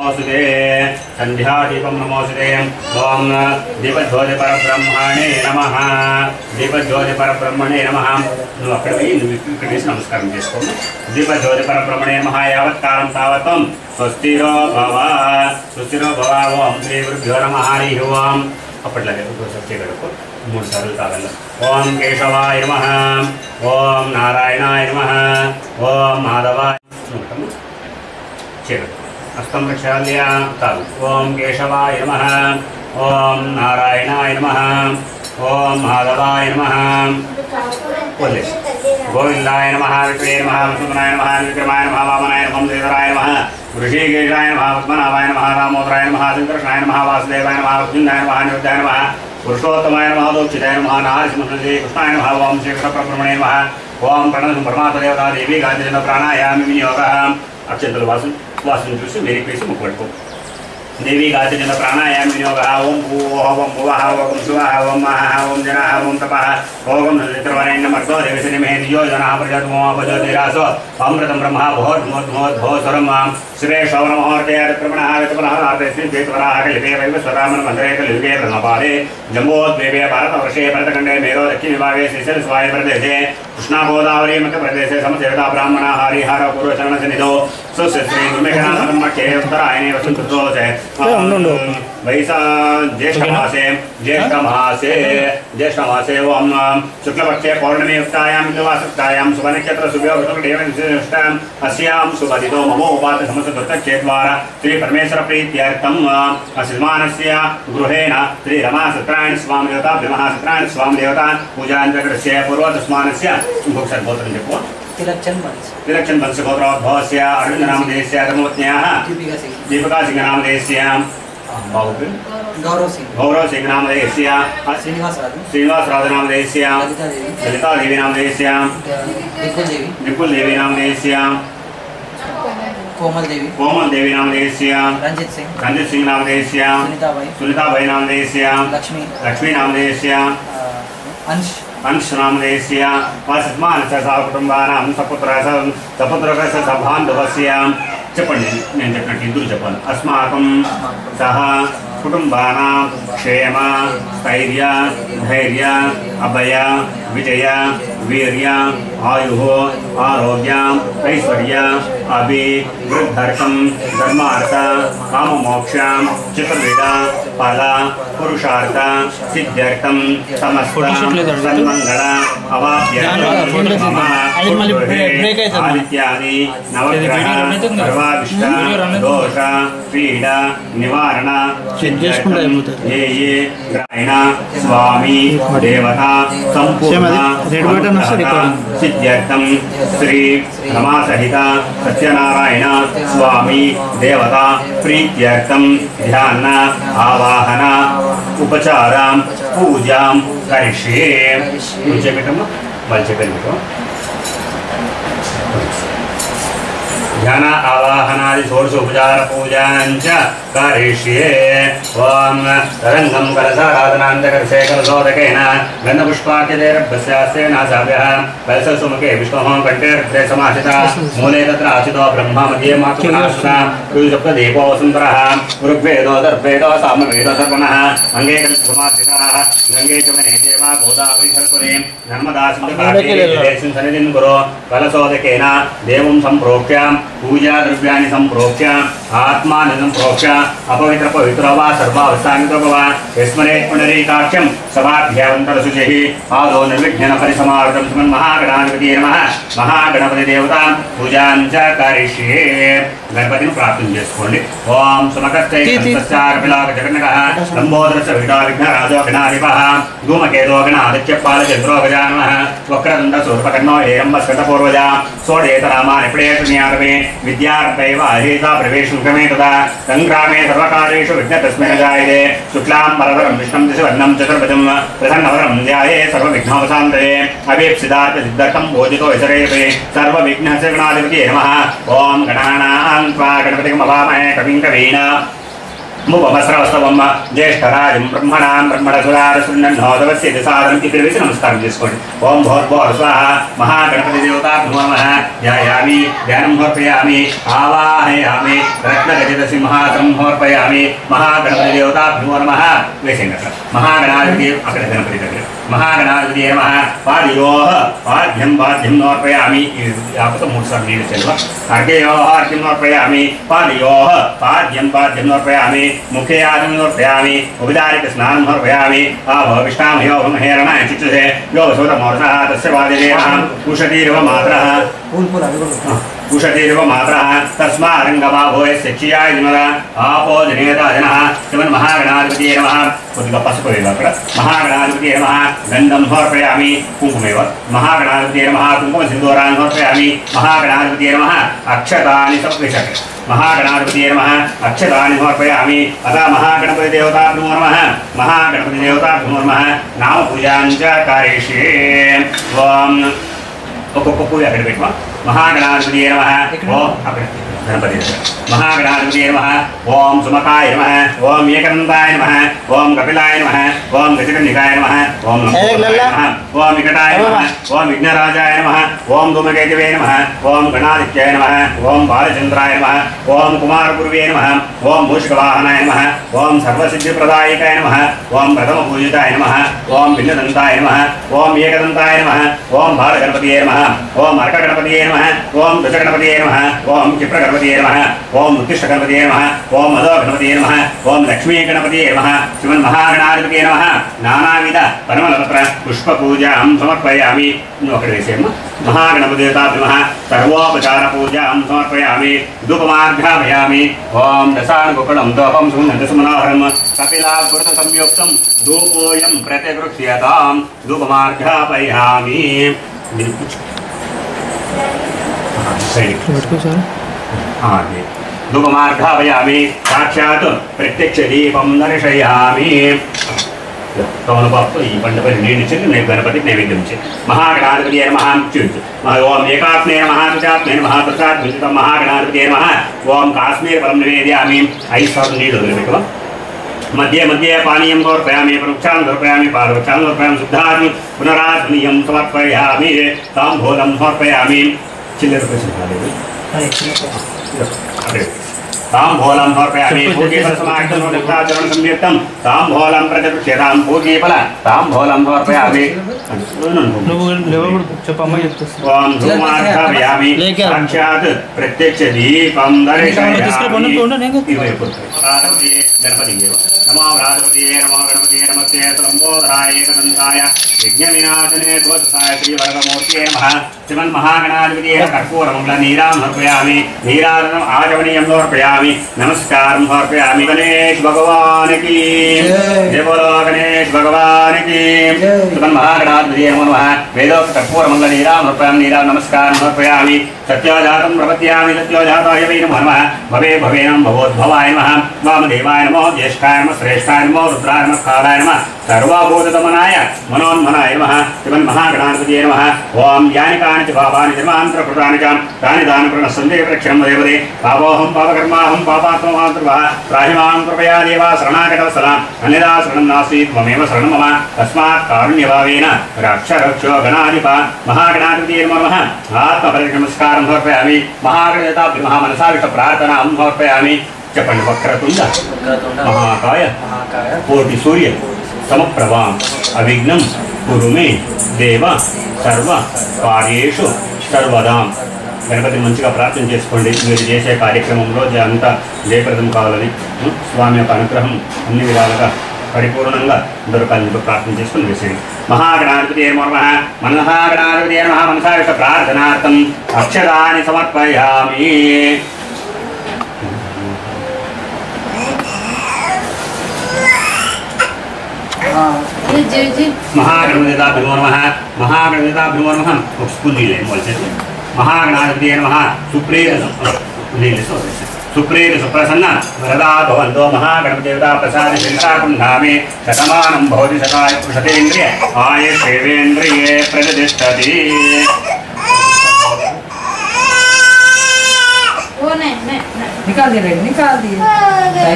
नमोऽस्तुते संध्यादीपं नमोऽस्तुते ओम दीपज्योतिपरब्रह्मणे नमः दीपज्योतिपरब्रह्मणे नमः నువ్వు అక్కడ పోయి నువ్వు ఇక్కడ వేసి నమస్కారం చేసుకోండి दीपज्योतिपरब्रह्मणे नमः यावत्कालं तावत्तं स्वस्तिरो भव ओम श्री गुरुभ्यो नमः हरि ओम అప్పట్లాగే సత్య గడప 3 సార్లు తాగండి ఓం కేశవాయ నమః ఓం నారాయణాయ నమః ఓం మాధవాయ నమః చేరు हस्तं प्रक्षाल्य तालु ओम केशवाय नमः ओम नारायणाय नमः ओम माधवाय नमः बोले गोविंदाय नमः विष्णुवे नमः वसुदेवाय नमः विक्रमाय नमः वामनाय नमः श्रीधराय नमः ऋषिकेशाय नमः पद्मनाभाय नमः दामोदराय नमः श्रीकृष्णाय नमः वासुदेवाय नमः अर्जुनाय नमः अनिरुद्धाय नमः पुरुषोत्तमाय नमः दोक्षिताय नमः नारसिंहसे कृष्णाय नमः ओम श्रीकृष्णपरब्रह्मणे नमः ओम प्रणव परमात्मदेवता देवी गायत्री प्राणायाम विनियोगः अक्षंतल वासन चूसी मेरी पेशी मुखपट्टू देवी गायत्री प्राणायाम विनियोगः ओम भूवः ओम भुवः ओम शिवः ओम महः ओम जनः ओम तपः ओम नलितर्वरेण्यमर्दो देवसेनमहे दियो जनः प्रजोतिरासो अमृतं ब्रह्मा भोर्ध्वोर्ध्वोस्वरं श्री शौरमहोर्जयत्रमणः ऋतुपनः श्रीद्वैतवराः कलिते वैवस्वरामन मन्त्रे कलियुगे ब्रह्मपाले जम्बोद्वीपे भारतवर्षे भरतखण्डे मेरो दक्षिणविभागे श्रीशैलस्वाय प्रदेशे कृष्णागोदावरी मध्यप्रदेशे समसेवता ब्राह्मणः हरिहर पूर्वचरणसन्निधौ स्वस्य श्री गुरुमेघनाथमठे उत्तरायणे वसन्तोषे वैसा ज्येष्ठमासे ओम शुक्लपक्षे पौर्णमीयुक्तायां युवासक्तायां सुवर्णक्षेत्र सुव्योगतुर्देवनिष्ठां अस्यां सुबदितो ममोपात समस्तदत्तक्षेत्रद्वारा श्री परमेश्वर प्रीत्यर्थं अस्मानस्य गृहेण श्री रमासत्रायण स्वामी देवता ब्रह्मसत्रायण स्वामी देवता पूजाञ्चक्रस्य पूर्वतस्मानस्य भोक्षर्भोत्रं जपो तिलक्षण वंश गोत्रोद्भवस्य अरविन्दनामधेयस्य धर्मपत्न्याः दीपिका सिंह नामधेयस्य गौरव सिंह नामधेयस्य श्रीनिवास राज नामधेयस्य ललिता देवी नामधेयस्य निपुल देवी नामधेयस्य कोमल देवी नामधेयस्य रंजित सिंह नामधेयस्य सुनीताबाई नामधेयस्य लक्ष्मी नामधेयस्य अंश नामधेयस्य वासस्मानस्य सहकुटुम्बानां सपुत्रस्य सबान्धवस्य చెప్పండి నేను చెప్పినట్టు ఇద్దరు చెప్పాలి अस्माकं सह कुटुम्बानां क्षेम स्थैर्य धैर्य अभय विजय वीर्य आयुः आरोग्य ऐश्वर्य अभिवृद्धर्थं धर्मार्थ काममोक्ष चतुर्विध फल पुरुषार्थ सिद्ध्यर्थं समस्त सन्मंगल अवाप्यर्थं आदित्यादि नवग्रह सर्वाभिष्ट दोष पीडा निवारण ये ये ग्रायण स्वामी देवता संपूर्ण सिद्ध्यर्थं श्री रमा सहित सत्यनारायण स्वामी देवता प्रीत्यर्थं ध्यान आवाहन उपचार पूजा करिष्ये ध्यान आवाहनादि षोडशोपचार पूजाञ्च करिष्ये ओम तरंगं कलशाराधनान्तकर्षे कलशोदकेन गन्धपुष्पार्च्यतेरभ्यस्यास्तेन साभ्यः कलशसुमुखे विष्णोः कण्ठे रुद्रे समाहितः मूले तत्र आसितो ब्रह्मा मध्ये मातृनाशः कुलसप्तदीपो वसुन्धरः ऋग्वेदो दर्वेदो सामवेदो दर्पणः अङ्गे कलशसमाधितः गङ्गे च वने देव गोदावरी सरस्वती नर्मदा सिन्धुकावेरी सन्निधिं कुरु कलशोदकेन देवं सम्प्रोक्ष्य पूजा द्रव्याणि सम्प्रोक्ष्य आत्मानं सम्प्रोक्ष्य अपवित्र पवित्रो वा सर्वावस्थानितो वा यस्मरे पुनरीकाक्षं सभाभ्यावन्तरशुचिः आदौ निर्विघ्नेन परिसमावृतं श्रीमन्महागणाधिपतये नमः महागणपति देवता पूजां च करिष्ये गणपतिని ప్రార్థన చేసుకోండి ఓం సుమకర్తై సంతస్యార్పిలాక జగన్నకః లంబోదరస్య విఘ్నరాజో గణాధిపః ధూమకేతో గణాదిత్యపాల చంద్రో గజాననః వక్రతుండ శూర్పకర్ణో హేరంబస్కటపూర్వజ షోడేతనామాని ప్రేషణ్యారమే విద్యార్థైవ అహేతా ప్రవేశం క్రమే తదా సంగ్రామే సర్వకార్యేషు విఘ్నతస్మిన్ జాయతే శుక్లాం వరదరం విష్ణుం దశవర్ణం చతుర్భుజం ప్రసన్నవరం ధ్యాయే సర్వవిఘ్నోపశాంతయే అభీప్సితార్థ సిద్ధర్థం భోజితో విసరేపే సర్వవిఘ్నశరణాధిపతయే నమః ఓం గణానాం त्वा गणपतिं अवामहे कविं कवीना ముపవస్రవస్తవమ్మ జ్యేష్ఠరాజం బ్రహ్మణాం బ్రహ్మణసురారసున్నోదవస్య సాధనం ఇక్కడ వేసి నమస్కారం చేసుకోండి. ఓం భోర్భోర్ స్వాహ మహాగణపతి దేవతాభ్యో నమః. ధ్యాయామి ధ్యానం సమర్పయామి ఆవాహయామి రత్నగజిత సింహాసనం సమర్పయామి. మహాగణపతి దేవతాభ్యో నమః. వేసేయండి అక్కడ మహాగణాధిపతి అక్కడ గణపతి దగ్గర మహాగణాధిపతి నమః. పాదయోః పాద్యం పాద్యం సమర్పయామి. యాపత 3 సార్లు నీళ్ళు చెల్వ. అర్ఘ్యయోః అర్ఘ్యం సమర్పయామి. పాదయోః పాద్యం పాద్యం సమర్పయామి. मुखे आदम समर्पयामि. उपचारिक स्नानं समर्पयामि. आभविष्टामयो हेरण चित्तसे यो वसोतमोर्षः तस्य वादिदेवः उषतीरिव मात्रः उषतीरिव मात्रः तस्मारङ्गमाभूयस्य क्षीयाय जिनः आपो जनेता जनः श्रीमन्महागणाधिपतये नमः. కొద్దిగా పసుపు వేయాలి అక్కడ. మహాగణాధిపతये నమః. గంధం సమర్పయామి. కుంకుమేవ మహాగణాధిపతये నమః. కుంకుమ సింధూరాన్ని సమర్పయామి. మహాగణాధిపతये నమః. అక్షతాని సమర్పయామి. महागणाधिपतये नमः. अक्षतानि समर्पयामि. अतः महागणपति देवताभ्यो नमः. महागणपति देवताभ्यो नमः. नाम पूजां च कारयिष्ये. ओम ఒక్కొక్క పూజ అక్కడ పెట్టుకో. మహాగణాధిపతये నమః. ఓం అక్కడ గణపతి महागणाधिपतये नमः. ओम सुमकाय नमः. ओम एकदन्ताय नमः. ओम कपिलाय नमः. ओम गजकर्णिकाय नमः. ओम लंबोदराय नमः. ओम विकटाय नमः. ओम विघ्नराजाय नमः. ओम धूमकेतवे नमः. ओम गणादित्याय नमः. ओम बालचंद्राय नमः. ओम कुमारपूर्वे नमः. ओम मूषिकवाहनाय नमः. ओम सर्वसिद्धिप्रदायकाय नमः. ओम प्रथमपूजिताय नमः. ओम भिन्नदन्ताय नमः. ओम एकदन्ताय नमः. ओम बालगणपतये नमः. ओम अर्कगणपतये नमः. ओम दशगणपतये नमः. ओम क्षिप्रगणपतये नमः. ओम उत्तिष्ठगणपतये नमः. ओम मदोगणपतये नमः. ओम लक्ष्मीगणपतये नमः. श्रीमन्महागणाधिपतये नमः. नानाविध परमलपत्र पुष्पपूजां समर्पयामि. महागणपतिदेवताभ्यो नमः. सर्वोपचारपूजां समर्पयामि. धूपमार्घ्यापयामि. ओम दशानुगुणं धूपं सुगन्धसुमनोहरं कपिलाकृतसंयुक्तं धूपोऽयं प्रतिगृह्यतां. धूपमार्घ्यापयामि. धूपमार्घापयामि. साक्षात् प्रत्यक्ष दीपं दर्शयामि. ఈ పండుగని నీడిచి నేను గణపతికి నైవేద్యం ఇచ్చి మహాగణాధిపతये నమః. ఓం ఏకాత్మే నమః. తుజాత్మే నమః. తుజాత్మితం మహాగణాధిపతये నమః. ఓం కాశ్మీర ఫలం నివేదయామి. 5 సార్లు నీళ్ళు వదిలిపెట్టుకో. मध्ये मध्ये पानीयं समर्पयामि. प्रवृक्षान् समर्पयामि. पादवृक्षान् समर्पयामि. शुद्धानि पुनरात्मनीयं समर्पयामि. ताम्बूलं समर्पयामि. चिल्लर ताम्बूलं समर्पयामि. पूजीफलसमाहितं संयुक्तं ताम्बूलं प्रतिगृह्यतां. पूजीफल ताम्बूलं समर्पयामि. ओम धूमार्घापयामि. साक्षात् प्रत्यक्ष दीपं दर्शयामि. गणपतिये नमो राजपतिये नमो गणपतिये नमस्ते लंबोदराय एकदन्ताय विघ्नविनाशने ध्वजसाय श्रीवरदमूर्तये नमः. श्रीमन्महागणाधिपतये कर्पूरमङ्गलनीरां समर्पयामि. नीराजनम् आचमनीयं समर्पयामि. नमस्कारं समर्पयामि. गणेश भगवान की जय बोलो. गणेश भगवान की. श्रीमन्महागणाधिपतये नमो नमः. वेदोक्त कर्पूरमङ्गलनीरां समर्पयामि. नीरां नमस्कारं समर्पयामि. सत्योजातं प्रपद्यामि. सत्योजाताय वै नमो नमः. भवे भवेनं भवोद्भवाय नमः. वामदेवाय नमो. ज्येष्ठाय नमः. श्रेष्ठाय नमो. रुद्राय नमः. कालाय नमः. सर्वभूतदमनाय मनोन्मनाय नमः. श्रीमन्महागणाधिपतये नमः. ओम यानि कानि च पापानि जन्मान्तरकृतानि च तानि दानप्रणसन्ते प्रक्षरं देवते. पापोऽहं पापकर्माहं पापात्ममातृभः. त्राहि मां कृपया देवा शरणागतवत्सला. अन्यथा शरणं नास्ति. त्वमेव शरणं मम. तस्मात् कारुण्यभावेन रक्ष रक्षो गणाधिप. महागणाधिपतये नमः. आत्मपरिनमस्कारं समर्पयामि. महागणदेवताभ्यो नमः. मनसा विष्णुप्रार्थनां समर्पयामि. चपण्ड वक्रतुंड महाकाय कोटि सूर्य समप्रभा अविघ्नं कुरु मे देव सर्व कार्येषु सर्वदा. గణపతి మంచిగా ప్రార్థన చేసుకోండి. మీరు చేసే కార్యక్రమంలో అంతా జయప్రదం కావాలని స్వామి యొక్క అనుగ్రహం అన్ని విధాలుగా పరిపూర్ణంగా దొరకాలని ప్రార్థన చేసుకుని వేసేయండి. మహాగణాధిపతये నమః. మహాగణాధిపతये నమః. మనసా యొక్క ప్రార్థనార్థం అక్షరాన్ని సమర్పయామి. महागणपतिभ्यो नमः. महागणपतिभ्यो नमः. महागणाधिपतये नमः. सुप्रीत सुप्रसन्न वरदा भवन्तो. महागणपतिदेवता प्रसाद शंकाकुण्डामे शतमानं भवति शताय शतेन्द्रिय आयुष्येवेन्द्रिये प्रतिष्ठति. निकाल दिए.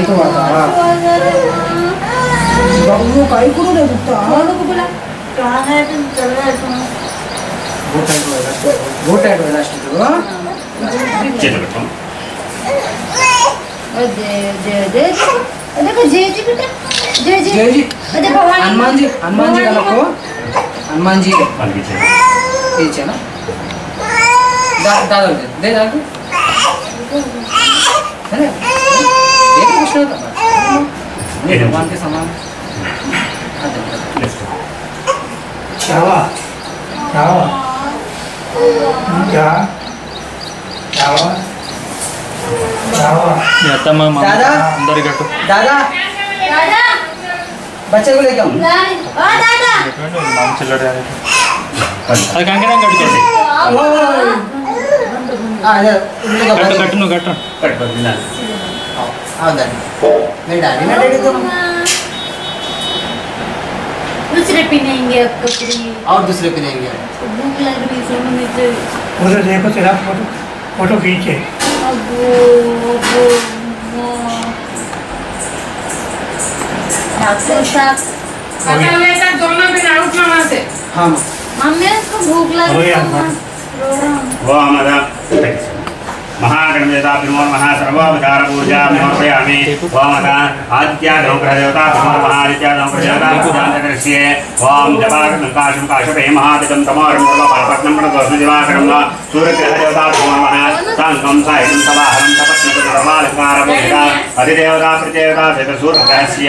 तो आता वो काय करू रे गुप्ता बोला कहां है तुम चल रहे तुम वो टाइट वाला स्टिक చేతులు दे दे दे देखो जय जी बेटा जय जी जय जी अरे भगवान हनुमान जी का नको हनुमान जी పంపించారు पीछे ना दादा दे दादा है ये कृष्ण का ये भगवान के समान चावा चावा क्या चावा चावा दादा दादा दादा बच्चे को लेके आओ दादा అది కంకణం కట్టుకోండి కట్టును కట్టు పట్టుకోండి आओ दादी मेरी दादी ना डैडी तो दूसरे पहनेंगे अब कपड़े और दूसरे पहनेंगे भूख लग रही है मुझे उधर देखो तेरा फोटो फोटो खींचे अबो डॉक्टर साहब दोनों भी आउट ना वहां से हाँ मम्मी उसको भूख लग हो रही गया, है ఓమద महागणदेवता महा सर्वोपचार पूजा समर्पयामि ओमद आदित्यादौ ग्रहदेवता महादित्यादौ ग्रहदेवता पूजां करिष्ये ओम जपाकं काशपे महादितं तमोरं सर्वपापत्नं प्रणतोषदिवाकरं सूर्यग्रहदेवता नमः साङ्गं सायं सवाहनं तपस्नं सर्वालङ्कारपूजिता अधिदेवता प्रतिदेवता सहित सूर्यग्रहस्य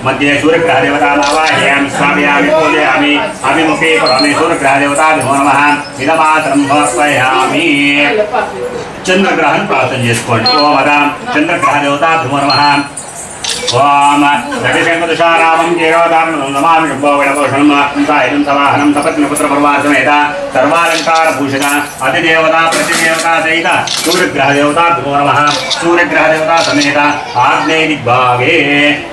मध्ये सूर्यग्रहदेवताम् आवाहयामि स्थापयामि पूजयामि अभिमुखे करोमि सूर्यग्रहदेवता नमः इदमात्रं समर्पयामि चंद्रग्रहण प्रार्थना చేసుకోండి ఓమదాం చంద్రగ్రహ దేవతాభ్యో నమః ఓం రవిశంకరశారామం కేరవదాం నమామి శుభోవిడభూషణం సాయిరం సవాహనం సపత్నపుత్ర పర్వాసమేత సర్వాలంకార భూషిత అధిదేవతా ప్రతిదేవతా సహిత సూర్యగ్రహ దేవతాభ్యో నమః సూర్యగ్రహ దేవతా సమేత ఆగ్నేయ దిగ్భాగే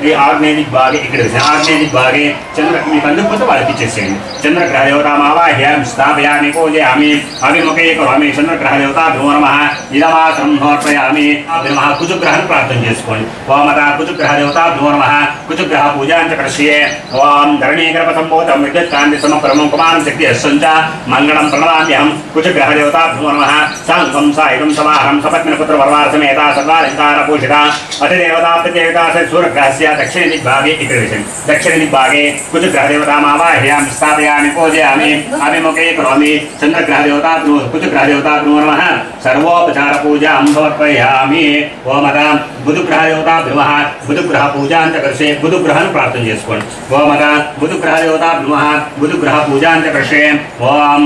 ఈ ఆగ్నేయ దిగ్భాగే ఇక్కడ ఆగ్నేయ దిగ్భాగే చంద్ర మీ కందుకు వాళ్ళకి ఇచ్చేసేయండి చంద్రగ్రహ దేవతామావాహ్యామి స్థాపయామి పూజయామి అభిముఖే కరోమి చంద్రగ్రహ దేవతాభ్యో నమః ఇదమాసం సమర్పయామి నమః కుజగ్రహం ప్రార్థన చేసుకోండి ఓమత కుజగ్రహ देवताभ्यो नमः कुजग्रह पूजां च करिष्ये ओम धरणीगर्भसम्भूतं विद्युत्कान्ति समप्रमं कुमारं शक्ति अस्सञ्च मङ्गलं प्रणमाम्यहं कुजग्रह देवताभ्यो नमः साङ्गं सायं सवाहनं सपत्नीपुत्र परवारसमेता सर्वालङ्कारभूषिता अधिदेवता प्रतिदेवता से सूर्यग्रहस्य दक्षिण दिग्भागे इतिविषयं दक्षिण दिग्भागे कुजग्रह देवतामावाहयामि स्थापयामि पूजयामि अभिमुखे करोमि चन्द्रग्रह देवताभ्यो कुजग्रह देवताभ्यो नमः सर्वोपचार पूजां समर्पयामि ओमदां बुधग्रह देवताभ्यो नमः बुधग्रह पूजा करिष्ये बुधग्रहं प्रार्थना చేసుకోండి ఓమద बुधग्रह देवताभ्यो नमः बुधग्रह पूजा करिष्ये ओम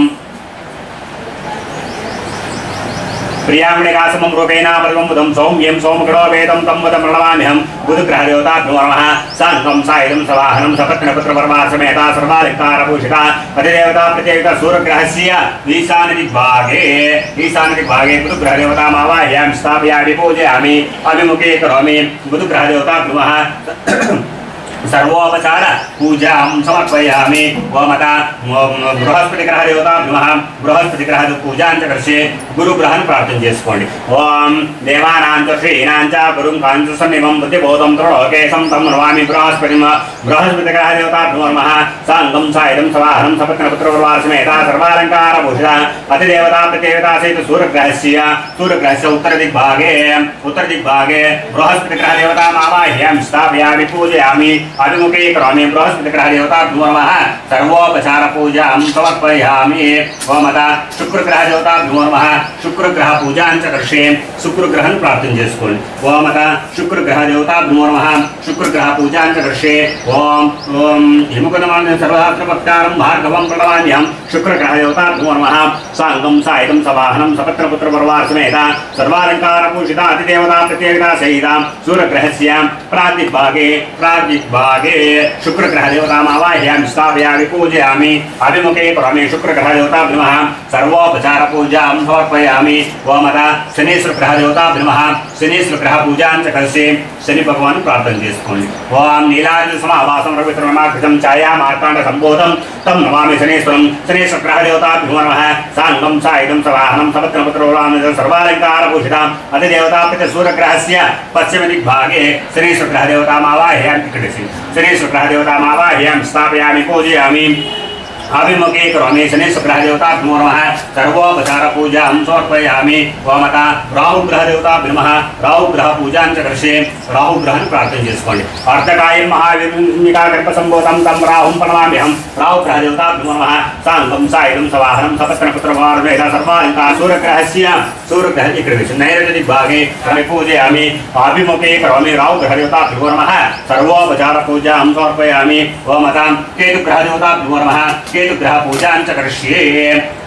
प्रियामणिकासमं रूपेण पदं बुधं सौम्यं सोमगणोपेतं तं वदं प्रणमाम्यहं बुधग्रह देवताभ्यो नमः साङ्गं सायं सवाहनं सपत्नपुत्र परमासमेता सर्वालङ्कारभूषिता अधिदेवता प्रतिदेवता सूर्यग्रहस्य ईशान्य दिग्भागे बुधग्रह देवतामावाहयामि स्थापयामि पूजयामि अभिमुखे करोमि बुधग्रह देवताभ्यो नमः सर्वोपचार पूजां समर्पयामि ओमता बृहस्पतिग्रह देवताभ्यो नमः बृहस्पतिग्रह पूजां च करिष्ये गुरुग्रहं प्रार्थना చేసుకోండి ओम देवानां च श्रीणां च गुरुं काञ्च सन्निभं बुद्धिबोधं त्रिलोकेशं तं नमामि बृहस्पतिं बृहस्पतिग्रह देवताभ्यो नमः साङ्गं सायं सवाहनं सपत्नपुत्र परवासमेता सर्वालङ्कारभूषिता अधिदेवता प्रतिदेवता सहित सूर्यग्रहस्य उत्तरदिग्भागे बृहस्पतिग्रह देवतामावाहयामि स्थापयामि पूजयामि अभिमुखे करोमि बृहस्पतिग्रह देवताभ्यो नमः सर्वोपचार पूजां समर्पयामि ओमता शुक्रग्रह देवताभ्यो नमः शुक्रग्रह पूजां च करिष्ये शुक्रग्रहं प्रार्थना చేసుకోండి ओमता शुक्रग्रह देवताभ्यो नमः शुक्रग्रह पूजां च करिष्ये ओम हिमुखनमानं सर्वशास्त्रपत्कारं भार्गवं प्रणमाम्यहं शुक्रग्रह देवताभ्यो नमः साङ्गं सायं सवाहनं सपत्नपुत्र परवासमेता सर्वालङ्कारभूषिता अधिदेवता प्रतिदेवता सहिता सूर्यग्रहस्य प्राग्दिग्भागे दिग्भागे शुक्रग्रहदेवतामावाह्यामि स्थापयामि पूजयामि अभिमुखे करोमि शुक्रग्रहदेवताभ्यो नमः सर्वोपचारपूजां समर्पयामि ओम अतः शनीश्वरग्रहदेवताभ्यो नमः शनीश्वरग्रहपूजां च करिष्ये शनि भगवान् प्रार्थना చేసుకోండి ఓం నీలాద్రి సమావాసం రవిత్రమాకృతం ఛాయా మార్తాండ సంబోధం తం నమామి శనేశ్వరం శనేశ్వరగ్రహదేవతాభ్యో నమః సాంగం సాయుధం సవాహనం సపత్నపుత్రోలాం సర్వాలంకారభూషితాం అధిదేవతాపిత సూర్యగ్రహస్య పశ్చిమ దిగ్భాగే శనేశ్వరగ్రహదేవతామావాహ్యామి ఇక్కడసి శనేశ్వరగ్రహదేవతామావాహ్యామి స్థాపయామి పూజయామి अभिमुखे करोमि शनीश्वरग्रहदेवताभ्यो नमः सर्वोपचारपूजां समर्पयामि ओम अतः राहुग्रहदेवताभ्यो नमः राहुग्रहपूजां च करिष्ये राहुग्रहाన్ని ప్రార్థన చేసుకోండి అర్ధకాయం మహావిష్ణునికాకల్పసంభూతం తం రాహుం ప్రణమామ్యహం రాहुग्रहदेवताभ्यो नमः సాంగం సాయుధం సవాహనం సపత్నపుత్రవారుణేన సర్వాలంకా सूर्यग्रह इकडे नैऋत्य दिग्भागे पूजयामि अभिमुखे करोमि राहुग्रहदेवताभ्यो नमः सर्वोपचारपूजां समर्पयामि ओम अतः केतुग्रहदेवताभ्यो नमः केतुग्रह पूजा करिष्ये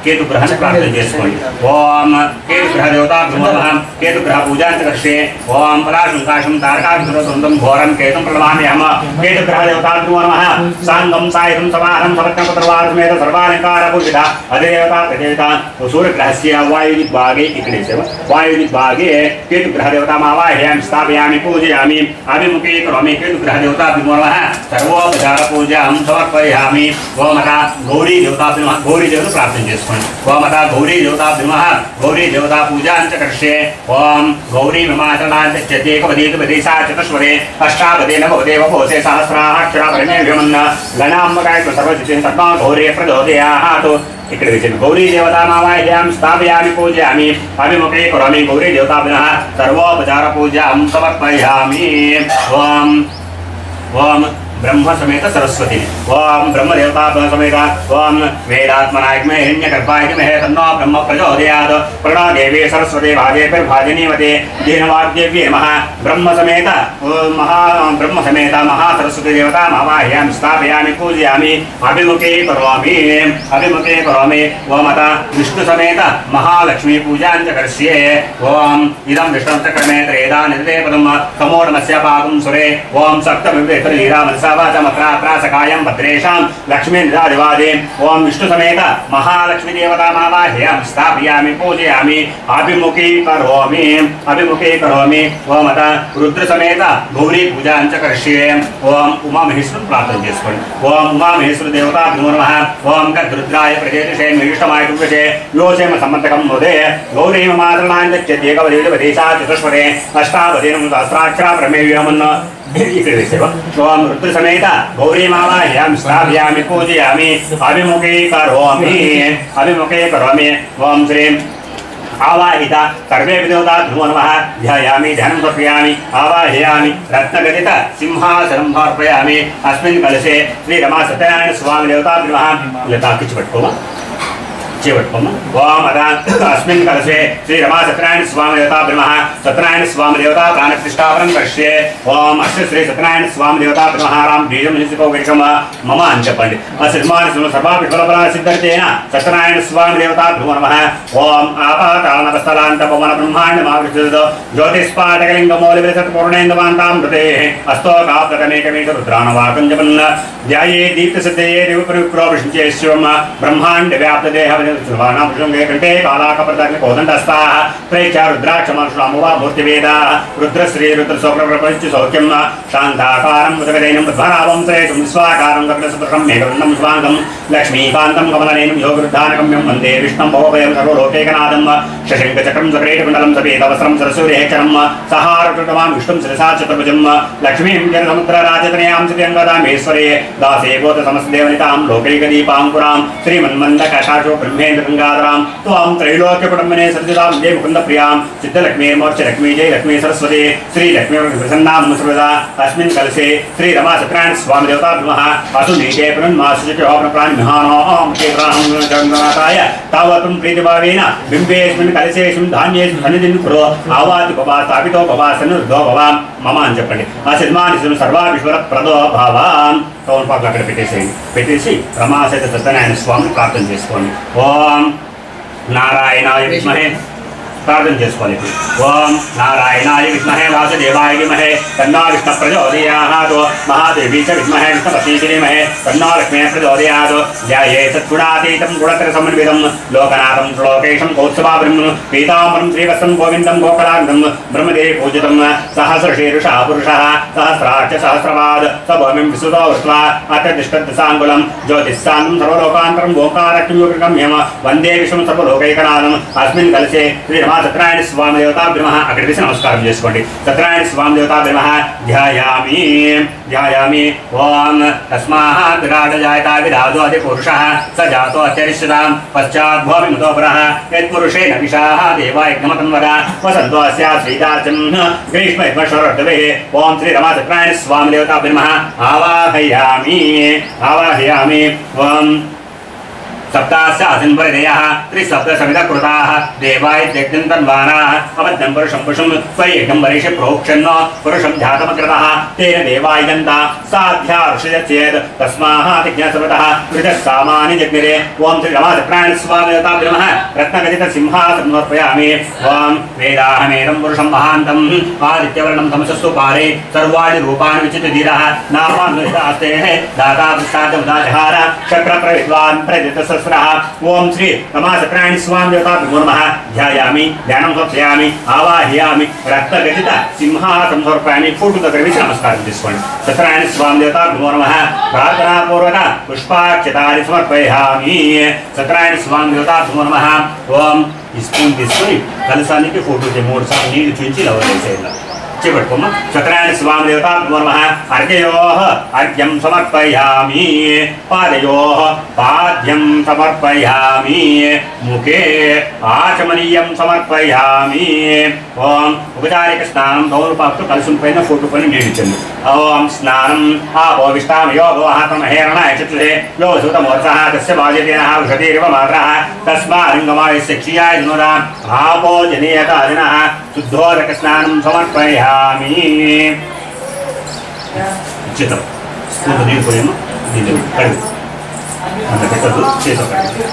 केतुग्रह प्रार्थना చేసుకోండి ओम केतुग्रह देवताभ्यो नमः केतुग्रह पूजा करिष्ये ओम पराशुंकाशं तारकाग्रहसुन्दं घोरं केतुं प्रणमाम्यहं केतुग्रह देवताभ्यो नमः सांगं सायुधं समाहनं सपत्नपुत्रवारुणेन सर्वालंकारभूषिता अधिदेवता प्रदेवता सूर्यग्रहस्य वायुदिग्भागे इकडे सेव वायुदिग्भागे केतुग्रह देवतामावाह्यामि स्थापयामि पूजयामि अभिमुखे करोमि केतुग्रह देवताभ्यो नमः सर्वोपचारपूजां समर्पयामि ओम गौरी देवताभ्यो नमः गौरी देवता प्रार्थना చేసుకోండి ओम अतः गौरी देवताभ्यो नमः गौरी देवता पूजां च करिष्ये ओम गौरी ममाचरणान्त्यते एकपदीकपदेशा चतुष्पदे अष्टापदे नवपदे वपोसे सहस्राः अक्षरापरिमेभ्यमन्न गणाम्बकाय सर्वजितेन तद्मा गौरी प्रचोदयात् इकडे गौरी देवतामावाह्यामि स्थापयामि पूजयामि अभिमुखे करोमि गौरी देवताभ्यो नमः सर्वोपचारपूजां समर्पयामि ओम ओम ब्रह्म समेत सरस्वती ओम ब्रह्म देवता समेत ओम वेदात्मनायकमे हिरण्यगर्भायकमे तन्नो ब्रह्म प्रचोदयात् प्रणो देवी सरस्वती भाजे भाजनीमते दीनवाद्यव्ये नमः ब्रह्म समेत महासरस्वती देवता मावाह्यामि स्थापयामि पूजयामि अभिमुखे करोमि ओम अतः विष्णु समेत महालक्ष्मी पूजां च करिष्ये ओम इदं विष्णुं च क्रमे त्रेधा निदते पदं समोढमस्य पादं सुरे ओम सप्तमिवेतरीरामनसा वाचमत्रासकायं भद्रेशां लक्ष्मी निदादिवादे ओम विष्णु समेत महालक्ष्मी देवतामावाह्यामि स्थापयामि पूजयामि अभिमुखे करोमि ओम अतः रुद्र समेत गौरी पूजां च करिष्ये ओम उमा महेश्वर प्रार्थना చేసుకోండి ओम उमा महेश्वर देवताभ्यो नमः ओम गद्रुद्राय प्रजेतिषे मेष्टमाय तुभ्यते योषेम सम्मतकं मोदे गौरी ममातरणान्त्यते एकपदेशा चतुष्पदे अष्टापदे सहस्राक्षरा प्रमेयमन्न इकडे सेव ओम रुद्र समेत गौरी मावाह्यामि स्थापयामि पूजयामि अभिमुखे करोमि ओम श्री आवाहिता सर्वे देवताभ्यो नमः ध्यायामि ध्यानं समर्पयामि आवाहयामि रत्नगदित सिंहासनं समर्पयामि अस्मिन् कलशे श्री रमा सत्यनारायण स्वामी देवताभ्यो नमः लता किच् पट्कोमा ओम अतः अस्मिन् कलशे श्री रमा सत्यनारायण स्वामी देवताभ्यो नमः सत्यनारायण स्वामी देवता प्राणप्रतिष्ठापनं करिष्ये ओम अस्य श्री सत्यनारायण स्वामी देवताभ्यो नमः राम बीजं निसिकोविकम मम अंचपण्डि अस्मान् सर्वाभिफलफला सिद्धर्तेन सत्यनारायण स्वामी देवताभ्यो नमः ओम आपातालनवस्थलान्त पवन ब्रह्माण्ड मावृतद ज्योतिष्पाटकलिङ्गमौलिविलसत्पूर्णेन्दवान्तां हृदेः अस्तोकाप्रकमेकमेक रुद्राणवाकं ध्याये दीप्तसिद्धये देवप्रविप्रोविष्णुचे शिवं ब्रह्माण्ड व्याप्तदेह कंठे कालाकप्रदग्निकोदण्डस्ताः त्रैचा रुद्राक्षमाश्रामुवा मूर्तिवेदाः रुद्रश्री रुद्रशोक्रप्रपञ्च सौख्यं शान्ताकारं मुदगदैनं मध्वनाभं श्रेयं विश्वाकारं गगनसदृशं मेघवृन्दं स्वाङ्गं लक्ष्मीकान्तं कमलनयनं योगवृद्धानगम्यं वन्दे विष्णुं भवभयं सर्वलोकैकनाथं शशङ्खचक्रं सकृटकुण्डलं सफेदवस्त्रं सरसूर्यहेचरं सहारकृतमां विष्णुं शिरसा चतुर्भुजं लक्ष्मीं जनसमुद्रराजतनयां श्रीअङ्गदामेश्वरे दासे गोतसमस्तदेवनितां लोकैकदीपाङ्कुरां श्रीमन्मन्दकटाक्षो ब्रह्मेन्द्र गंगाधरां त्वां त्रैलोक्यकुटुम्बिने सज्जितां देव मुकुन्दप्रियां सिद्धलक्ष्मीर्मोक्षलक्ष्मी जय लक्ष्मी सरस्वती श्रीलक्ष्मी प्रसन्नां सर्वदा अस्मिन् कलशे श्री रमा सत्यनारायण स्वामी देवताभ्यो नमः असुनीते पुनन्मासुचिप्राणप्राणिमहानाय तावतं प्रीतिभावेन बिम्बेऽस्मिन् कलशेऽस्मिन् धान्येऽस्मिन् सन्निधिं कुरु आवाति भवा स्थापितो भवा सन्निर्धो भवा मम అని చెప్పండి ఆ సిద్ధాన్ని సర్వావిశ్వరప్రదో భవాన్ తోన్పాకు అక్కడ పెట్టేసి రమాసహిత సత్యనారాయణ స్వామిని ప్రార్థన చేసుకోండి ఓం నారాయణాయ విద్మహే ప్రార్థన చేసుకోవాలి. ఓం నారాయణాయ విద్మహే వాసుదేవాయ ధీమహి తన్నో విష్ణు ప్రచోదయాత్ మహాదేవీ చ విద్మహే విష్ణుపత్ని ధీమహి తన్నో లక్ష్మీ ప్రచోదయాత్ ధ్యాయేత్ గుణాతీతం గుణత్ర సమన్వితం లోకనాథం శ్లోకేశం కౌత్సవాభృం పీతాంబరం శ్రీవత్సం గోవిందం గోకలాంగం బ్రహ్మదేవి పూజితం సహస్రశీర్ష పురుషः సహస్రాక్ష సహస్రవాద్ సభూమిం విసుతో వృత్వా అత్యతిష్టసాంగులం జ్యోతిస్సాంగం సర్వలోకాంతరం ఓంకారక్ష్మీగమ్యం వందే విశ్వం సర్వలోకైకనాథం అస్మిన్ కలశే శ్రీ రమా సత్యనారాయణ స్వామి దేవతాభ్యమః అక్కడికి వేసి నమస్కారం చేసుకోండి. సత్యనారాయణ స్వామి దేవతాభ్యమః ధ్యాయామి ధ్యాయామి. ఓం తస్మాత్ విరాట్ జాయతా విరాజో అతి పురుషः స జాతో అత్యరిష్యతాం పశ్చాత్ భూమిముతోపరः యత్పురుషేణ విషాః దేవాయజ్ఞమతం వద వసంతో అస్యా శ్రీదార్చం గ్రీష్మ యజ్ఞశ్వరర్ధవే. ఓం శ్రీ రమా సత్యనారాయణ స్వామి దేవతాభ్యమః ఆవాహయామి ఆవాహయామి. ఓం सप्तास्य आसन्वरिदयः त्रिसप्तसमितकृताः देवायज्ञं तन्वानाः अबद्धं पुरुषं पुरुषं स्वयज्ञं वरिष्य प्रोक्षन्नो पुरुषं ध्यातमकृतः तेन देवायजन्ता साध्या ऋषयचेत् तस्माहातिज्ञसवतः वृजः सामानि जग्निरे. ओं श्री रमा सत्यनारायण स्वामी देवताभ्यमः रत्नगदितसिंहासनं समर्पयामि. ओं वेदाहमेदं पुरुषं महान्तम् आदित्यवर्णं तमसस्तु पारे सर्वाणि रूपाणि विचितधीरः नामान्वितास्ते दाता वृक्षादमुदाजहार चक्रप्रविद्वान् प्रदितस. ओं श्री रमा सत्यनारायण स्वामी देवताभ्यो नमः. ध्यायामि ध्यानं समर्पयामि आवाहयामि रक्तगदित सिंहासनं समर्पयामि. फोटो దగ్గర వేసి నమస్కారం చేసుకోండి. సత్యనారాయణ స్వామి దేవతాభ్యో నమః. ప్రార్థనాపూర్వక పుష్పాక్షతాని సమర్పయామి. సత్యనారాయణ స్వామి దేవతాభ్యో నమః. ఓం ఈ స్పూన్ తీసుకొని కలసానికి ఫోటోకి 3 సార్లు నీళ్లు చూపించి లవ చేసేయాలి. చేపట్టుకోమ్మా. సత్యనారాయణ స్వామి దేవతాభ్యో నమః. అర్ఘ్యయోః అర్ఘ్యం సమర్పయామి. పాదయోః పాద్యం సమర్పయామి. ముఖే ఆచమనీయం సమర్పయామి. ఓం ఉపచారిక స్నానం గౌరవపాక్తు కలసం పైన ఫోటో పైన నీడిచండి. ఓం స్నానం ఆపోవిష్టామయో గోహాతమహేరణాయ చతురే యో సుతమోర్సః తస్య బాజతేనః వృషతీరివ మాత్రః తస్మారింగమాయస్య క్షీయాయ జనోదా ఆపో జనేయతాదినః శుద్ధోదక స్నానం సమర్పయామి. చిత్తం స్కూల్ నీళ్ళు పోయేమో దీన్ని కడుగు అంత పెట్టద్దు చేసో కడుగు.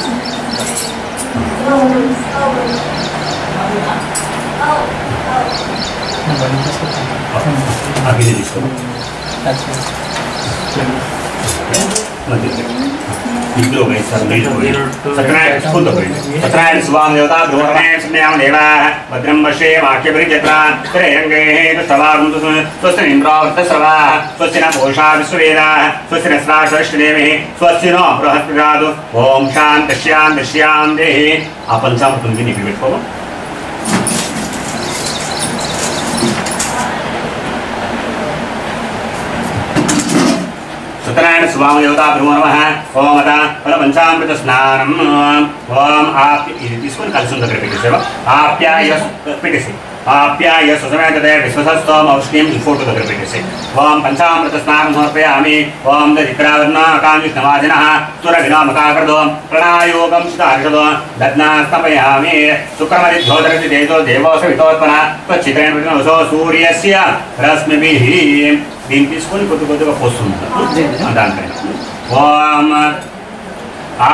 అవి తీసుకో ఇందులో వేస్తారు నీళ్ళు పోయి సత్యనారాయణ స్కూల్లో పోయింది. సత్యనారాయణ స్వామి దేవతా ధ్రువనామ దేవా భద్రం వర్షే వాక్యపరిచత్రా శ్రేయంగే దుష్టవాగుంతు స్వస్తి ఇంద్రావృత స్రవా స్వస్తి న పూషా విశ్వవేదా స్వస్తి నస్రాశ్వష్టిదేవి స్వస్తి నో బృహస్పతిరాదు. ఓం శాంతి శాంతి శాంతి. ఆ పంచామృతం ఇక్కడ పెట్టుకోము. సత్యనారాయణ స్వామి దేవతాభ్యో నమః. ఓం అత ఫల పంచామృత స్నానం. ఓం ఆప్య ఇది తీసుకొని కలిసి దగ్గర పెట్టేసేవా. ఆప్యాయ పెట్టేసి ఆప్యాయ సుసమేతదే విశ్వసస్తోమ ఔష్ణ్యం ఈ ఫోటో దగ్గర పెట్టేసి. ఓం పంచామృత స్నానం సమర్పయామి. ఓం దధిక్రావర్ణాకాంక్షినవాదినః సురవినామకాకృతో ప్రణాయోగం సుతార్షదో దద్నాస్తపయామి. శుక్రమదిధ్యోదరతి తేజో దేవోస వితోత్పన త్వచ్చిత్రేణ విష్ణుసో సూర్యస్య రశ్మిభిః. దీన్ని తీసుకొని కొద్దిగా పోస్తుంది దానిపైన. ఓం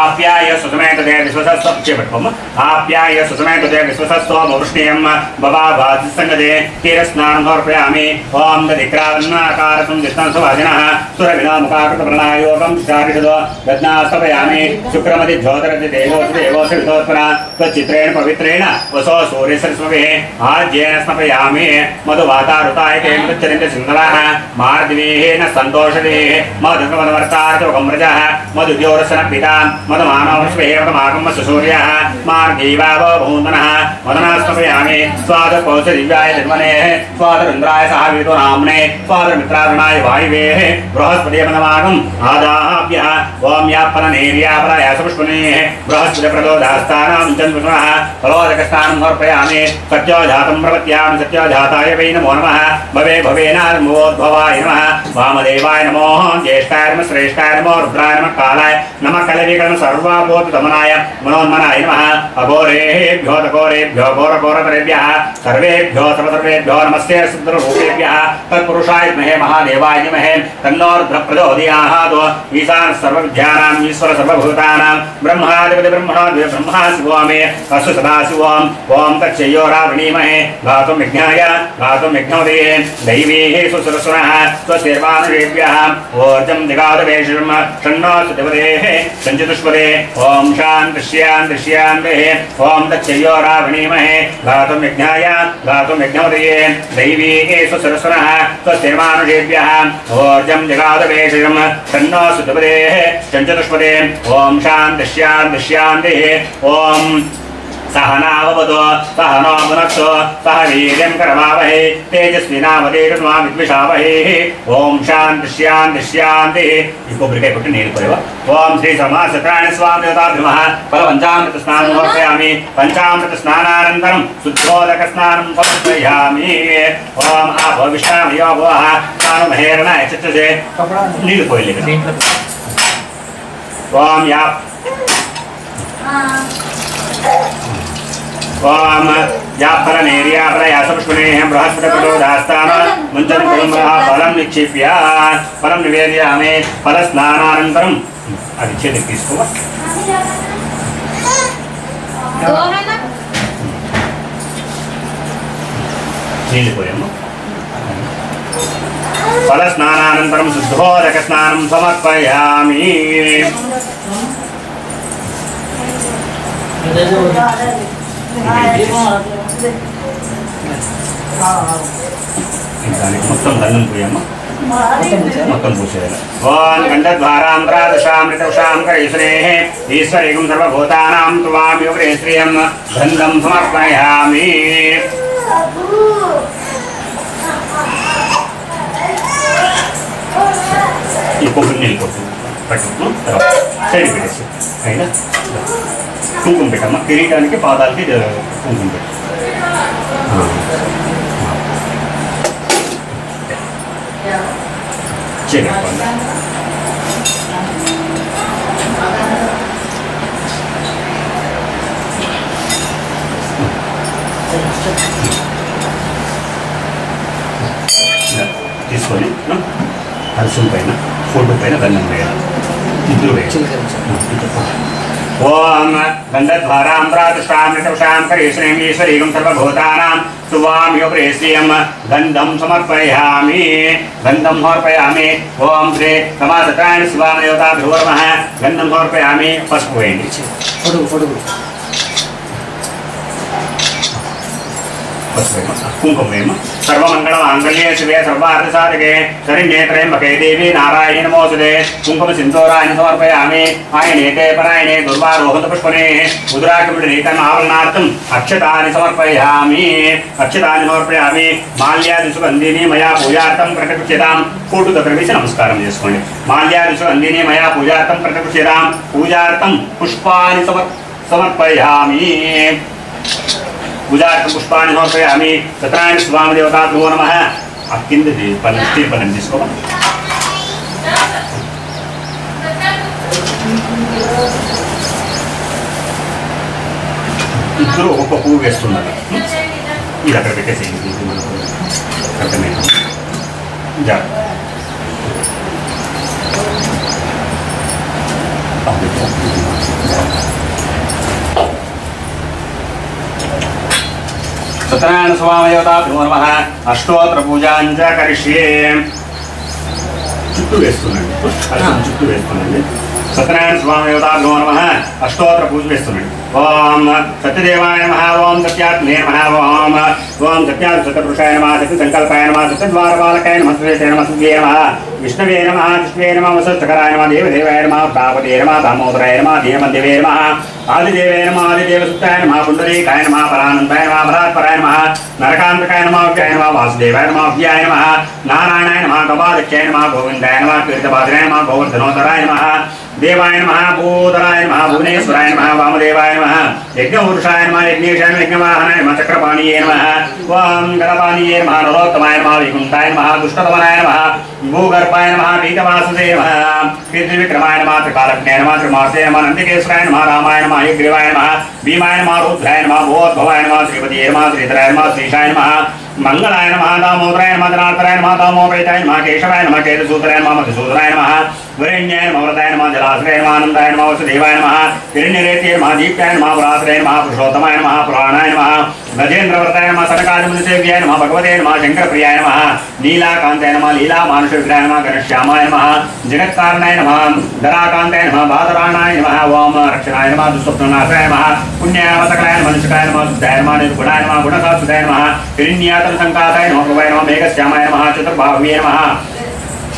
ఆప్యాయ సుసమేతదే విశ్వసస్వ చేపట్టుకోమ్మ. ఆప్యాయ సుసమేతదే విశ్వసస్వ వృష్ణీయం బబాబాది సంగదే తీరస్నానం సమర్పయామి. ఓం దధిక్రావర్ణాకారకం విష్ణుసవాదినః సురవినామకాకృత ప్రణాయోగం చారిషదో దద్నాస్తపయామి. శుక్రమది జ్యోతిరతి దేవోస వితోత్పన త్వచ్చిత్రేణ పవిత్రేణ వసో సూర్యసరస్వభిః ఆజ్యేన స్నపయామి. మధువాతారుతాయ తేమృచ్చరింత సింధవః మార్దివేన సంతోషదేః మధుకమవర్తారతోగమ్రజः మధుద్యోరసన పితా మధుమానవస్వేవమాగమ సూర్యః మార్గీవావో భూందనః మదనాస్తపయామి. స్వాదకోశ దివ్యాయ ధన్వనేః స్వాదరుంద్రాయ సహావీతో నామ్నే స్వాదమిత్రారుణాయ వాయువేః బృహస్పతియ మదమాగం ఆదాభ్యః. ఓం యాపననేర్యాపరాయాసపుష్పనేః బృహస్పతి ప్రదోదాస్తానాం చంద్రనః ఫలోదక స్నానం సమర్పయామి. సత్యోజాతం ప్రపత్యామి. సత్యోజాతాయ వై నమో నమః. భవే భవేనార్మోద్భవాయ నమః. వామదేవాయ నమో జ్యేష్ఠాయ నమః శ్రేష్ఠాయ నమో రుద్రాయ నమః కాలాయ నమః కలవిక वशीकरण सर्वाभूत दमनाय मनोन्मनाय नमः अघोरेभ्यो तघोरेभ्यो घोरघोरतरेभ्यः सर्वेभ्यो सर्वसर्वेभ्यो नमस्ते सुन्दररूपेभ्यः तत्पुरुषाय विद्महे महादेवाय धीमहि तन्नो रुद्रः प्रचोदयात् ईशान सर्वविद्यानां ईश्वर सर्वभूतानां ब्रह्माधिपति ब्रह्मणाधिपति ब्रह्मा शिवो मे अस्तु सदाशिवम् ॐ तच्चयोरावृणीमहे गातुं यज्ञाय गातुं यज्ञोदये दैवीः सुसरसुनः स्वस्तिर्वानुरेभ्यः ऊर्जं जगादवेशं षण्णो सुदेवदेः सञ्चतुष्पदे ॐ शान्तिः ॐ तच्चयोरावृणीमहे गातुं यज्ञाय गातुं यज्ञोदये दैवीः सुसरसुनः स्वस्तिर्वानुरेभ्यः ऊर्जं जगादवेशं षण्णो सुदेवदेः सञ्चतुष्पदे ॐ शान्तिः ॐ सहनाववतु सहनो भुनक्तु सह वीर्यं करवावहै तेजस्विनावधीतमा विद्विषावहै ओम शान्तिः इकोब्रिकै कोट्टि नीरु पोयव ओम श्री समासत्राणि स्वामी देवताभ्यमः फलपञ्चामृत स्नानं समर्पयामि पञ्चामृत स्नानानन्तरं शुद्धोदक स्नानं समर्पयामि ओम आपो विश्रामयो भवः स्नानमहेरणाय चित्तसे नीरु पोयले ओम या ओम याफलनेर्याफलयासपुष्पणेः बृहस्पतिप्रचोदास्तान मुञ्चनकुटुम्बः फलं निक्षिप्य फलं निवेदयामि फलस्नानानन्तरम् అది చేతికి తీసుకోవా నీళ్ళు పోయాము ఫలస్నానానంతరం శుద్ధోదక స్నానం సమర్పయామి దానికి మొత్తం దండం పోయమ్మ మొత్తం పూసేయాలి ఓం గంధద్వారాంధ్రాదశామృతవశాం కరేశ్వరేః ఈశ్వరేకం సర్వభూతానాం త్వామియోగ్రే శ్రియం గంధం సమర్పయామి ఈ కొబ్బరి నీళ్ళు కొట్టు పట్టు తర్వాత సైడ్ పెట్టేసి అయినా కుంకుమ పెట్టమ్మా కిరీటానికి పాదాలకి కుంకుమ పెట్టు చేయండి తీసుకొని అరసం పైన ఫోటో పైన దండం వేయాలి ఇద్దరు వేయాలి ओम गंधद्वारांध्रादशामृतवशां करेश्वरीं ईश्वरीं सर्वभूतानां स्तुवाम्योपरेश्रियं गंधं समर्पयामि गंधं समर्पयामि ओम श्री समासत्राणि शिवामदेवताभ्यो नमः गंधं समर्पयामि पసుపు వేయండి कुंकुम सर्वमंगलमांगल्ये शिवे सर्वार्थसाधके शरण्ये त्र्यंबके देवी नारायणी नमोस्तुते कुंकुम सिंदूराणि समर्पयामि आयनेते परायणे दुर्वारोहत पुष्पणे उदराकमण्डलीकम् आवरणार्थम् अक्षतानि समर्पयामि माल्यादि सुगन्धिनी मया पूजार्थं प्रकटितां फोटो దగ్గర వేసి నమస్కారం చేసుకోండి మాల్యాది సుగంధిని మయా పూజార్థం ప్రకటితాం పూజార్థం పుష్పాని సమర్పయామి पूजार्थं पुष्पाणि समर्पयामि तत्राणि स्वामिदेवताभ्यो नमः अकिंद स्टील पन्नं తీసుకో ఇద్దరు ఒక్కొక్క పువ్వు వేస్తున్నారు ఇది అక్కడ పెట్టేసేయండి అర్థమైంది జా सत्यनारायण स्वामदेवताभ्यो नमः अष्टोत्तर पूजां च करिष्ये చుట్టూ వేస్తున్నాండి చుట్టూ వేస్తున్నాండి सत्यनारायण स्वामदेवताभ्यो नमः अष्टोत्तर पूजा వేస్తున్నాండి ओम सत्यदेवाय नमः ओम सत्यात्मने नमः ओम सत्यपुरुषाय नमः सत्यसंकल्पाय नमः सत्यद्वारपालकाय नमः सत्येते नमः सत्ये नमः विष्णवे नमः कृष्णे नमः वसुष्ठकराय नमः देवदेवाय नमः प्रापते नमः दामोदराय नमः धीमदेवे नमः आदिदेवे नमः आदिदेवसुताय नमः पुण्डरीकाय नमः परानन्दाय नमः भरात्पराय नमः नरकान्तकाय नमः व्याय नमः वासुदेवाय नमः व्याय नमः नारायणाय नमः गवादक्षाय नमः गोविन्दाय नमः कीर्तबाद्राय नमः गोवर्धनोदराय नमः देवाय नमः भूधराय नमः भुवनेश्वराय नमः वामदेवाय नमः नमः यज्ञपुरुषाय नमः यज्ञेशाय यज्ञवाहनाय नमः चक्रपाणिये नमः ओम गणपाणिये नमः नरोत्तमाय नमः वैकुंठाय नमः दुष्टदमनाय नमः भूगर्भाय नमः पीतवासुदेवाय नमः कीर्तिविक्रमाय नमः त्रिकालज्ञाय नमः त्रिमार्ते नमः नंदिकेश्वराय नमः रामाय नमः हयग्रीवाय नमः भीमाय नमः रुद्राय नमः भूद्भवाय नमः श्रीपतिये नमः श्रीधराय नमः श्रीशाय नमः मंगलाय नमः दामोदराय नमः धनार्दराय नमः दामोदराय नमः केशवाय नमः केतुसूत्राय नमः मधुसूदनाय नमः वरेण्याय नमः वरदाय नमः जलाश्रयाय नमः आनन्दाय नमः वसुदेवाय नमः हिरण्यरेत्याय नमः दीप्ताय नमः पुरात्राय नमः पुरुषोत्तमाय नमः पुराणाय नमः गजेन्द्रवर्ताय नमः सनकादिमुनिसेव्याय नमः भगवते नमः शंकरप्रियाय नमः नीलाकान्ताय नमः लीलामानुषविग्रहाय नमः घनश्यामाय नमः जगत्कारणाय नमः धराकान्ताय नमः बादराणाय नमः ओम रक्षणाय नमः दुःस्वप्ननाशाय नमः पुण्याय नमः सकलाय नमः निष्काय नमः शुद्धाय नमः निर्गुणाय नमः गुणसात्विकाय नमः हिरण्यातल संकाताय नमः प्रभवाय नमः मेघश्यामाय नमः चतुर्बाहुवे नमः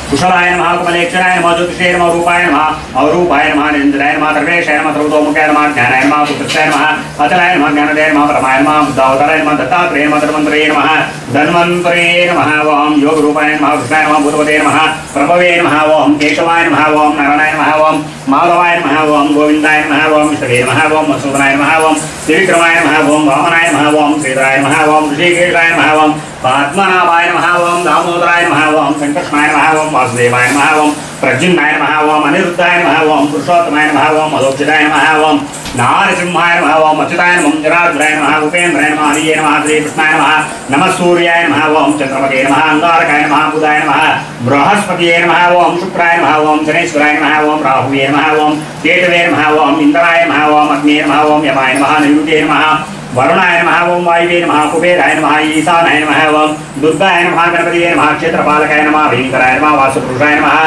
कुशलाय नमः कुमलेक्षणाय नमः ज्योतिषे नमः रूपाय नमः अवरूपाय नमः निरंजनाय नमः सर्वेशाय नमः सर्वतोमुखाय नमः ज्ञानाय नमः सुकृताय नमः अचलाय नमः ज्ञानदाय नमः परमाय नमः बुद्धावताराय नमः दत्तात्रेय नमः धन्वन्तरे नमः धन्वन्तरे नमः ओम योग रूपाय नमः कृष्णाय नमः भूतपते नमः प्रभवे नमः ओम केशवाय नमः ओम नारायणाय नमः ओम माधवाय नमः ओम गोविन्दाय नमः ओम विष्णवे नमः ओम मधुसूदनाय नमः ओम त्रिविक्रमाय नमः ओम वामनाय नमः ओम श्रीधराय नमः ओम ऋषिकेशाय नमः ओम पद्मनाभाय नमः ओम दामोदराय नमः ओम संकर्षणाय नमः ओम वासुदेवाय नमः ओम प्रद्युम्नाय नमः ओम अनिरुद्धाय नमः ओम पुरुषोत्तमाय नमः ओम मधोक्षिताय नमः ओम नारसिंहाय नमः ओम अच्युताय नमः जनार्दनाय नमः उपेन्द्राय नमः हरिये नमः श्रीकृष्णाय नमः नमः सूर्याय नमः ओम चंद्रमते नमः अंगारकाय नमः बुधाय नमः बृहस्पतिये नमः ओम शुक्राय नमः ओम शनेश्वराय नमः ओम राहुवे नमः ओम केतवे नमः ओम इंद्राय नमः ओम अग्ने नमः ओम यमाय नमः नैऋत्ये नमः वरुणाय नमः ओम वायुवे नमः कुबेराय नमः ईशानाय नमः ओम दुर्गाय नमः गणपतिये नमः क्षेत्रपालकाय नमः भयंकराय नमः वासुपुरुषाय नमः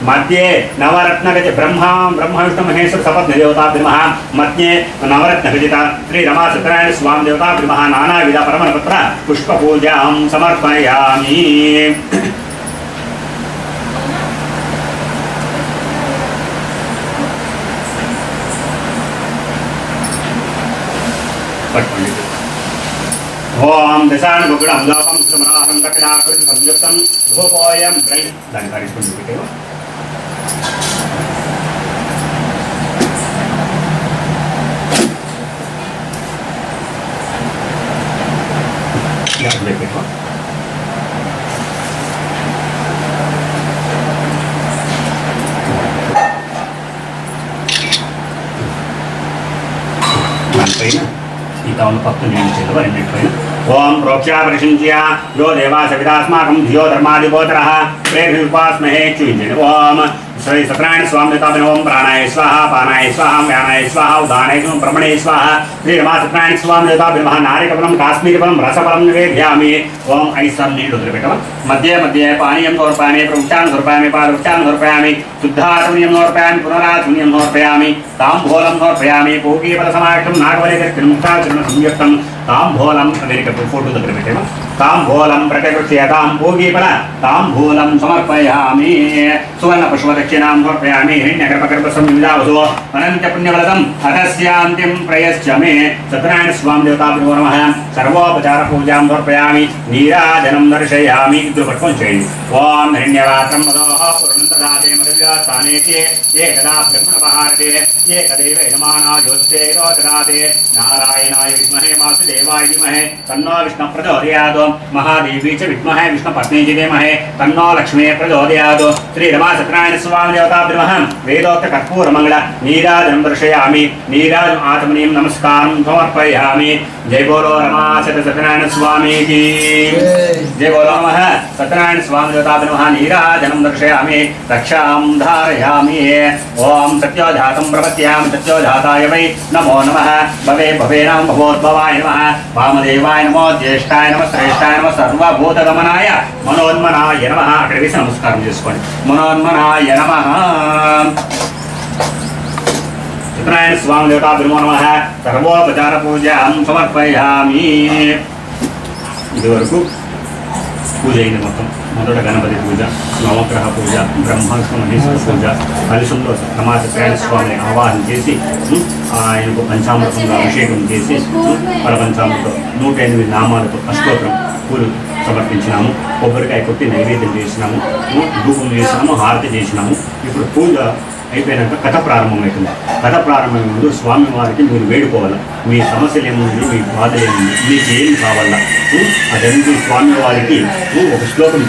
मध्ये नवरत्नगज ब्रह्मा विष्णु महेश्वर सपत्न देवता नमः मध्ये नवरत्नगजिता श्री रमा सत्यनारायण स्वामी देवता नमः नानाविध परमपत्र पुष्पपूजां समर्पयामि ओम दशानुगुणं लोकं समराहं कपिलाकृतिं संयुक्तं धूपोऽयं दानि कार्यक्रम तावन् पक्तुं ओम प्रोक्षा परिशिंच्या यो देवा सवितास्माकं धियो धर्मादिपोतरः प्रेरितुपास्महे चुञ्जन ओम श्री सत्यनारायण स्वामी देवता ओम प्राणाय स्वाहा पानाय स्वाहा व्यानाय स्वाहा उदानाय ब्रह्मणे स्वाहा श्री रमा सत्यनारायण स्वामी देवता नमः नारिकफलं काश्मीरफलं रसफलं निवेदयामि ओम ऐसा नीडु द्रव्यम मध्ये मध्ये पानीयं समर्पयामि प्रोक्षां समर्पयामि पादोक्षां समर्पयामि शुद्धाचमनीयं समर्पयामि पुनराचमनीयं समर्पयामि ताम्बूलं समर्पयामि पूगीफलसमायुक्तं नागवलिकर्किं मुक्ताचरण संयुक्तं ताम्बूलं फोटो द्रव्यम ताम्बूलं प्रकृत्यतां पूगीफल ताम्बूलं समर्पयामि सुवर्णपुष्पदक्षिणां समर्पयामि हिरण्यगर्भगर्भसंयुधावसो अनन्तपुण्यफलदम् अतस्यान्तिं प्रयश्च मे सत्यनारायण स्वामी देवताभ्यो नमः सर्वोपचारपूजां समर्पयामि नीराजनं दर्शयामि पट्टुकोनि चेयंడి ओम हिरण्यरात्रं मदोः पुरुणन्तदाते मदव्यास्थानेते एकदा ब्रह्मणपहारते एकदैव यजमानायोस्तेनो ददाते नारायणाय विद्महे वासुदेवाय धीमहि तन्नो विष्णुः प्रचोदयात् महादेवी च विद्महे विष्णुपत्नी च धीमहि तन्नो लक्ष्मी प्रचोदयात् श्री रमा सत्यनारायण स्वामी देवताभ्यो नमः वेदोक्त कर्पूरमङ्गल नीराजनं दर्शयामि नीराजम् आचमनीयं नमस्कारं समर्पयामि जय बोलो रमा सत्यनारायण स्वामी की जय बोलो नमः सत्यनारायण स्वामी देवताभ्यो नमः नीराजनं दर्शयामि रक्षां धारयामि ओम सत्योजातं प्रपद्यामि सत्योजाताय वै नमो नमः भवे भवेनां भवोद्भवाय नमः वामदेवाय नमो ज्येष्ठाय नमः श्रेष्ठाय नमः सर्वभूतगमनाय मनोन्मनाय नमः అక్కడ వేసి నమస్కారం చేసుకోండి మనోన్మనాయ నమః సత్యనారాయణ స్వామి దేవతాభ్యో నమః సర్వోపచార పూజాం సమర్పయామి ఇదివరకు పూజ అయింది మొత్తం మొదట గణపతి పూజ నవగ్రహ పూజ బ్రహ్మ విష్ణు మహేశ్వర పూజ కలిసంలో रमा सत्यनारायण స్వామిని ఆవాహన చేసి ఆయనకు పంచామృతంగా అభిషేకం చేసి పరపంచామృతం 108 నామాలతో అష్టోత్తరం పూలు సమర్పించినాము కొబ్బరికాయ కొట్టి నైవేద్యం చేసినాము ధూపం చేసినాము హారతి చేసినాము ఇప్పుడు పూజ అయిపోయినాక కథ ప్రారంభమవుతుంది. కథ ప్రారంభమైన ముందు స్వామి వారికి మీరు వేడుకోవాలి. మీ సమస్యలు ఏముంది, మీ బాధలు ఏముంది, మీకు ఏం కావాలా అదంతా స్వామి వారికి ఒక శ్లోకం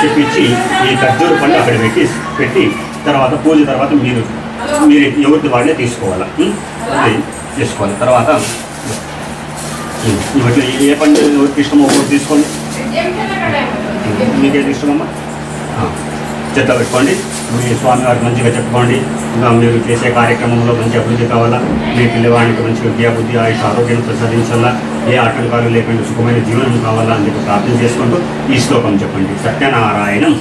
చెప్పించి ఈ ఖర్జూర పండు అక్కడ పెట్టి తర్వాత పూజ తర్వాత మీరు ఎవరిది వాళ్ళే తీసుకోవాలా. అది చేసుకోవాలి. తర్వాత ఇవన్నీ ఏ పండు ఎవరికి ఇష్టమో ఒకటి తీసుకోండి. మీకేది ఇష్టమమ్మా చెత్త పెట్టుకోండి. మీ స్వామివారికి మంచిగా చెప్పుకోండి. ఇంకా మీరు చేసే కార్యక్రమంలో మంచి అభివృద్ధి కావాలా, మీ పిల్లవాడికి మంచి విద్యాబుద్ధి ఆయుష ఆరోగ్యం ప్రసాదించాలా, ఏ ఆటంకాలు లేకుండా సుఖమైన జీవనం కావాలా అని చెప్పి ప్రార్థన చేసుకుంటూ ఈ శ్లోకం చెప్పండి. సత్యనారాయణం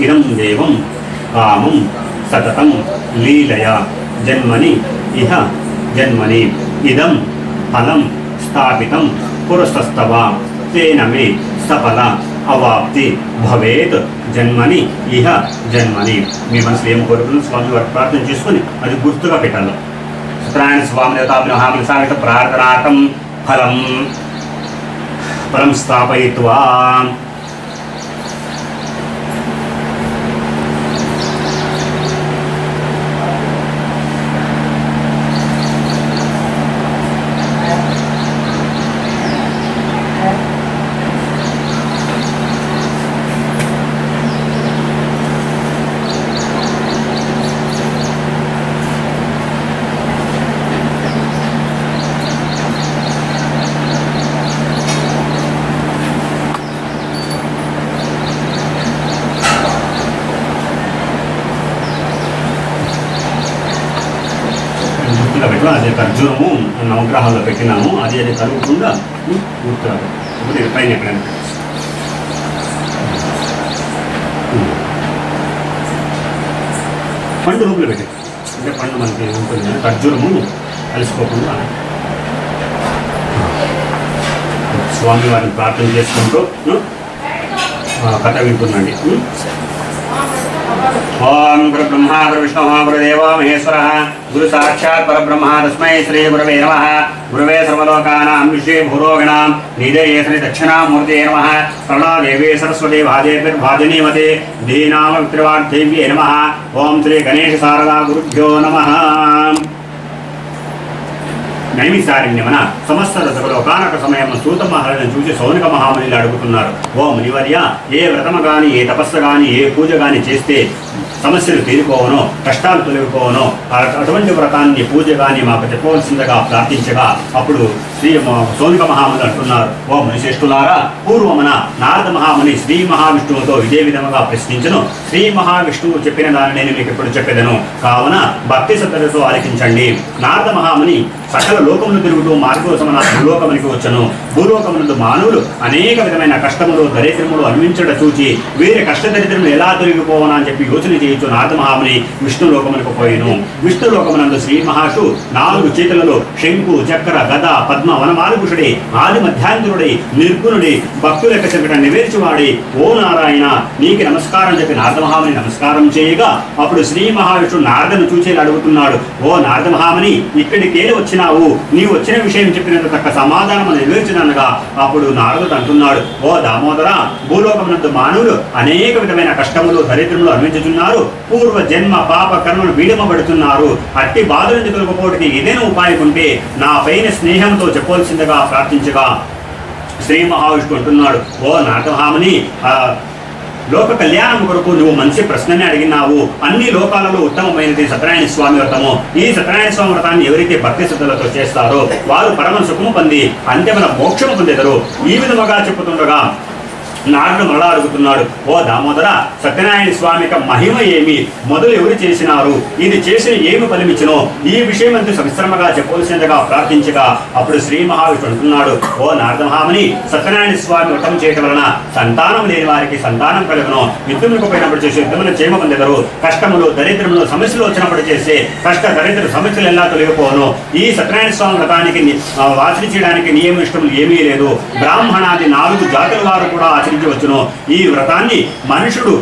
ఇదం దేవం కామం సతతం లీలయ జన్మని ఇహ జన్మని ఇదం ఫలం స్థాపితం పురస్తస్తవ తేన మే సఫల అవాప్తి భవేత్ జన్మని ఇహ జన్మని. మీ మనసులో ఏం కోరుకున్న స్వామి వారికి ప్రార్థన చేసుకుని అది గుర్తుగా పెట్టాలి. సత్యనారాయణ స్వామి దేవతాభ్యహామి సాగిత ప్రార్థనార్థం ఫలం స్థాపయిత్వా అదే ఖర్జూరము నవగ్రహాల్లో పెట్టినాము. అది కలుగుకుండా గుర్తురాదు. ఇప్పుడు పైన ఎక్కడైనా పండు రూపులు పెట్టి అంటే పండు మనకి ఉంటుంది. ఖర్జూరము కలిసిపోకుండా స్వామివారిని ప్రార్థన చేసుకుంటూ కథ వింటుందండి. ఓం గురు బ్రహ్మ గురు విష్ణు గురుదేవో మహేశ్వర గురు సాక్షాత్ పరబ్రహ్మ తస్మై శ్రీ గురవే నమః. గురవే సర్వలోకానాం విశ్వే భూరోగిణాం నిధయే శ్రీ దక్షిణామూర్తే నమః. ప్రణాదేవే సరస్వతి భాజనీమతే దీనామ విత్రివాగ్దేవ్యే నమః. ఓం శ్రీ గణేశ శారదా గురుభ్యో నమః. నైమిసారణ్యమన సమస్త రథకులు ఒకనొక సమయం సూత మహారాజును చూసి సౌనక మహామునిలు అడుగుతున్నారు. ఓ మునివర్య, ఏ వ్రతము గాని ఏ తపస్సు గాని ఏ పూజ గాని చేస్తే సమస్యలు తీరిపోవనో కష్టాలు తొలగిపోవనో అటువంటి వ్రతాన్ని పూజ గాని మాకు చెప్పవలసిందిగా ప్రార్థించగా అప్పుడు శ్రీ సౌనక మహాముని అంటున్నారు. ఓ మునిశ్రేష్ఠులారా, పూర్వమున నారద మహాముని శ్రీ మహావిష్ణువుతో ఇదే విధముగా ప్రశ్నించను. శ్రీ మహావిష్ణువు చెప్పిన దాన్ని నేను మీకు ఇప్పుడు చెప్పేదను, కావున భక్తి శ్రద్ధలతో ఆలకించండి. నారద మహాముని సకల లోకములు తిరుగుతూ మార్గోసమన భూలోకమునికి వచ్చను. భూలోకమునందు మానవులు అనేక విధమైన కష్టములు దరిద్రములు అనుభవించట చూచి వీరి కష్టదరిద్రములు ఎలా తొలగిపోవనా అని చెప్పి యోచన చేయొచ్చు నారద మహాముని విష్ణు లోకమునకు పోయిను. విష్ణు లోకమునందు శ్రీ మహాషు 4 చేతులలో శంకు చక్ర గద పద్మ వనమాలకుషుడి ఆది మధ్యాంతరుడి నిర్గుణుడి భక్తుల యొక్క చెంకట నివేర్చువాడి ఓ నారాయణ నీకు నమస్కారం చెప్పి నారద మహాముని నమస్కారం చేయగా అప్పుడు శ్రీ మహావిష్ణువు నారదను చూచి అడుగుతున్నాడు. ఓ నారద మహాముని, ఇక్కడికేలు వచ్చినావు, నీవు వచ్చిన విషయం చెప్పినంత తక్క సమాధానం నెరవేర్చినగా అప్పుడు నారదుడు అంటున్నాడు. ఓ దామోదర, భూలోకమునందు మానవులు అనేక విధమైన కష్టములు దరిద్రములు అనుభవించుతున్నారు. పూర్వ జన్మ పాప కర్మలు వీడమబడుతున్నారు. అట్టి బాధల నుంచి తొలగిపోవడానికి ఏదైనా ఉపాయం ఉంటే నా పైన స్నేహంతో చెప్పవలసిందిగా ప్రార్థించగా శ్రీ మహావిష్ణువు అంటున్నాడు. ఓ నారద మహాముని, లోక కళ్యాణం కొరకు నువ్వు మంచి ప్రశ్ననే అడిగినావు. అన్ని లోకాలలో ఉత్తమమైనది సత్యనారాయణ స్వామి వ్రతము. ఈ సత్యనారాయణ స్వామి వ్రతాన్ని ఎవరైతే భక్తి శ్రద్ధలతో చేస్తారో వారు పరమ సుఖము పొంది అంత్యమైన మోక్షము పొందెదరు. ఈ విధముగా చెప్పుతుండగా నారదుడు మరలా అడుగుతున్నాడు. ఓ దామోదర, సత్యనారాయణ స్వామి యొక్క మహిమ ఏమి, మొదలు ఎవరు చేసినారు, ఇది చేసిన ఏమి ఫలమిచ్చినో ఈ విషయం అంతా సవిస్తరముగా చెప్పవలసిందిగా ప్రార్థించగా అప్పుడు శ్రీ మహావిష్ణువు అంటున్నాడు. ఓ నారద మహాముని, సత్యనారాయణ స్వామి వ్రతం చేయటం వలన సంతానం లేని వారికి సంతానం కలుగును. యుద్ధములకు పోయినప్పుడు చేసే యుద్ధములను క్షేమ పొందెదరు. కష్టములు దరిద్రములు సమస్యలు వచ్చినప్పుడు చేసే కష్ట దరిద్ర సమస్యలు ఎలా తొలగిపోను. ఈ సత్యనారాయణ స్వామి వ్రతానికి ఆచరించడానికి నియమ ఇష్టములు ఏమీ లేదు. బ్రాహ్మణాది 4 జాతుల వారు కూడా ఆచరించవచ్చును. ఈ వ్రతాన్ని మనుషుడు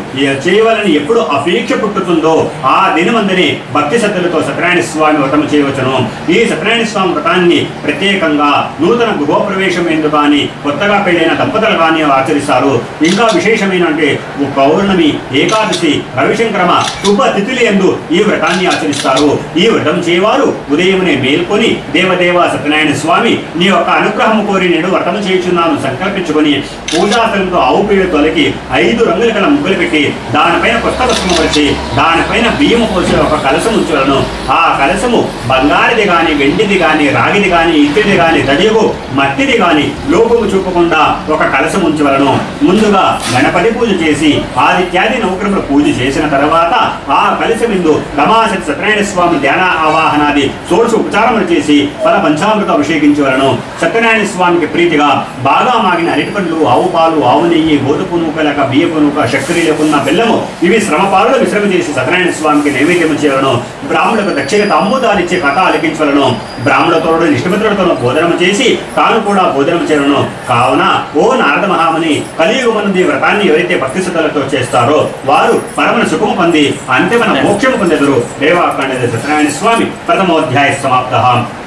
చేయవలని ఎప్పుడు అపేక్ష పుట్టుతుందో ఆ దినమందని భక్తి శ్రద్ధలతో సత్యనారాయణ స్వామి వ్రతం చేయవచ్చును. ఈ సత్యనారాయణ స్వామి వ్రతాన్ని ప్రత్యేకంగా నూతన గృహప్రవేశం ఎందుకు కానీ కొత్తగా పెళ్ళైన దంపతులు కానీ ఆచరిస్తారు. ఇంకా విశేషమైన అంటే పౌర్ణమి, ఏకాదశి, రవిశంకరమ శుభ తిథులు యందు ఈ వ్రతాన్ని ఆచరిస్తారు. ఈ వ్రతం చేయవారు ఉదయమునే మేల్కొని దేవదేవ సత్యనారాయణ స్వామి నీ యొక్క అనుగ్రహము కోరి నేను వ్రతం చేయుచున్నాను సంకల్పించుకొని పూజాస్థలంతో ఆవు పేడ తొలగి 5 రంగుల కల ముగ్గులు పెట్టి దానిపైన కొత్త వస్త్రము పరిచి దానిపైన బియ్యము పోసి ఒక కలశం ఉంచవలను. ఆ కలశము బంగారిది గాని, వెండిది గాని, రాగిది గాని, ఇత్తడిది గాని, తడియగు మట్టిది గాని లోపము చూపకుండా ఒక కలశం ఉంచవలను. ముందుగా గణపతి పూజ చేసి ఆదిత్యాది నవగ్రహముల పూజ చేసిన తర్వాత ఆ కలశమిందు రమాసతి సత్యనారాయణ స్వామి ధ్యాన ఆవాహనాది షోడశ ఉపచారములు చేసి ఫల పంచామృత అభిషేకించవలను. సత్యనారాయణ స్వామికి ప్రీతిగా బాగా మాగిన అరటిపండ్లు, ఆవు పాలు, ఆవు నెయ్యి, గోధుమ నూక లేక బియ్యపు నూక, చక్కెర లేకున్న బెల్లము ఇవి శ్రమపాలులు విశ్రమ చేసి సత్యనారాయణ స్వామికి నైవేద్యం చేయవలను. బ్రాహ్మణులకు దక్షిణ తాంబూలాలు ఇచ్చే కథ ఆలకించవలను. బ్రాహ్మణులతో నిష్ఠమిత్రులతో భోజనం చేసి తాను కూడా భోజనం చేయవలను. కావున ఓ నారద మహాముని, కలియుగమనుది వ్రతాన్ని ఎవరైతే భక్తి శ్రద్ధలతో చేస్తారో వారు పరమన సుఖము పొంది అంతిమన మోక్షము పొందెదరు. రేవాకాండ సత్యనారాయణ స్వామి ప్రథమోధ్యాయ సమాప్త.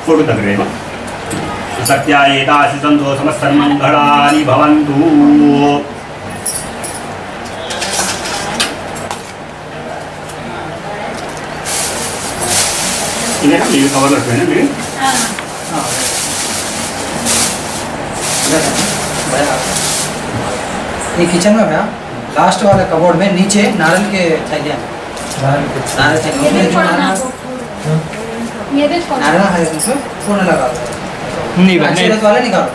ఫోటో దగ్గరేమ సత్యాయేతాసి సంతోషమస్తన్మంగళాని భవంతు. ఇదేనా మీరు కవర్లో పెట్టినా మీరు? ये किचन में भैया लास्ट वाले कबोर्ड में नीचे नारियल के चाहिए, नारियल चाहिए, नारियल है उसमें पूर्ण लगा दो. ఇవన్నీ वाले निकालो,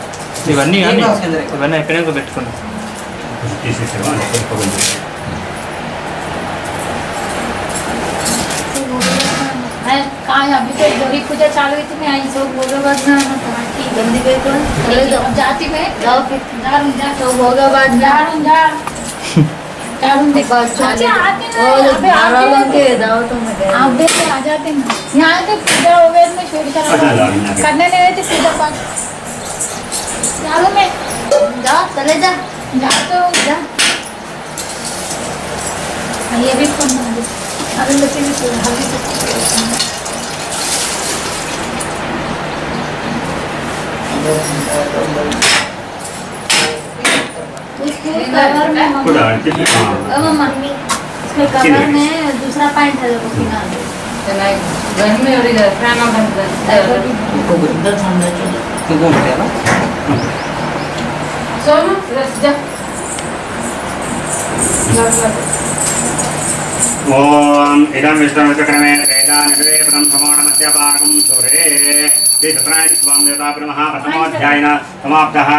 ఇవన్నీ एक కానీ उसके अंदर एक ఇవన్నీ ఎక్కడే పెట్టుకున్నాం. తీసేసేవా? काय अभी तो गौरी पूजा चालू हुई थी, मैं आई सब भोगाबाद में गंदी पे तो जाती में जाओ फिर जारूं जा तो भोगाबाद जारूं जा जारूं देखो आते ना अबे आराम के दाव तो मैं आप देख के आ जाते हैं यहाँ के पूजा हो गए में छोड़ कर करने नहीं रहती सीधा पास चलो मैं जा चले जा जा तो जा ये भी फोन अरे बच्चे भी हल्दी मम्मी उसके कवर में दूसरा पैंट है देखो पीना घर में और इधर खाना बनता है को इधर सामने चलो तो घूम गया ना. सोनू रस जा ओम इदं विष्णुचक्रमे वेदानिषदे पदं समोणमस्य पाकं सुरे श्री सत्यनारायण स्वामी देवता नमः. प्रथमोऽध्यायेन समाप्तः.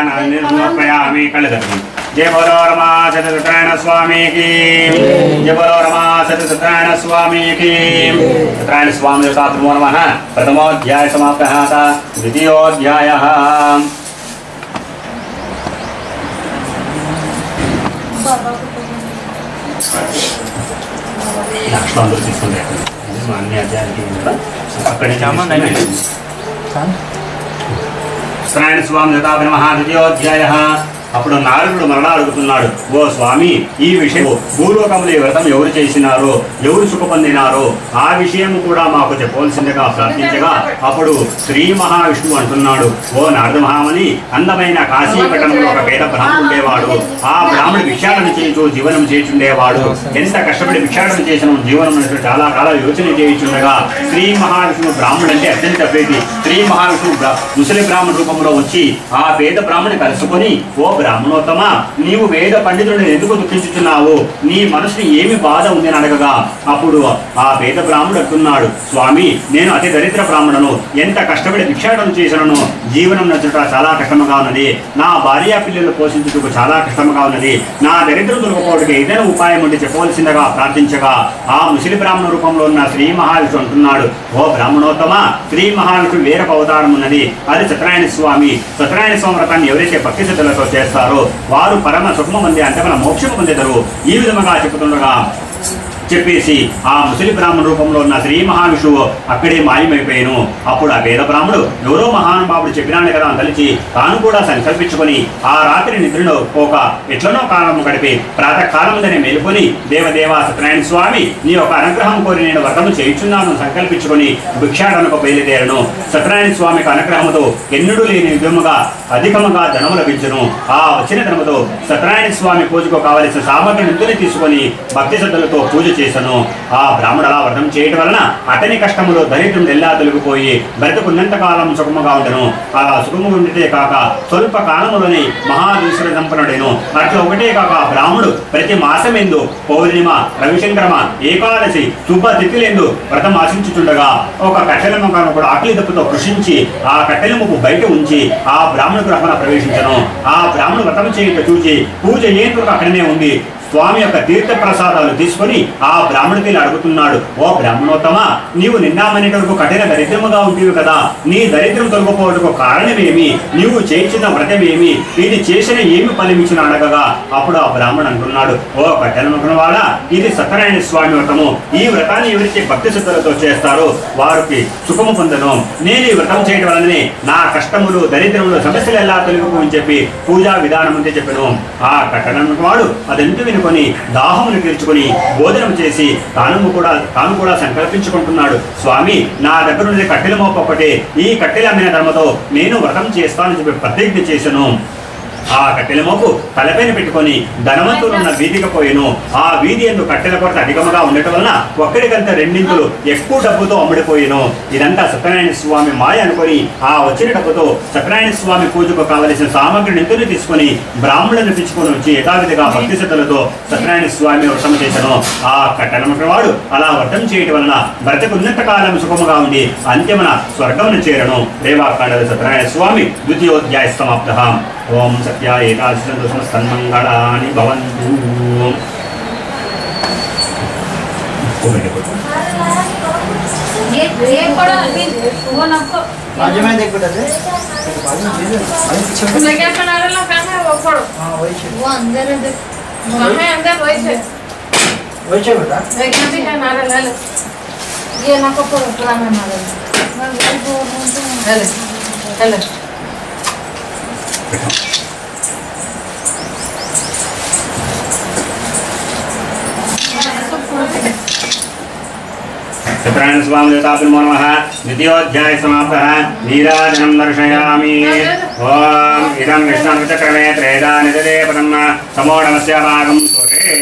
समर्पयामि कलदर्पणम्. जय बोलो रमा सत्यनारायण स्वामी की, जय बोलो रमा सत्यनारायण स्वामी की. सत्यनारायण स्वामी देवता नमो नमः. प्रथमोऽध्याय समाप्तः. द्वितीयोऽध्यायः లక్ష్మణుడు తీసుకుంటే అన్ని అధ్యాయానికి అక్కడి సత్యనారాయణ స్వామి దేవతాభ్య నమః. ద్వితీయోధ్యాయः. అప్పుడు నారదుడు మరలా అడుగుతున్నాడు, ఓ స్వామి, ఈ విషయం భూలోకములు ఈ వ్రతం ఎవరు చేసినారో, ఎవరు సుఖ పొందినారో ఆ విషయం కూడా మాకు చెప్పవలసిందిగా ప్రార్థించగా అప్పుడు శ్రీ మహావిష్ణువు అంటున్నాడు, ఓ నారద మహాముని, అందమైన కాశీపట్టణంలో ఒక పేద బ్రాహ్మణుడు ఉండేవాడు. ఆ బ్రాహ్మణుడు భిక్షాటన చేయించు జీవనం చేయుచుండేవాడు. ఎంత కష్టపడి భిక్షాటన చేసిన జీవనం చాలా కాలం యోచన చేయించుండగా శ్రీ మహావిష్ణువు బ్రాహ్మణుడు అంటే అత్యంత ప్రీతి. శ్రీ మహావిష్ణువు ముసలి బ్రాహ్మణ రూపంలో వచ్చి ఆ పేద బ్రాహ్మణుని కలుసుకొని, ఓ బ్రాహ్మణోత్తమ, నీవు వేద పండితుడిని ఎందుకు దుఃఖించుచున్నావు? నీ మనసుని ఏమి బాధ ఉంది అని అడగగా అప్పుడు ఆ పేద బ్రాహ్మణుడు అంటున్నాడు, స్వామి, నేను అతి దరిద్ర బ్రాహ్మణును. ఎంత కష్టపడి భిక్షాటన చేసినను జీవనం నచ్చుట చాలా కష్టముగా ఉన్నది. నా భార్య పిల్లలు పోషించుటకు చాలా కష్టముగా ఉన్నది. నా దరిద్రం దొరకపోవడానికి ఏదైనా ఉపాయం ఉంటే చెప్పవలసిందిగా ప్రార్థించగా ఆ ముసలి బ్రాహ్మణ రూపంలో ఉన్న శ్రీ మహావిష్ణువు అంటున్నాడు, ఓ బ్రాహ్మణోత్తమ, శ్రీ మహావిష్ణువు వేరొక అవతారం ఉన్నది. అది సత్యనారాయణ స్వామి. సత్యనారాయణ స్వామి వ్రతాన్ని ఎవరైతే భక్తి శ్రద్ధలతో చేస్తారో వారు పరమ సుఖము పొంది అంతమైన మోక్షము పొందేదరు. ఈ విధముగా చెప్పుతుండగా చెప్పేసి ఆ ముసలి బ్రాహ్మణ రూపంలో ఉన్న శ్రీ మహావిష్ణువు అక్కడే మాయమైపోయాను. అప్పుడు ఆ పేద బ్రాహ్మణుడు ఎవరో మహానుభావుడు చెప్పినాను కదా అని తలిచి తాను కూడా సంకల్పించుకొని ఆ రాత్రి నిద్రలో పోక ఎట్లనో కాలం గడిపి ప్రాతకాలముందనే మేలుకొని దేవదేవ సత్యనారాయణ స్వామి నీ యొక్క అనుగ్రహం కోరి నేను వ్రతము చేయుచున్నాను సంకల్పించుకొని భిక్షాటనకు బయలుదేరను. సత్యనారాయణ స్వామికి అనుగ్రహముతో ఎన్నడూ లేని విధముగా అధికముగా ధనము లభించును. ఆ వచ్చిన ధనముతో సత్యనారాయణ స్వామి పూజకు కావలసిన సామగ్రి నిందుని తీసుకొని భక్తి శ్రద్ధలతో పూజ చేశాను. ఆ బ్రాహ్మణుల వ్రతం చేయటం వలన అతని కష్టములో దరిద్రం ఎల్లా తొలగిపోయి బ్రతుకున్నంత కాలం సుఖముగా ఉండను. ఆ సుఖము ఉండితే కాక స్వల్ప కాలములోని మహాదీశ్వర సంపన్నుడేను. అట్లా ఒకటే కాక బ్రాహ్మణుడు ప్రతి మాసమెందు పౌర్ణిమ, రవిశంకరమ, ఏకాదశి శుభ తిథులందు వ్రతం ఆశించుచుండగా ఒక కట్టెల మొక్కను కూడా ఆకలి దప్పుతో కృషించి ఆ కట్టెల ముప్పు బయట ఉంచి ఆ బ్రాహ్మణుడు గ్రహణ ప్రవేశించను. ఆ బ్రాహ్మణుడు వ్రతం చేయట చూచి పూజ ఏంటో అక్కడనే ఉంది స్వామి యొక్క తీర్థ ప్రసాదాలు తీసుకొని ఆ బ్రాహ్మణుడికి అడుగుతున్నాడు. ఓ బ్రాహ్మణోత్తమ, నీవు నిన్నామనేట వరకు కఠిన దరిద్రముగా ఉంటేవి కదా, నీ దరిద్రం తొలగిపోవటకు కారణమేమి, నీవు చేయించిన వ్రతమేమి, ఇది చేసిన ఏమి ఫలమిచ్చిన అడగగా అప్పుడు ఆ బ్రాహ్మణుడు అంటున్నాడు, ఓ కట్టెల వాడ, ఇది సత్యనారాయణ స్వామి వ్రతము. ఈ వ్రతాన్ని ఎవరైతే భక్తి శ్రద్ధలతో చేస్తారో వారికి సుఖము పొందను. నేను ఈ వ్రతం చేయడం వలననే నా కష్టములు దరిద్రములు సమస్యలు ఎలా తొలగిపోని చెప్పి పూజా విధానం అంతే చెప్పాను. ఆ కట్టెల వాడు అదంతా కొని దాహమును తీర్చుకొని భోజనం చేసి తాను కూడా సంకల్పించుకుంటున్నాడు. స్వామి, నా దగ్గర నుండి కట్టెల మోప ఒకటే, ఈ కట్టెల అమ్మిన ధర్మతో నేను వ్రతం చేస్తానని చెప్పి ప్రతిజ్ఞ చేశాను. ఆ కట్టెల మోపు తలపైన పెట్టుకొని ధనవంతులున్న వీధికి పోయిను. ఆ వీధి ఎందు కట్టెల కొరత అధికముగా ఉండటం వలన ఒక్కడికంతా రెండింతులు ఎక్కువ డబ్బుతో అమ్ముడిపోయిను. ఇదంతా సత్యనారాయణ స్వామి మాయ అనుకొని ఆ వచ్చిన డబ్బుతో సత్యనారాయణ స్వామి పూజకు కావలసిన సామగ్రిని ఎంతని తీసుకొని బ్రాహ్మణులను పిచ్చుకొని వచ్చి యథావిధిగా భక్తి శ్రద్ధలతో సత్యనారాయణ స్వామి వ్రతం చేశాను. ఆ కట్టెల వాడు అలా వ్రతం చేయటం వలన బ్రతకున్నంత కాలం సుఖముగా ఉండి అంత్యమున స్వర్గమును చేరను. రేవాకాండ సత్యనారాయణ స్వామి ద్వితీయోధ్యాయ సమాప్త. ఓం సత్య ఏకాదశి సన్మంగళాని భవంతు. ये पड़ा अभी वो आपको बाजू में देख बेटा से बाजू में दे दे मैं क्या बना रहा काम है वो पढ़ो। हां वही है वो अंदर है देख कहाँ है अंदर वही है बेटा देखना भी है नारा ले ले ये ना को पुराना नारा ले ले सत्यनारायण स्वामी देवताभ्यो नमः. द्वितीयोध्याय समाप्तः. नीराजनं दर्शयामि. ओम इदं विष्णुचक्रमे त्रेदानिदे पदं समो नमस्य भागं सुरे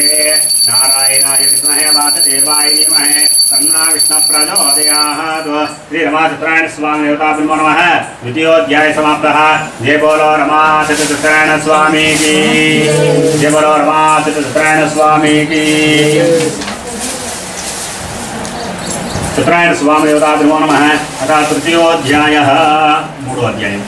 नारायणाय विद्महे वासुदेवाय धीमहि तन्नो विष्णुः प्रचोदयात्. श्री रमा सत्यनारायण स्वामी देवताभ्यो नमः. द्वितीयोध्याय समाप्तः. जय बोलो रमा सत्यनारायण स्वामी की. जय बोलो रमा सत्यनारायण स्वामी की. సత్యనారాయణ స్వామి దేవతాభ్యో నమః. అథ తృతీయోధ్యాయః. మూడో అధ్యాయం.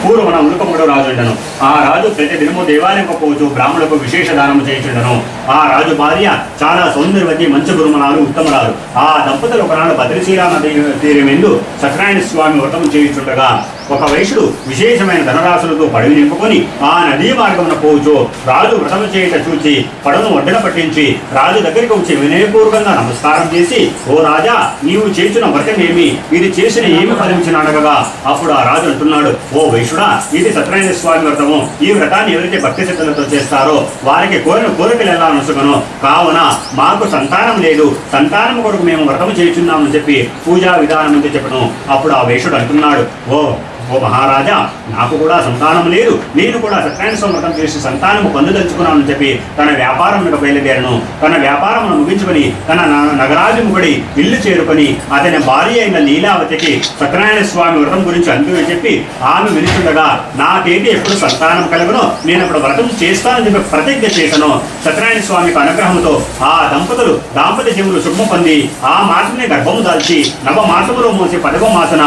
పూర్వమున ఉలుకముడు రాజు ఉండను. ఆ రాజు ప్రతి దినము దేవాలయంకు పోవచ్చు బ్రాహ్మణులకు విశేష దానము చేయుచుండెను. ఆ రాజు భార్య చాలా సౌందర్యవతి, మంచి గురుమనాలు, ఉత్తమరాలు. ఆ దంపతులు ఒకనాడు భద్రశీలా నది తీరమెందు సత్యనారాయణ స్వామి వ్రతం చేయుచుండగా ఒక వైశ్యుడు విశేషమైన ధనరాశులతో పడవి నింపుకొని ఆ నదీ మార్గమున పోవచ్చు రాజు వ్రతము చేయట చూచి పడవను ఒడ్డున పట్టించి రాజు దగ్గరికి వచ్చి వినయపూర్వకంగా నమస్కారం చేసి, ఓ రాజా, నీవు చేసిన వ్రతమేమి, ఇది చేసిన ఏమి ఫలించిన అడగగా అప్పుడు ఆ రాజు అంటున్నాడు, ఓ వైశ్యుడా, ఇది సత్యనారాయణ స్వామి వ్రతము. ఈ వ్రతాన్ని ఎవరైతే భక్తి శ్రద్ధలతో చేస్తారో వారికి కోరిన కోరికలు ఎలా నొసగను. కావున మాకు సంతానం లేదు, సంతానం కొరకు మేము వ్రతము చేయుచున్నామని చెప్పి పూజా విధానం అంతా చెప్పను. అప్పుడు ఆ వైశ్యుడు అంటున్నాడు, ఓ మహారాజా, నాకు కూడా సంతానం లేదు, నేను కూడా సత్యనారాయణ స్వామి వ్రతం చేసి సంతానము పొందదలుచుకున్నానని చెప్పి తన వ్యాపారంలో బయలుదేరను. తన వ్యాపారమును ముగించుకొని తన నగరాభిముఖుడి ఇల్లు చేరుకొని అతని భార్య అయిన లీలావతికి సత్యనారాయణ స్వామి వ్రతం గురించి అందుకు చెప్పి ఆమె వినుచుండగా నాకైతే ఎప్పుడు సంతానం కలుగునో నేను అప్పుడు వ్రతం చేస్తానని చెప్పి ప్రతిజ్ఞ చేశాను. సత్యనారాయణ స్వామికి అనుగ్రహంతో ఆ దంపతులు దాంపత్య జీవులు సుఖము పొంది ఆ మాసమే గర్భము దాల్చి నవ మాసములో మోసి 10వ మాసన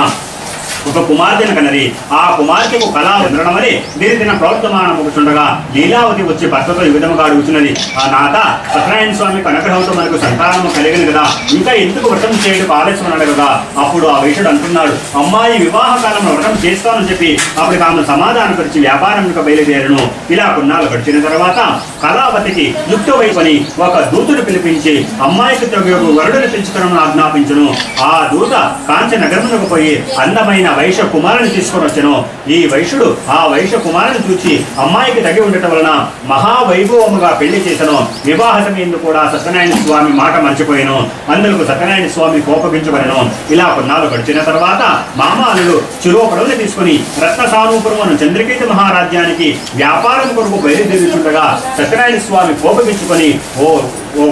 ఒక కుమార్తెను కన్నది. ఆ కుమార్తెకు కళ ఉండడమని దినదిన ప్రవర్తమానముచుండగా లీలావతి వచ్చి భర్తతో ఈ విధముగా అడుగుతున్నది. ఆ నాథ, సత్యనారాయణ స్వామికి అనుగ్రహంతో మనకు సంతానము కలిగిన కదా, ఇంకా ఎందుకు వ్రతం చేయడం ఆలస్యం అన్నాడు కదా. అప్పుడు ఆ వైశ్యుడు అంటున్నాడు, అమ్మాయి వివాహ కాలంలో వ్రతం చేస్తానని చెప్పి అప్పుడు ఆమె సమాధానపరిచి వ్యాపారంకు బయలుదేరను. ఇలా కొన్నాళ్ళు గడిచిన తర్వాత కళావతికి యుక్త వైపని ఒక దూతుడు పిలిపించి అమ్మాయికి తగు వరుడుని పెంచుతానని ఆజ్ఞాపించును. ఆ దూత కాంచ నగరమునకు పోయి అందమైన వైశ్య కుమారుని తీసుకొని వచ్చెను. ఈ వైశ్యుడు ఆ వైశ్య కుమారుని చూచి అమ్మాయికి తగి ఉండటం వలన మహావైభవముగా పెళ్లి చేసను. వివాహ సమయంలో కూడా సత్యనారాయణ స్వామి మాట మర్చిపోయాను. అందుకు సత్యనారాయణ స్వామి కోపగించబడను. ఇలా కొన్నాళ్ళు గడిచిన తర్వాత మామాలుడు చిరోపడవని తీసుకుని రత్నసానూపురం అను చంద్రకేతు మహారాజ్యానికి వ్యాపారం కొరకు బయలుదేరుచుండగా సత్యనారాయణ స్వామి కోపగించుకొని, ఓ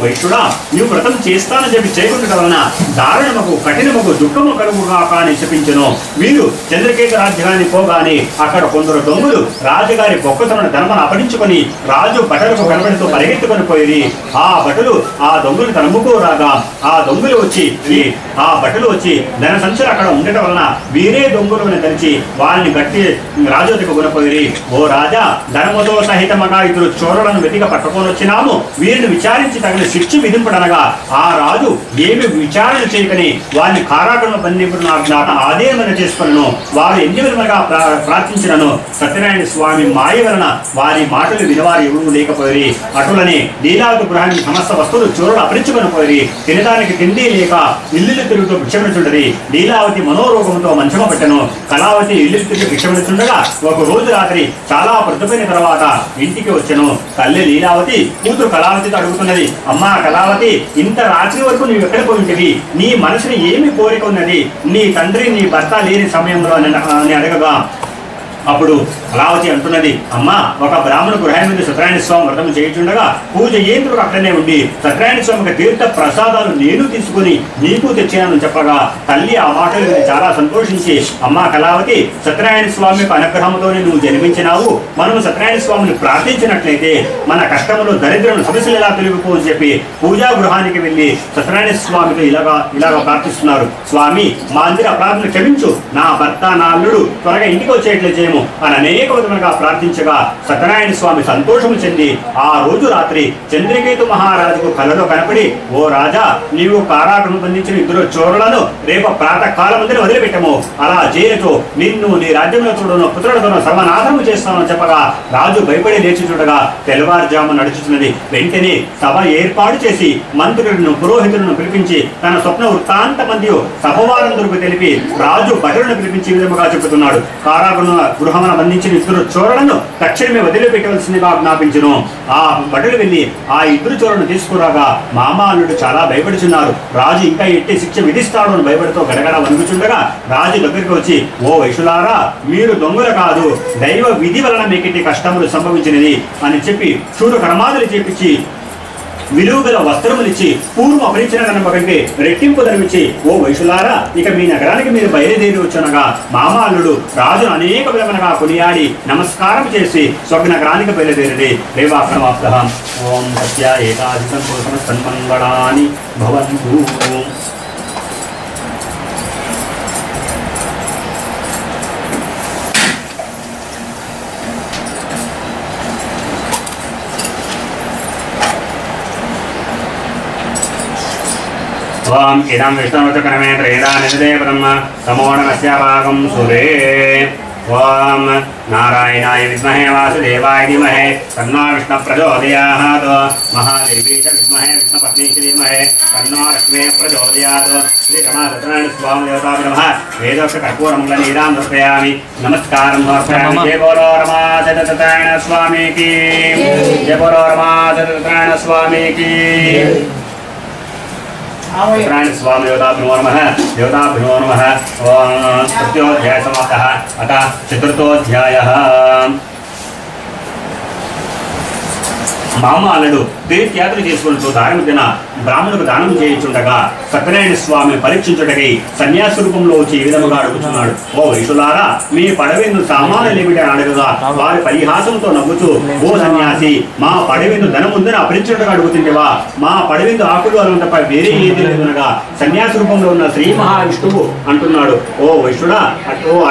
వైశ్యుడా, నీవు వ్రతం చేస్తానని చెప్పి చేయకుండా వలన దారుణముకు కఠినముకు దుఃఖము కలుగుగా కానీ శపించను. వీరు చంద్రకేతు రాజ్యాన్ని పోగానే అక్కడ కొందరు దొంగలు రాజుగారి బొక్కతను ధనమును అపహరించుకొని రాజు బట్టలకు కనబడుతూ పరిగెత్తుకొని పోయి ఆ బట్టలు ఆ దొంగలు తనముకు రాగా ఆ దొంగలు వచ్చి ధన సంచులు అక్కడ ఉండటం వలన వీరే దొంగలు తెలిసి వారిని గట్టి రాజు వద్దకు కొనిపోయి, ఓ రాజా, ధనముతో సహితముగా ఇద్దరు చోరులను వెతిక పట్టుకొని వచ్చినాము. వీరిని విచారించి తగిన శిక్ష విధింపడనగా ఆ రాజు ఏమి విచారణ చేయకని వారిని కారాగృహంలో బంధింపుడు ఆదేమన చేసుకున్నాను. వారు ఎన్ని విధములుగా ప్రార్థించినను సత్యనారాయణ స్వామి మాయ వలన వారి మాటలు వినవారు ఎవరూ లేకపోయి అటులనే లీలావతి గృహానికి సమస్త వస్తువులు చోరులు అపరించుకొని పోయి తినడానికి తిండి లేక ఇల్లు తిరుగుతూ భిక్షమిడుచుండది. లీలావతి మనోరోగంతో మంచమ పెట్టను. కళావతి ఇల్లు తిరిగి భిక్షమిడుచుండగా ఒక రోజు రాత్రి చాలా ప్రొద్దుపోయిన తర్వాత ఇంటికి వచ్చెను. తల్లి లీలావతి కూతురు కళావతితో అడుగుతున్నది, అమ్మా కళావతి, ఇంత రాత్రి వరకు నీవు ఎక్కడ పోయింటివి? నీ మనసుని ఏమి కోరిక ఉన్నది? నీ తండ్రి నీ భర్త లేని సమయంలో అని అడగగా అప్పుడు కళావతి అంటున్నది, అమ్మా, ఒక బ్రాహ్మణ గృహం మీద సత్యనారాయణ స్వామి వ్రతం చేయించుండగా పూజ ఏంద్రుడు అక్కడనే ఉండి సత్యనారాయణ స్వామికి తీర్థ ప్రసాదాలు నేను తీసుకుని నీకు తెచ్చానని చెప్పగా తల్లి ఆ మాటలు చాలా సంతోషించి, అమ్మా కళావతి, సత్యనారాయణ స్వామి అనుగ్రహంతోనే నువ్వు జన్మించినావు. మనము సత్యనారాయణ స్వామిని ప్రార్థించినట్లయితే మన కష్టములు దరిద్రములు సమస్యలు ఎలా తొలగిపో అని చెప్పి పూజా గృహానికి వెళ్ళి సత్యనారాయణ స్వామితో ఇలాగా ప్రార్థిస్తున్నారు. స్వామి, మా అందరి అపరాధులు క్షమించు, నా భర్త నా అల్లుడు త్వరగా ఇంటికి వచ్చేట్లు చేయము అని అనేక విధములుగా ప్రార్థించగా సత్యనారాయణ స్వామి సంతోషము చెంది ఆ రోజు రాత్రి చంద్రకేతు మహారాజుకు కలలో కనపడి, ఓ రాజా, నీవు కారాగృహం బంధించిన ఇద్దరు చోరులను రేపు ప్రాతకాలముందని వదిలిపెట్టము. అలా చేయతో నిన్ను నీ రాజ్యంలో చూడను పుత్రులతోనూ సర్వనాశనము చేస్తానని చెప్పగా రాజు భయపడి లేచి చూడగా తెల్లవారుజాము నడుచుతున్నది. వెంటనే సభ ఏర్పాటు చేసి మంత్రులను పురోహితులను పిలిపించి తన స్వప్న వృత్తాంతమంది సభవారందరికి తెలిపి రాజు భటులను పిలిపించి విధముగా చెబుతున్నాడు. గృహమున బంధించిన ఇద్దరు చోరులను తక్షణమే వదిలిపెట్టవలసిందిగా ఆజ్ఞాపించును. ఆ భటులు వెళ్లి ఆ ఇద్దరు చోరులను తీసుకురాగా మామాలుడు చాలా భయపడుచున్నారు. రాజు ఇంకా ఎట్టి శిక్ష విధిస్తాడు అని భయపడుతూ గడగడ వణుకుచుండగా రాజు దగ్గరికి వచ్చి, ఓ వైశ్యులారా, మీరు దొంగలు కాదు, దైవ విధి వలన మీకిట్టి కష్టములు సంభవించినది అని చెప్పి చూడు కర్మాదులు చేపించి విలువగల వస్త్రములిచ్చి పూర్వం అపరించిన కనుమకంటే రెట్టింపు ధనమిచ్చి, ఓ వైశ్యులారా, ఇక మీ నగరానికి మీరు బయలుదేరి వచ్చునగా మామాలుడు రాజును అనేక విధములుగా కొనియాడి నమస్కారం చేసి స్వర్గనగరానికి బయలుదేరిది. రేవాక్రమాప్త ఓం సత్య ఏకాధికం కోసం సన్మంగళాని భవంతు. ఓం ఇదం విష్ణువచకరమే త్రేదానిదే బ్రహ్మ తమోనమస్యాభాగం సురే. ఓం నారాయణాయ విద్మహే వాసుదేవాయ ధీమహి తన్నో విష్ణు ప్రచోదయాత్. మహాదేవీ చ విద్మహే విష్ణుపత్నీ ధీమహి తన్నో లక్ష్మీ ప్రచోదయాత్. శ్రీ సత్యనారాయణ స్వామి దేవతాభ్యో నమః. వేదోక్త కర్పూరమంగళ నీరాం సమర్పయామి. నమస్కారం సమర్పయామి. జయ బోలో రమా సత్యనారాయణ స్వామికి, జయ బోలో రమా సత్యనారాయణ స్వామికి. సత్యనారాయణ స్వామి దేవతాభ్యో నమః. దేవతాభ్యో నమః. ఓం తృతీయోధ్యాయ సమాప్తః. అత చతుర్థోధ్యాయః. మామ అల్లుడు తీర్థయాత్ర చేసుకుంటూ దారి మధ్యన బ్రాహ్మణులకు దానం చేయించుండగా సత్యనారాయణ స్వామి పరీక్షించుటకై సన్యాసి రూపంలో వచ్చి ఈ విధముగా అడుగుతున్నాడు. ఓ వైశులారా, మీ పడవేందు సామానులు ఏమిటి అని అడగగా వారి పరిహాసంతో నవ్వుతూ, ఓ సన్యాసి, మా పడవేందు ధనముందని అపరించుటగా అడుగుతుండేవా? మా పడవేందు ఆకులు అను తప్ప వేరే ఏది లేదనగా సన్యాసి రూపంలో ఉన్న శ్రీ మహావిష్ణువు అంటున్నాడు. ఓ వైశుడా,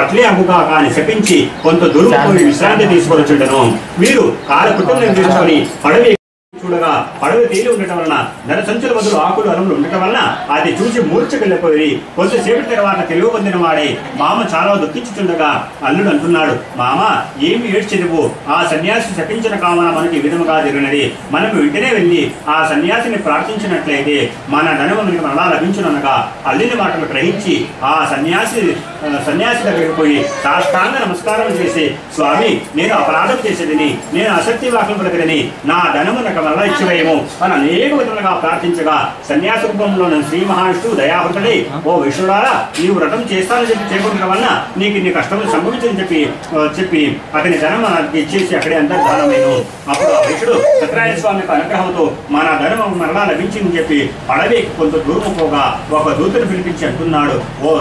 అట్లే అగుగా కాని శపించి కొంత దూరం పోయి విశ్రాంతి తీసుకొచ్చుండను. మీరు కాలకృతం తీసుకొని పడవి చూడగా పడవ తేలి ఉండటం వలన ధన సంచుల బదులు ఆకులు అరుములు ఉండటం వలన అది చూసి మూర్ఛకెళ్ళిపోయి కొంతసేపటి తర్వాత తెలివి పొందిన వాడే మామ చాలా దుఃఖించుతుండగా అల్లుడు అంటున్నాడు, మామ ఏమి ఏడ్చెదువు? ఆ సన్యాసి శపించిన కామన మనకి విధముగా జరిగినది. మనం వెంటనే వెళ్ళి ఆ సన్యాసిని ప్రార్థించినట్లయితే మన ధనము మనకి మరలా లభించుననగా అల్లుని మాటలు గ్రహించి ఆ సన్యాసి దగ్గరికి పోయి సాష్టాంగ నమస్కారం చేసి, స్వామి, నేను అపరాధం చేసేదని, నేను అసత్య వాక్యం పలకదని, నా ధనము నాకు మరలా ఇచ్చివేయము అని అనేక విధములుగా ప్రార్థించగా సన్యాస రూపంలో శ్రీ మహావిష్ణువు దయాహృతుడై, ఓ విష్ణుడారా, నీవు వ్రతం చేస్తానని చెప్పి చేయకుండా వలన నీకు ఇన్ని కష్టములు సంభవించని చెప్పి అతని ధనం ఇచ్చేసి అక్కడే అంతర్ధానమైన. అప్పుడు ఆ విష్ణుడు సత్యనారాయణ స్వామి యొక్క అనుగ్రహంతో మన ధనం మరలా లభించిందని చెప్పి పడవి కొంత దూరం పోగా ఒక దూతను పిలిపించి అంటున్నాడు, ఓ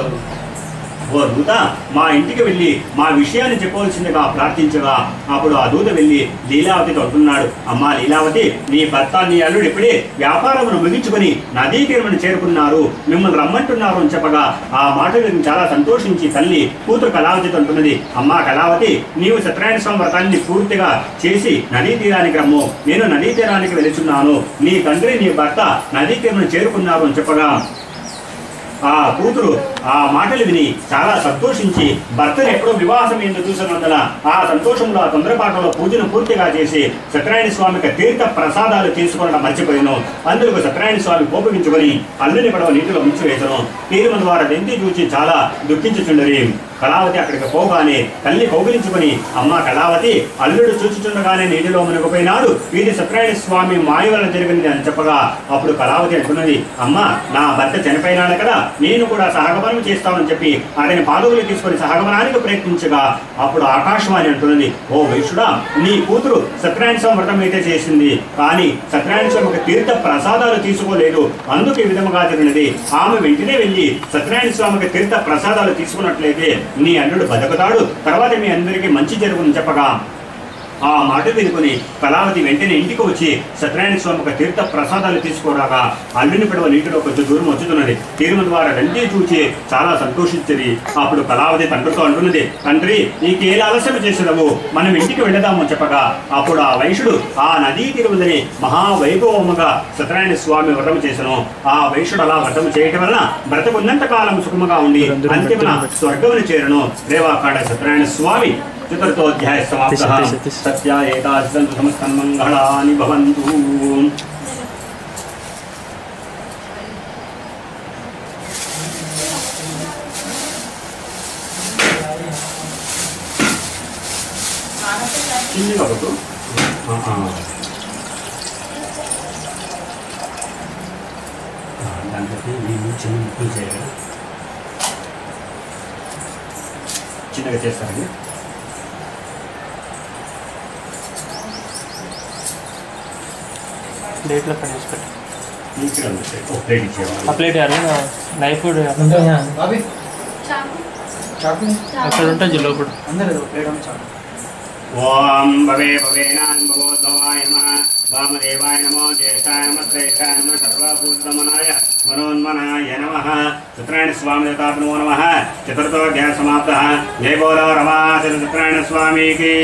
దూత, మా ఇంటికి వెళ్ళి మా విషయాన్ని చెప్పవలసిందిగా ప్రార్థించగా అప్పుడు ఆ దూత వెళ్ళి లీలావతితో అంటున్నాడు, అమ్మా లీలావతి, నీ భర్త నీ అల్లుడు ఇప్పుడే వ్యాపారమును ముగించుకొని నదీ తీరమని చేరుకున్నారు, మిమ్మల్ని రమ్మంటున్నారు అని చెప్పగా ఆ మాటలను చాలా సంతోషించి తల్లి కూతురు కళావతితో అంటున్నది, అమ్మా కళావతి, నీవు సత్యనారాయణ స్వామి వ్రతాన్ని పూర్తిగా చేసి నదీ తీరానికి రమ్ము, నేను నదీ తీరానికి వెళుచున్నాను, నీ తండ్రి నీ భర్త నదీ తీరమని చేరుకున్నారు అని చెప్పగా ఆ కూతురు ఆ మాటలు విని చాలా సంతోషించి భర్తను ఎప్పుడో వివాహం ఎందుకు చూసినందున ఆ సంతోషంలో ఆ తొందరపాటులో పూజను పూర్తిగా చేసి సత్యనారాయణ స్వామికి తీర్థ ప్రసాదాలు తీసుకోవడం మర్చిపోయాను. అందుకు సత్యనారాయణ స్వామి కోపగించుకొని అల్లుని పడవ నీటిలో ఉంచివేసను. తీరుమ ద్వారా దెంతి చూచి చాలా దుఃఖించుచుండరి. కళావతి అక్కడికి పోగానే తల్లి కౌగిలించుకొని, అమ్మ కళావతి, అల్లుడు చూచుచుండగానే నీటిలో మునిగిపోయినాడు, ఇది సత్యనారాయణ స్వామి మాయ వల్ల జరిగింది అని చెప్పగా అప్పుడు కళావతి అంటున్నది, అమ్మ నా భర్త చనిపోయినాడు కదా, నేను కూడా సహగమనం చేస్తానని చెప్పి అతని పాదువులు తీసుకొని సహగమనానికి ప్రయత్నించగా అప్పుడు ఆకాశవాణి అంటున్నది, ఓ వైశ్యుడా, నీ కూతురు సత్యనారాయణ స్వామి వ్రతం అయితే చేసింది, కానీ సత్యనారాయణ స్వామి ఒక తీర్థ ప్రసాదాలు తీసుకోలేదు, అందుకు ఈ విధముగా జరిగినది. ఆమె వెంటనే వెళ్ళి సత్యనారాయణ స్వామికి తీర్థ ప్రసాదాలు తీసుకున్నట్లయితే నీ అల్లుడు బతుకుతాడు, తర్వాత మీ అందరికీ మంచి జరుగుని చెప్పగా ఆ మాట వినుకొని కళావతి వెంటనే ఇంటికి వచ్చి సత్యనారాయణ స్వామి ఒక తీర్థ ప్రసాదాలు తీసుకోరాగా అల్లుని పడవ నీటిలో కొంచెం దూరం వచ్చుతున్నది. తీరుమ ద్వారా వెంటనే చూచి చాలా సంతోషించింది. అప్పుడు కళావతి తండ్రితో అంటున్నది, తండ్రి, నీకేలా ఆలస్యం చేసేదవు, మనం ఇంటికి వెళ్ళదాము చెప్పగా అప్పుడు ఆ వైశ్యుడు ఆ నదీ తీరుముదని మహావైభవముగా సత్యనారాయణ స్వామి వ్రతం చేసను. ఆ వైశ్యుడు అలా వ్రతం చేయటం వలన బ్రతకున్నంత కాలం సుఖముగా ఉండి అంతిమన స్వర్గమును చేరను. రేవాకాండ సత్యనారాయణ స్వామి చతుర్థోధ్యాయ సమాప్తః. సత్య ఏకాదశంతు సమస్తన్మంగళాని భవంతు. చిన్నగా చేస్తారండి. ప్లేట్లో పడేసి పెట్టు. ప్లేట్ ఇచ్చేవాళ్ళు. ఆ ప్లేట్ నైఫ్ బాబీ చాకు అక్కడ ఉంటుంది లోపల. అందరూ ప్లేట్ ఉంది చాకు. ఓం భవే భవేనాన్ భగవద్భవాయ నమః. వామదేవాయ నమో జ్యేష్ఠాయ నమః శ్రేష్ఠాయ నమః సర్వభూతమనాయ మనోన్మనాయ నమః. సత్యనారాయణ స్వామి దేవతాభ్యో నమః. చతుర్థోధ్యాయ సమాప్తః. జయ బోలో రమాస సత్యనారాయణ స్వామికి,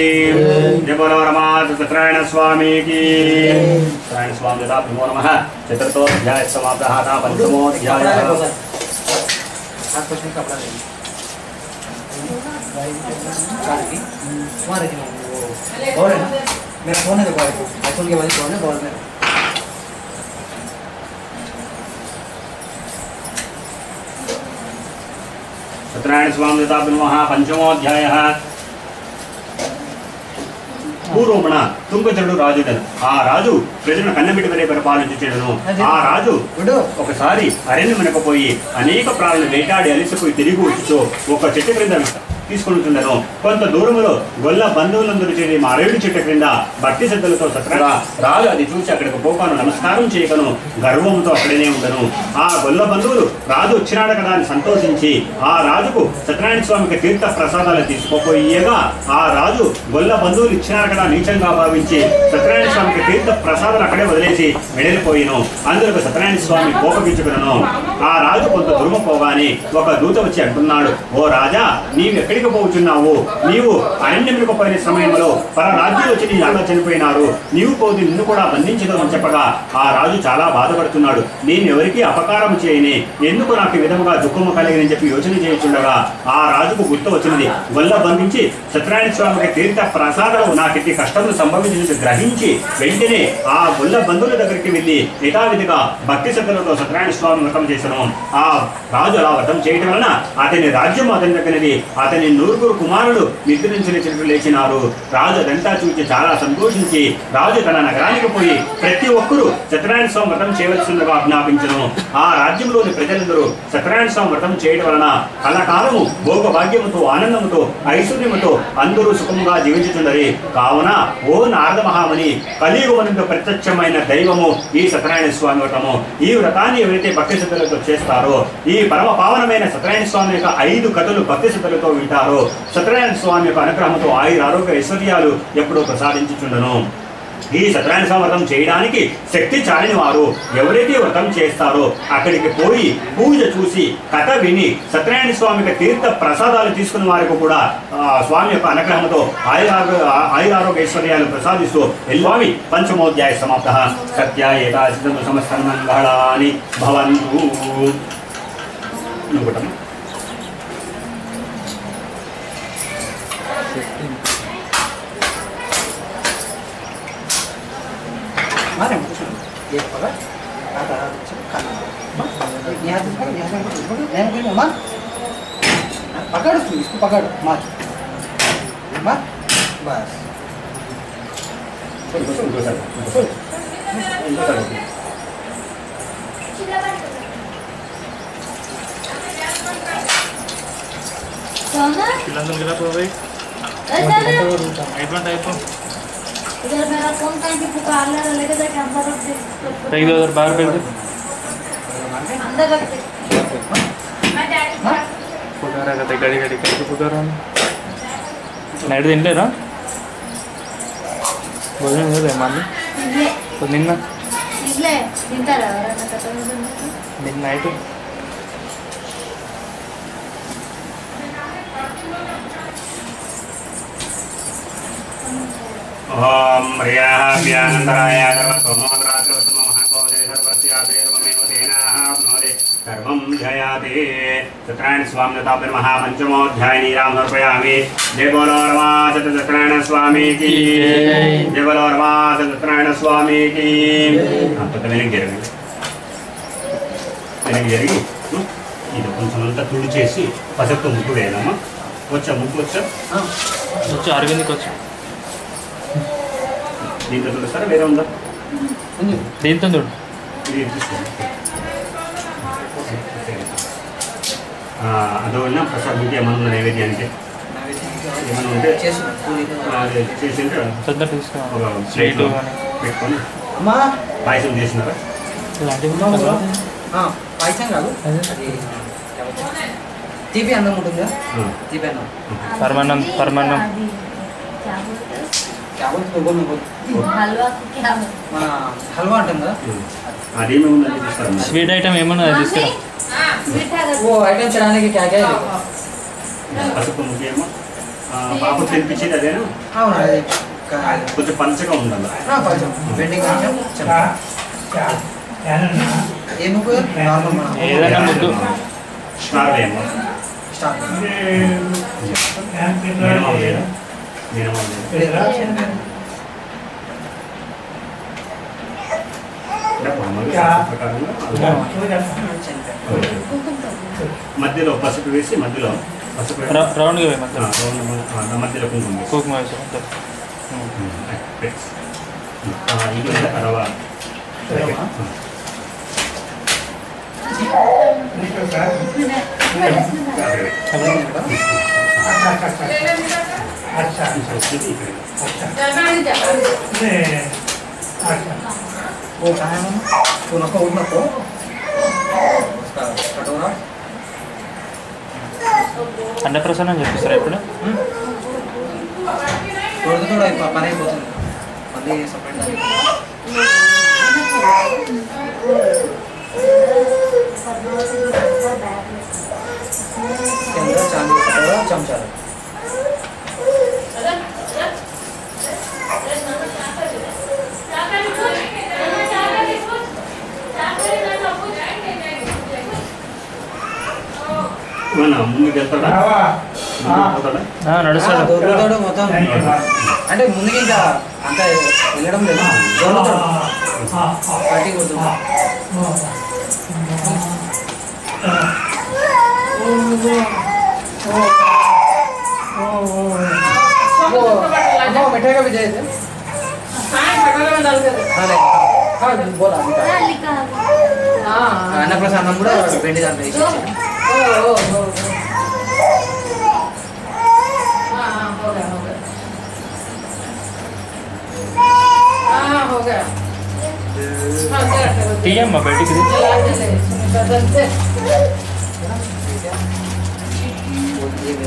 జయ బోలో రమాస సత్యనారాయణ స్వామికి. సత్యనారాయణ స్వామి దేవతాభ్యో నమః. చతుర్థోధ్యాయ సమాప్తః. పంచమోధ్యాయ. और मेरा फोन है तो कॉल आईफोन के बाद फोन है बॉल में సత్యనారాయణ స్వామి దేవతాభ్యో పంచమోధ్యాయ. పూర్వమున తుంగచరుడు రాజుడను. ఆ రాజు ప్రజలను కన్నబిడ్డ వలె పరిపాలించుచెడును. ఆ రాజు ఒకసారి అరణ్యమునకు పోయి అనేక ప్రాణులను వేటాడి అలిసిపోయి తిరిగి వచ్చుతో ఒక చెట్టు క్రింద తీసుకుంటుండను. కొంత దూరములో గొల్ల బంధువులందరూ చేరి మారేడు చెట్టు క్రింద భక్తి శ్రద్ధలతో సత్రగా రాజు అది చూసి అక్కడికి పోకాను నమస్కారం చేయకను గర్వంతో అక్కడనే ఉండను. ఆ గొల్ల బంధువులు రాజు వచ్చినాడు కదా అని సంతోషించి ఆ రాజుకు సత్యనారాయణ స్వామికి తీర్థ ప్రసాదాలు తీసుకోపోయేగా ఆ రాజు గొల్ల బంధువులు ఇచ్చినారు కదా నీచంగా భావించి సత్యనారాయణ స్వామికి తీర్థ ప్రసాదాలు అక్కడే వదిలేసి వెడలిపోయిను. అందుకు సత్యనారాయణ స్వామి కోపగించుకును. ఆ రాజు కొంత దుర్మ పోగానే ఒక దూత వచ్చి అంటున్నాడు, ఓ రాజా, నీవు ఎక్కడికి పోతున్నావు? నీవు అరణ్యములకు పోయిన సమయంలో పరరాజ్యులు వచ్చి నీ అలా చనిపోయినారు, నీవు పోదు నిన్ను కూడా బంధించదు అని చెప్పగా ఆ రాజు చాలా బాధపడుతున్నాడు. నేను ఎవరికి అపకారం చేయని, ఎందుకు నాకు ఈ విధముగా దుఃఖము కలిగినని చెప్పి యోచన చేయుచుండగా ఆ రాజుకు గుర్తు వచ్చినది. వల్ల బంధించి సత్యనారాయణ స్వామికి తీర్థ ప్రసాదాలు నాకిట్టి కష్టములు సంభవించినట్టు గ్రహించి వెంటనే ఆ గొల్ల బంధువుల దగ్గరికి వెళ్ళి యథావిధిగా భక్తి శ్రద్ధలతో సత్యనారాయణ స్వామి వ్రతం చేశాను. ఆ రాజు అలా వ్రతం చేయడం వలన అతని రాజ్యం అతని దగ్గరది. అతని 9 కుమారులు నిద్రించినట్లు లేచినారు. రాజు అదంతా చూసి చాలా సంతోషించి రాజు తన నగరానికి పోయి ప్రతి ఒక్కరూ సత్యనారాయణ స్వామి వ్రతం చేయవలసిందిగా ఆజ్ఞాపించను. ఆ రాజ్యంలోని ప్రజలందరూ సత్యనారాయణ స్వామి వ్రతం చేయడం వలన కలకాలము భోగ భాగ్యముతో ఆనందముతో ఐశ్వర్యముతో అందరూ సుఖముగా జీవించుతున్నది. కావున ఓ నారద మహాముని, కలియుగమునందు ప్రత్యక్షమైన దైవము ఈ సత్యనారాయణ స్వామి వ్రతము. ఈ వ్రతాన్ని ఎవరైతే భక్తి శ్రద్ధలతో చేస్తారో, ఈ పరమ పావనమైన సత్యనారాయణ స్వామి యొక్క 5 కథలు భక్తి శ్రద్ధలతో వింటారో, సత్యనారాయణ స్వామి యొక్క అనుగ్రహంతో ఆరోగ్య ఐశ్వర్యాలు ఎప్పుడూ ప్రసాదించుచుండను. ఈ సత్యనారాయణ స్వామి వ్రతం చేయడానికి శక్తి చాలిన వారు ఎవరైతే వ్రతం చేస్తారో అక్కడికి పోయి పూజ చూసి కథ విని సత్యనారాయణ స్వామికి తీర్థ ప్రసాదాలు తీసుకున్న వారికి కూడా స్వామి యొక్క అనుగ్రహంతో ఆయురారోగ్య ఐశ్వర్యాలు ప్రసాదిస్తూ స్వామి పంచమోధ్యాయ సమాప్త. సత్యాయేతాసితం సమస్త మంగళాని భవంతు. అనుకుంటాము. मारे एक पकड़ आता यहाँ मार पकड़ तू इसको पकड़ मार मार बस इधर मेरा फोन कहीं भी पुकार ले रहा, लेके जाके अंदर रख दे। फेंक दो उधर, बाहर फेंक दो। अंदर रख दे। मैं डैडी पुकारा करते गाड़ी गाड़ी करके पुकारा नाइट दिन ले रहा बोलने नहीं दे मान इधले तो निन्ना इधले इंटर आ रहा है ना तो निन्न नाइट ओम ह्रियाः व्यानन्तराय सर्वतोमोद्रात्रोत्तमो महत्वोदे सर्वस्यावेर्वमेव तेनाप्नोति सर्वं जयाति. सत्यनारायण स्वामी व्रतापि महापञ्चमोऽध्यायी राम समर्पयामि. जय बोलो रमास सत्यनारायण स्वामी की जय. बोलो रमास सत्यनारायण स्वामी की. వెనక్కి జరిగి ఇది కొంచెం అంతా తుడి చేసి పసక్తో ముక్కు వేయాలమ్మా. వచ్చా ముక్కు వచ్చా వచ్చి అరవింద్కి వచ్చి దీంతో చూస్తారా వేరే ఉందా? దీంతో చూడు ఇది తీసుకోండి. అందువల్ల ప్రసాద్ మీకు ఏమన్నా నైవేద్యానికి ఏమన్నా ఉంటే చేసి ఉంటే తొందర తీసుకో ఒక ప్లేట్ పెట్టుకొని అమ్మా పాయసం చేసినారా? పాయసం కాదు అది తీపి అన్నం ఉంటుందా? తీపి అన్నం పరమాన్నం పరమాన్నం हलवा क्या మన హల్వా అంటాం కదా అదేమి ఉందని చూస్తారా? స్వీట్ ఐటమ్ ఏమన్నా తీసుకురా. मीठा वो आइटम चलाने के क्या क्या है? పసుపు ముఖ్యమో పాపు తినిపించేది అదేనా? అవును అది కొంచెం పంచగా ఉండాలి. కొంచెం వెండింగ్ కొంచెం ఏ ముగ్గు నార్మల్ మన ఏదైనా ముద్దు స్టార్ వేయమ్మా. స్టార్ట్ మినిమం లేదా? మినిమం లేదా? మధ్యలో పసుపు వేసి మధ్యలో పసుపు రౌండ్గా వేయి మధ్యలో మధ్యలో కుంకుమ వేసి. కుంకుమ వేసి ఇది తర్వాత से अच्छा वो कहाँ है मामा? वो नको उसका कटोरा అన్నప్రసన్నం చెప్పిస్తారా ఇప్పుడు थोड़ा पनी అయిపోతుంది మళ్ళీ సపరేట్ इसके अंदर चांदी का कटोरा चमचा ముందుకు వెళ్తాడా నడుస్తాడు దొరుకుతాడు మొత్తం అంటే ముందుకి ఇంకా అంత వెళ్ళడం లేదు దొరుకుతాడు పార్టీ కొడుతుంది मिठाई का भी जाए थे बोला अन्नप्रसादం కూడా వెండి దాంట్లో వేసి हो गया తీయమ్మా బయటికి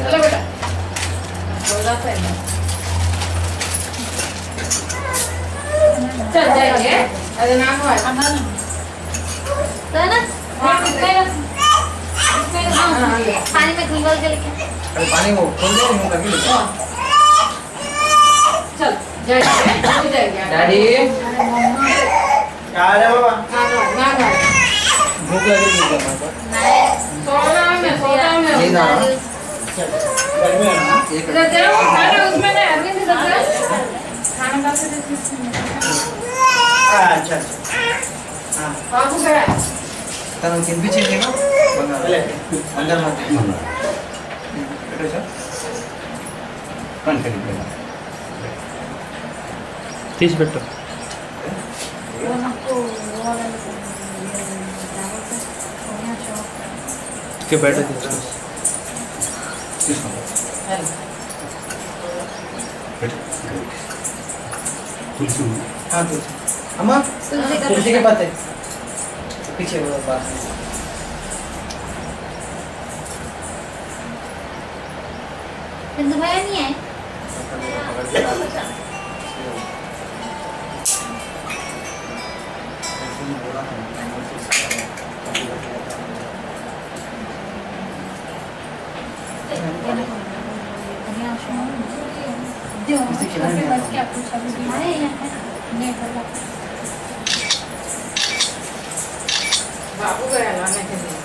चलो बेटा बोला था चल जाएंगे अरे नाम हुआ पानी में घुल के लेके अरे पानी वो खोल दे मुंह करके लेके चल जाएंगे डैडी आ जा बाबा ना भूख लगी नहीं करना पर सोना में नींद आ रहा गर्मी है ना एक इधर जाओ खाना उसमें नहीं अरविंद इधर जाओ खाना खा के अच्छा हाँ बाबू गया तनु తినిపించేదేగా బంగారు అందర్ మధ్య పెట్టొచ్చా తీసి పెట్టు इसके बैठे हाँ तुलसी अम्मा तुलसी के पत्ते पीछे वो बात बिंदु भैया नहीं है बाबू गया लाने के लिए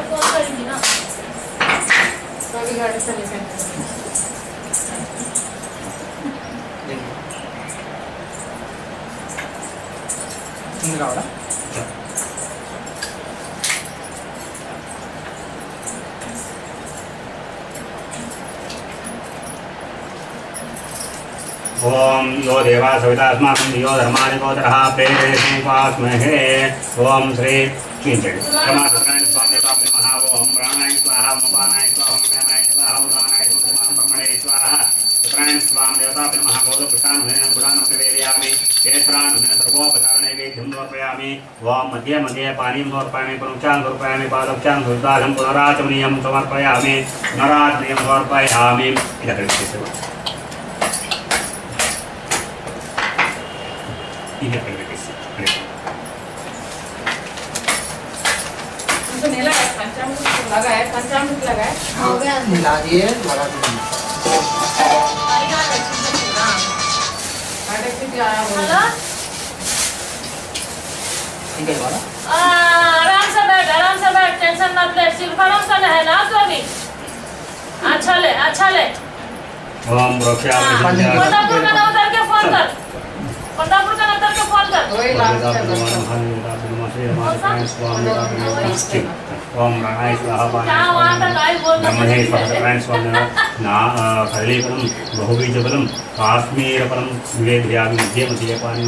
फोन करेंगी ना कभी गाड़ी से लेकर రావడా ओम यो देवा सवितास्माकं यो धर्माणि गोत्रः प्रेरयति उपास्महे ओम श्री किंचन परमात्मने स्वामी प्राप्ति महा ओम प्राणाय स्वाहा उपानाय स्वाहा व्यानाय स्वाहा उदानाय स्वाहा ब्रह्मणे स्वाहा प्राण स्वाम देवता नमः गोद पुष्टान हरेण गुणान प्रवेदयामि केसरान हरेण सर्वोपचारणे वेद्यं समर्पयामि ओम मध्ये मध्ये पानीं समर्पयामि पुरुषान् समर्पयामि पादोक्षान् सुदालं पुनराचमनीयं समर्पयामि नराचमनीयं समर्पयामि इति कृत्वा ini apa yang dikasih? तुमको नहीं लगा पंचामृत लगा है पंचामृत लगा है हो गया मिला दिए लगा दिए आटे से क्या आया बोलो हेलो ठीक है वाला आराम से बैठ टेंशन मत ले सिल्फरम का है ना तो अभी अच्छा ले ओम रक्षा कोटापुर का ना उतर के फोन कर कोटापुर का ना उतर के फोन कर वही लास्ट है ओम राणाय स्वाहा क्या वहाँ तक आई बोल ब्रह्मणे स्वाहा स्वामी ना कदलीफलं बहुबीजफलं काश्मीरफलं निवेदयामि मध्ये मध्ये पानीं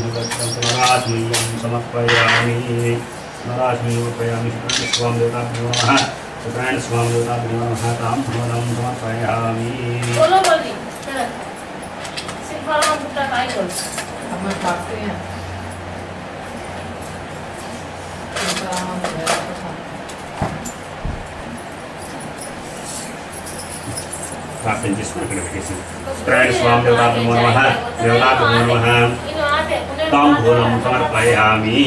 नरास्मय्यं समर्पयामि स्वां देवताभ्यो नमः सुत्रायण स्वामी ताम भवनं समर्पयामि बोलो बोली चलो सिंपल बुट्टा काय बोल हमें खाते हैं प्रार्थన చేసుకుని ఇక్కడ పెట్టేసి సుత్రాయణ స్వామి దేవతాభ్యో నమః దేవతాభ్యో నమః తాం భవనం సమర్పయామి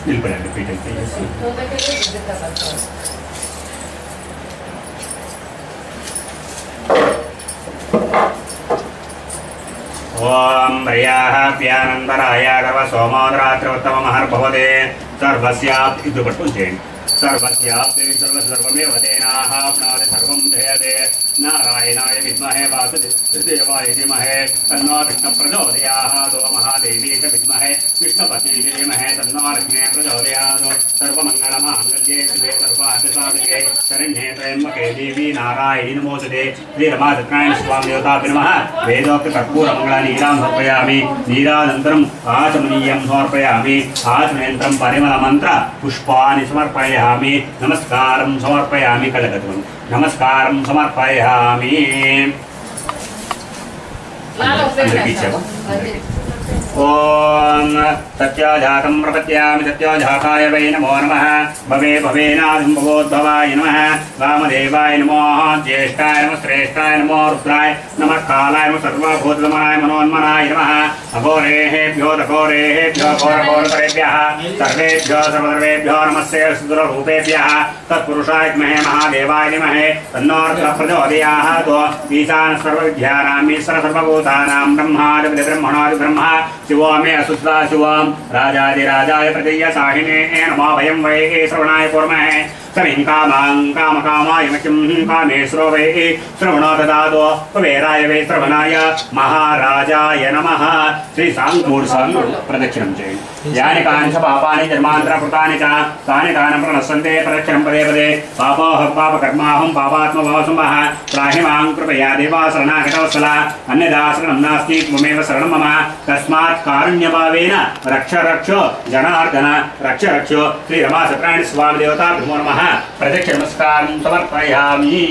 నిలబడండి పీఠ చేసి तो के लिए विजिट करता हूं ओम प्रियाः प्यानंदराय गर्व सोमोदरात्रोत्तममहर्भवते सर्वस्याप्ति इदुपट्टु चेयंడి सर्वस्याप्ति सर्वमेव तेनाः प्राप्नोति सर्वं जयते नारायणाय विद्महे वासुदेवाय धीमहि तन्नो विष्णुः प्रचोदयात् महादेवी च विद्महे विष्णुपत्नी धीमहि तन्नो लक्ष्मी प्रचोदयात् सर्वमङ्गलमाङ्गल्ये शिवे सर्वार्थसाधके शरण्ये त्र्यम्बके देवी नारायणी नमोस्तुते श्रीरमासत्यनारायण स्वामी देवताभ्यो नमः वेदोक्तकर्पूरमङ्गलानीरां समर्पयामि नीरानन्तरम् आचमनीयं समर्पयामि आचमनेन्तरं परिमलमन्त्र पुष्पाणि समर्पयामि नमस्कारं समर्पयामि कलगतवं नमस्कारं समर्पयामि लालो ओम सत्याजातं प्रपद्यामि सत्याजाताय वै नमो नमः भवे भवेनादिं भवोद्भवाय नमः वामदेवाय नमो ज्येष्ठाय नमः श्रेष्ठाय नमो रुद्राय नमः कालाय नमः सर्वभूतमनाय मनोन्मनाय नमः अघोरेभ्यो दघोरेभ्यो घोरघोरतरेभ्यः सर्वेभ्यो सर्वसर्वेभ्यो नमस्ते सुदूररूपेभ्यः तत्पुरुषाय विद्महे महादेवाय धीमहि तन्नो रुद्रः प्रचोदयात् ईशानः सर्वविद्यानां ईश्वरः सर्वभूतानां ब्रह्मादिपति ब्रह्मणोऽधि ब्रह्म शिवो मे असुस्ता शिवं राजाधिराजाय प्रतीय साहिने नमो वयं वै श्रवणाय कुर्महे समिं कामां कामकामाय मह्यं कामेश्वरो वै श्रवणो ददातु कुबेराय वै श्रवणाय महाराजाय नमः श्री सांगमूर्सांग प्रदक्षिणं चेयंడి यानि कानि च पापानि जन्मान्तरकृतानि च तानि तानि प्रणश्यन्ते प्रदक्षिणं पदे पदे पापोऽहं पापकर्माहं पापात्मभावसंवः त्राहि मां कृपया देवा शरणागतवत्सला अन्यदा शरणं नास्ति त्वमेव शरणं मम तस्मात् कारुण्यभावेन रक्ष रक्ष जनार्दन रक्ष रक्ष श्री रमासत्यनारायण स्वामी देवताभ्यो नमः प्रदक्षिण नमस्कारं समर्पयामि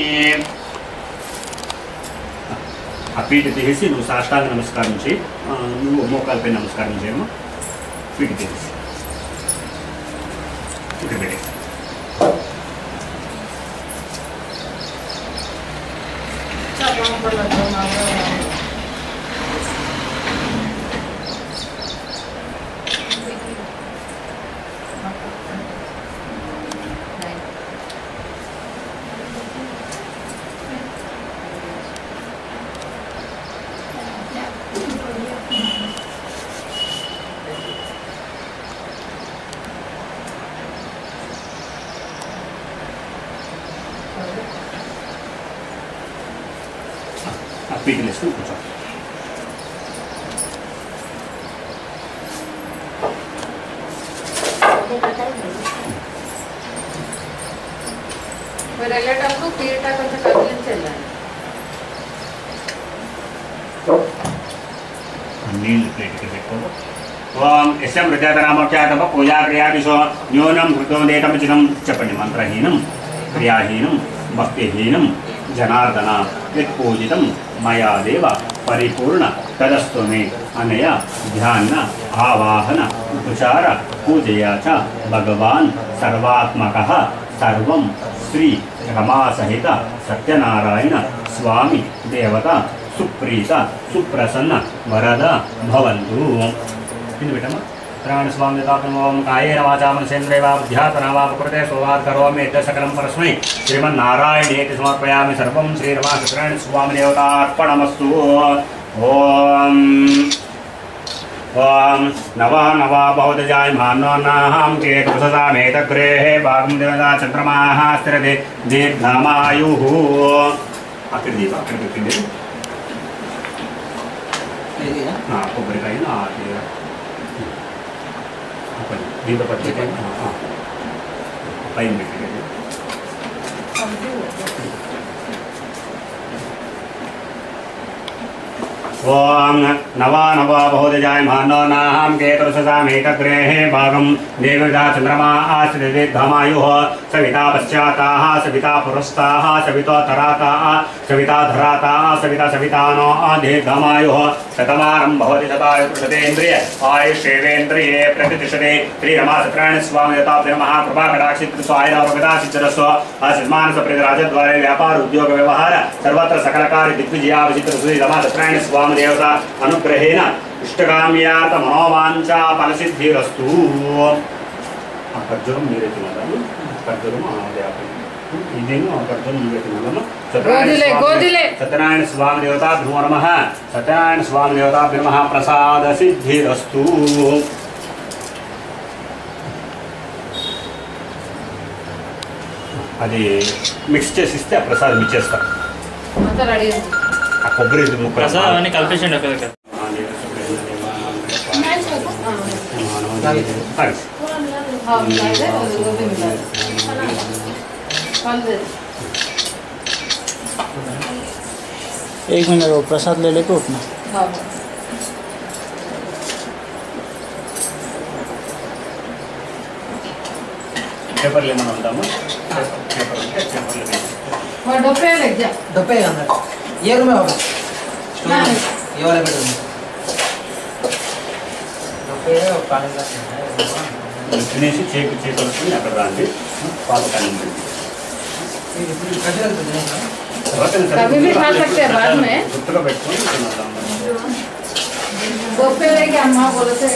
पीठ తీసి నువ్వు సాష్టాంగ నమస్కారం చేయి నువ్వు మోకాలపై నమస్కారం చేయము పీఠ తీసి ఇక్కడ పెట్టేసి चलो बोलो तो मारो పీఠ వేసుకుని కూర్చో మరి వెళ్ళేటప్పుడు తీరట కొంచెం కదిలించి వెళ్ళండి నీళ్ళు ప్లేట్కి పెట్టుకోము ఓం యస్యం హృదయతరామోఖ్యాతమ పూజా క్రియాదిశో న్యూనం హృదోదేతమచితం చెప్పండి మంత్రహీనం క్రియాహీనం భక్తిహీనం జనార్దన యత్పూజితం మయా దేవ పరిపూర్ణ తదస్తు మే అనయ ధ్యాన ఆవాహన ఉపచార పూజయా చ భగవాన్ సర్వాత్మకః సర్వం శ్రీ రమాసహిత సత్యనారాయణ స్వామి దేవత సుప్రీత సుప్రసన్న వరద భవంతు కింద పెట్టమ్మా సత్యనారాయణ స్వామి దేవతాభ్యం కాయేన వాచా మనసేంద్రియా వా బుద్ధ్యాత్మనా వా ప్రకృతే స్వభావాత్ కరోమి సకలం పరస్మై శ్రీమన్నారాయణేతి సమర్పయామి సర్వం శ్రీరమా సత్యనారాయణ స్వామి దేవతార్పణమస్తు ఓం ओम नवा नवा बहुत जायमानो नाहं के कुससामेतग्रेः भागं देवता चन्द्रमाः स्थिरते दीर्घमायुः अక్కడ దీపం అక్కడ పెట్టింది కొబ్బరికాయ దీంతో పచ్చి పైన పెట్టింది ओम नवा नवा बहुजायमानो नाहं केतुर्षसामेकग्रेहे भागं देवता चंद्रमा आश्रिते धमायुः सविता पश्चाताः सविता पुरस्ताः सविता तराताः सविता धराताः सविता सवितानो दीर्घमायुः शतमानं भवति शतायुर्शतेन्द्रिय आयुष्येवेन्द्रिये प्रतिष्ठते श्रीरमा सत्राणि स्वामी दत्ताभ्य महाकृपा कटाक्षित्र स्वायदावगदाचित्रस्व आसिमानस प्रतिराजद्वारे व्यापार उद्योग व्यवहार सर्वत्र सकल कार्य दिग्विजयावचित्र श्रीरमा सत्राणि स्वामी देवता अनुग्रहेण इष्टकाम्यार्थ मनोवांछा फलसिद्धिरस्तु ఖర్జూరం మీరే తినాలి ఖర్జూరం ఇదేమో ఖర్జూరం మీరే తినాలమ్మా సత్యనారాయణ స్వామి దేవతాభ్యో నమః సత్యనారాయణ స్వామి దేవతాభ్యో నమః ప్రసాద సిద్ధిరస్తు అది మిక్స్ చేసి ఇస్తే ఆ ప్రసాదం ఇచ్చేస్తారు ఆ కొబ్బరి ప్రసాదం అన్ని కలిపేసిండు అక్కడ एक मिनट वो प्रसाद ले लेके उठना పేపర్లు ఏమైనా ఉందామా डब्बे अंदर ये रूम में होगा ये वाला बेडरूम डब्बे और पानी का తినేసి చేకలుసుకుని అక్కడ రాండి పాలకాన్ని कभी भी खा सकते हैं बाद में గుర్తుగా పెట్టుకొని తినేద్దాం दोपहर के अम्मा बोले थे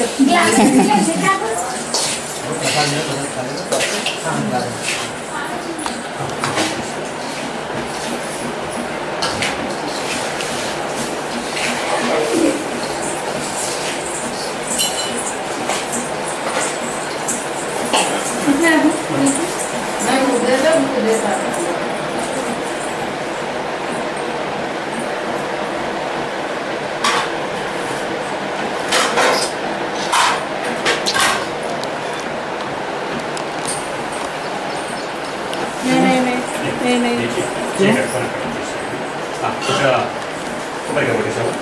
मैं उधर से मुझे देता కొబ్బరిగా కొట్టేసావా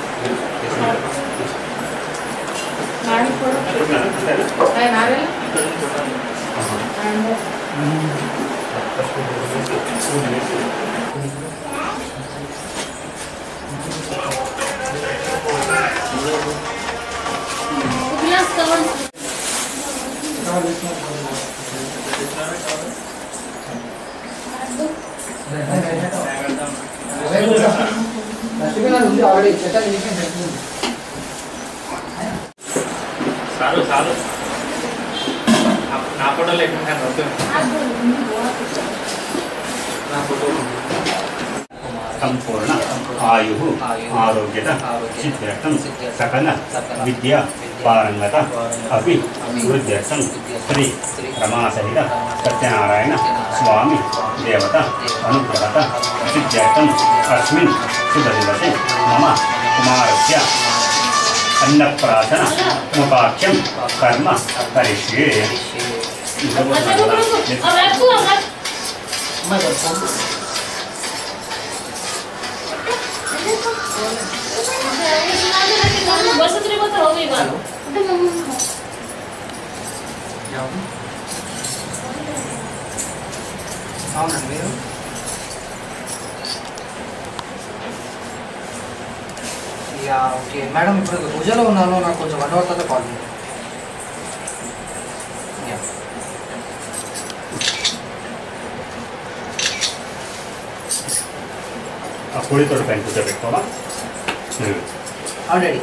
ఆల్రెడీ చెట్టాలి చాలు చాలు నా ఫోటో లేకుండా నా ఫోటో సంపూర్ణ ఆయు ఆరోగ్యత సిద్ధ్యర్థం సకల విద్య పారంగత అపి వృద్ధ్యర్థం శ్రీ రమాసహిత సత్యనారాయణ స్వామి దేవత అనుగ్రహత సిద్ధ్యర్థం అస్మిన్ శుభదివసే మమ కుమారస్య అన్నప్రాసన ముఖాఖ్యం కర్మ కరిష్యే बस तेरे को तो हो गई बात అవునండి మీరు యా ఓకే మేడం ఇప్పుడు పూజలో ఉన్నాను నాకు కొంచెం 1 అవర్ తర్వాత కాల్ చేయండి యా ఆ కోడితోటి పైన కూర్చోబెట్టుకోవా ఆల్రెడీ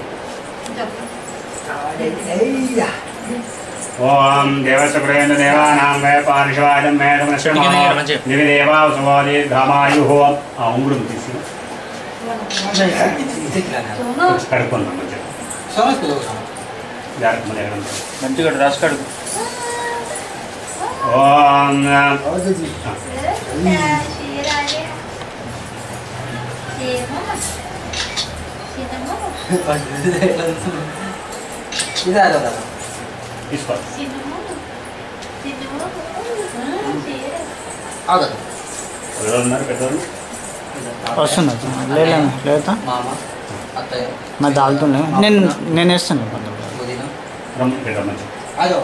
ఓం దేవశుక్రేంద్ర దేవానాం వై పారిషవాజం మేధమనశ్యమానో దివిదేవావసువాది ధామాయు ఆ ఉంగురం తీసి కడుక్కుందాం మంచిగా జాగ్రత్త మన ఎక్కడ మంచిగా రాసి కడుగు ఓం ఇదే కదా తీసుకో ఆగదు ఎవరు ఉన్నారు పెద్దవాళ్ళు? వస్తున్నా లేదా మామ అత్తయ్య నా దాల్తుండే నేను వేస్తాను పుదీనా రమ్మని అదో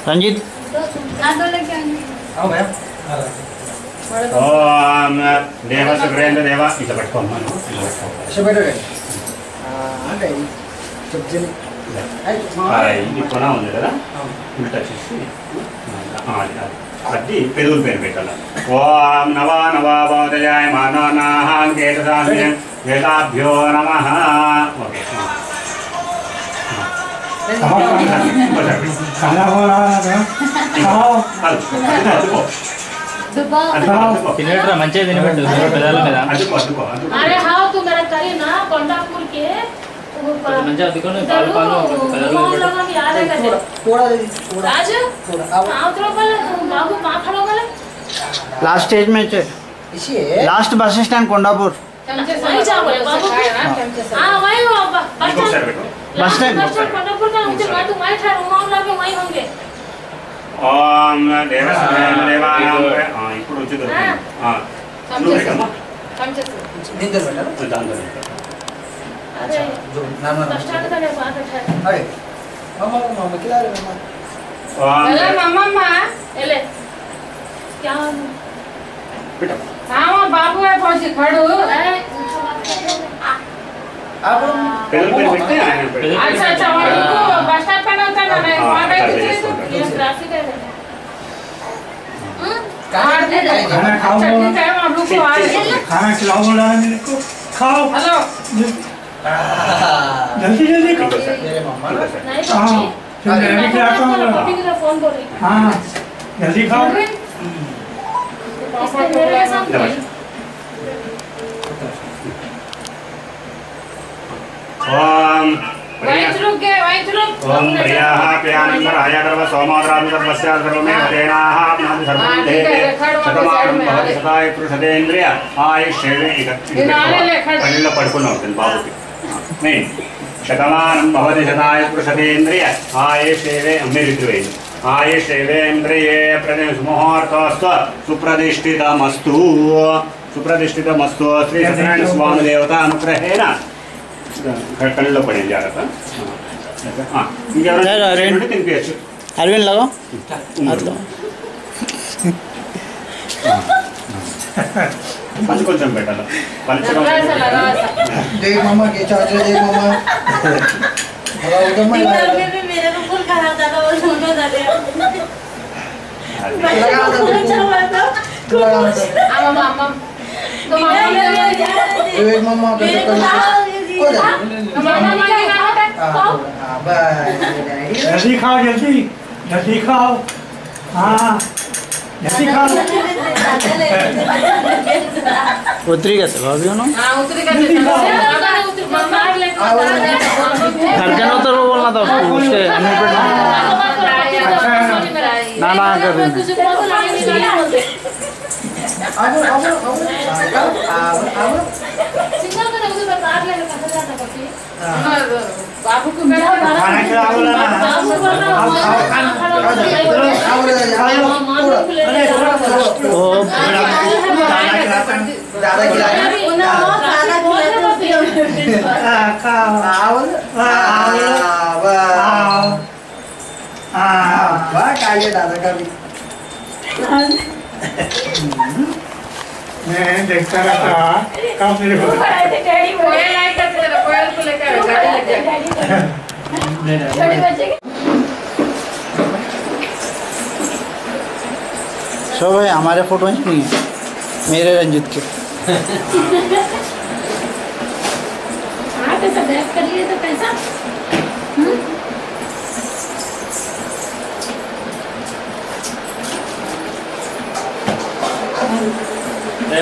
రంజిత్ అవు భయ ఓం దేవ సుగ్రేంద్ర దేవ ఇట్లా పట్టుకోమ్మా ఇష్టపెట్టే అంటే చెప్తుంది ఇది కొన ఉంది కదా ఉల్టా చేసి అది పెదవుల పేరు పెట్టాలి. ఓం నవా నవాబోదయాయ మానోనాహాంకేతసామ్యం వేదాభ్యో నమః. ఓకే తినేట్రా మంచిగా తినబెట్టు పెదాల మీద अरे हाँ तू मेरा करी ना कोंडापुर के మంచిగా అద్దుకొని పాలు పాలు పెదాల మీద याद है कैसे थोड़ा आज हाँ तो बाबू कहाँ खड़ा हो गए लास्ट स्टेज में इसी लास्ट बस स्टैंड कोंडापुर वहीं जा बोले बाबू हाँ वहीं वो बस स्टैंड कोंडापुर का मुझे मैं तो वहीं ठहर उमा लगे वहीं होंगे ఓం దేవ సుగ్రేంద్ర దేవానాం ఇప్పుడు వచ్చి दिन बेटा अरे जो नाम बस स्टैंड का वहाँ पे ठहर अरे मामा मामा किला रे मामा अरे मम्मा एले क्या हाँ वो बाबू है पहुँचे खड़ो आप పెదవుల పేరు పెడితే ఆయన పెడతారు. अच्छा अच्छा वो बस स्टैंड पे ना होता ना मैं हाँ, वहाँ पे अच्छा, किसी इसको ये ट्रैफिक है कहां खाना खाओ ठीक है हम लोग को आ रहे खाना खिलाओ बोला है मेरे को खाओ हेलो जल्दी जल्दी खाओ ठीक है सर. मेरे मामा ठीक है सर. नहीं हाँ पप्पी फिर मैं भी खिलाता हूँ पप्पी की फोन बोल रही हाँ जल्दी खाओ इसके मेरे के साथ नमस्कार. ओम वहीं रुक गए वहीं रुक ओम प्रियाः प्रियानन्दराय गर्भ सोमोदरादि सर्वस्या सर्वमे हरेणाः अपनादि सर्वं देते शतमानं भवति शताय पुरुषतेन्द्रिय आयुष्येवे పనిలో పడుకున్నా ఉంటుంది బాబుకి మెయిన్ శతమానం భవతి శతాయ పురుషతేంద్రియ ఆయుష్యేవే అమ్మిరిద్వేది ఆయుష్యేవేంద్రియే ముహూర్తోస్తు సుప్రతిష్ఠితమస్తు సుప్రతిష్ఠితమస్తు శ్రీ సత్యనారాయణ స్వామి దేవత అనుగ్రహేణ కళ్ళలో పడింది జాగ్రత్త ఇంకెవరైనా తినిపించచ్చు अरविंद लगाओ हाथ लगाओ అది కొంచెం పెట్టాలి పలుచగా ऐसा लगा ऐसा देख मामा के चाचा देख मामा हवा उधर में डिनर में भी मेरे को फुल कहा था वो दोनों जाते हैं लगा दो अच्छा हुआ था लगा दो आमा मामा तो देख मामा के को दे मामा मामा क्या होता है हां बस जल्दी खाओ जल्दी खाओ हाँ जल्दी खाओ उतरी गए थे भाभी हो ना हाँ उतरी कर देते हैं उतरी मामा ले घर के ना उतर वो बोलना था उसको उसके अनिल पे ना ना कर रही अब सिंगल में उधर बाहर ले कहाँ जाता पति बाबू को बैठा खाना खिलाओ बोला ना ओ दादा खिलाए खाओ आओ वाह काले दादा का भी मैं देखता रहता कब मेरे को कोयल लाइट करते रहो कोयल को लेकर गाड़ी लग जाए छोटे बच्चे के सो भाई हमारे फोटो नहीं है मेरे रंजित के हाँ कैसा बैक कर लिए तो कैसा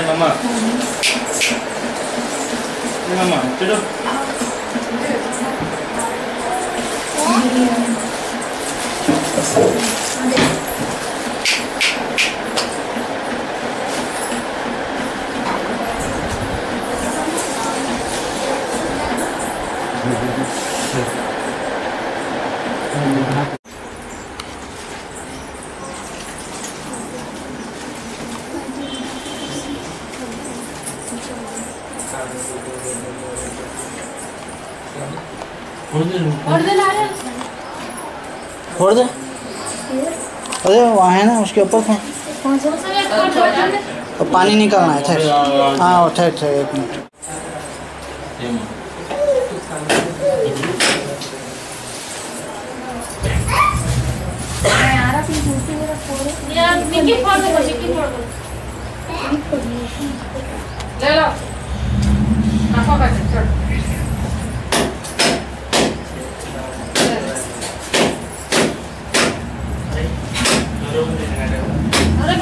మామా చూడు फोड़ दे। अरे वहाँ है ना उसके ऊपर फोड़। और पानी निकालना है। ठहर। हाँ ठहर ठहर 1 मिनट। यार निकी फोड़ दो, चिक्की फोड़ दो। ले लो आपा का छोड़। अरे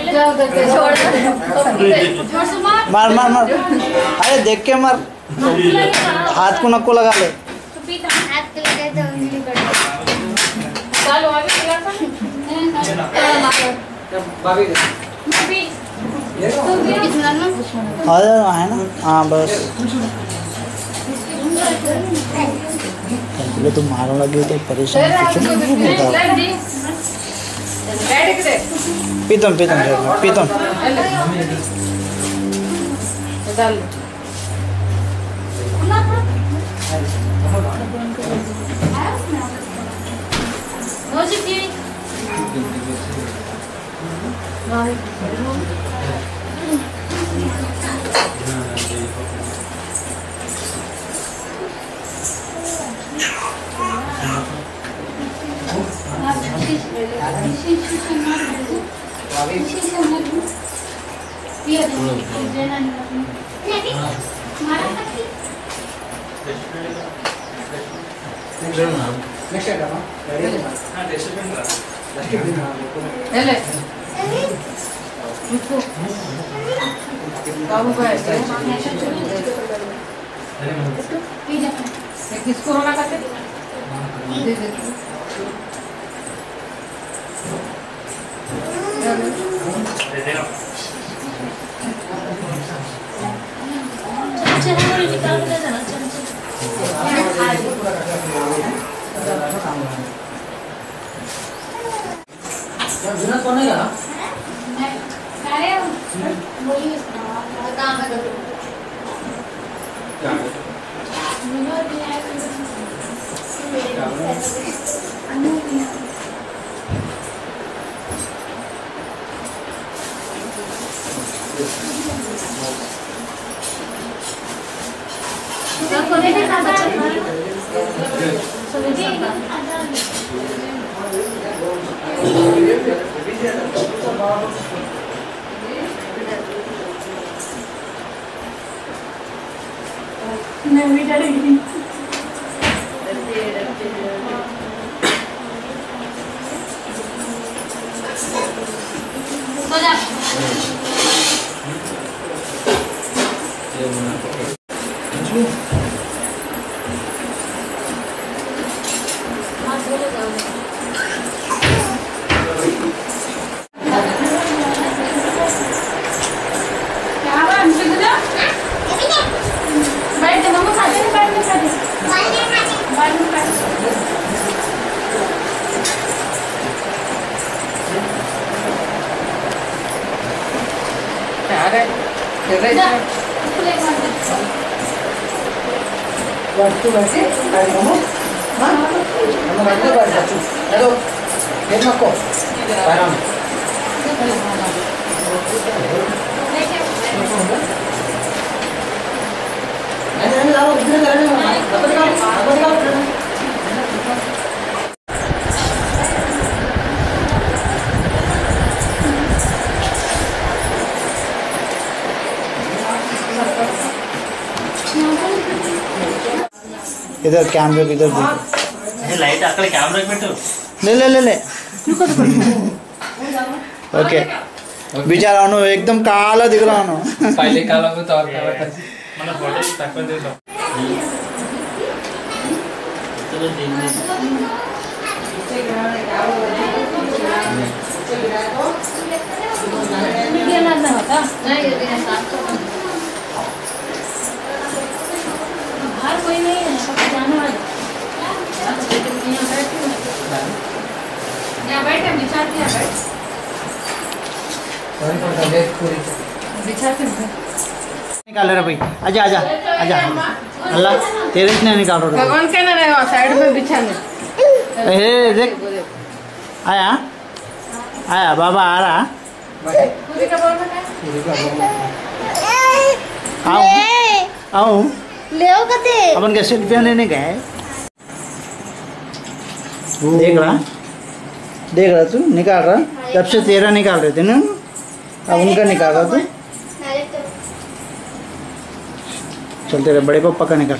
ले जोर से मार मार मार। अरे देख के मार। हाथ को नको लगा ले। हाथ के लगे तो उंगली कट चालू आगे चला था। अरे वहाँ है ना। हाँ बस पहले तो मारो लगे तो परेशान पीतम पीतम पीतम किसको रोना करते इधर कैमरे इधर लाइट अక్కడ कैमरा పెట్టు ले ले ले ले ओके बेचारा अनु एकदम काला दिख रहा अनु पहले काला को तो और మన ఫోటో తక్కువ చేద్దాం मीडिया ना होता नहीं ये दिन साफ तो बाहर कोई नहीं है जाने वाला यहाँ बैठ हम विचार किया बैठ निकाल रहा भाई, आजा आजा आजा। अल्लाह तेरे से नहीं निकाल रहा। भगवान के ना रहे साइड में बिछाने। देख आया आया बाबा आ रहा। आओ ले कते अपन क्या सेल्फी लेने गए। देख रहा तू निकाल रहा, तब से तेरा निकाल रहे थे ना, अब उनका निकाल रहा तू। चल तेरे बड़े पप्पा का निकाल।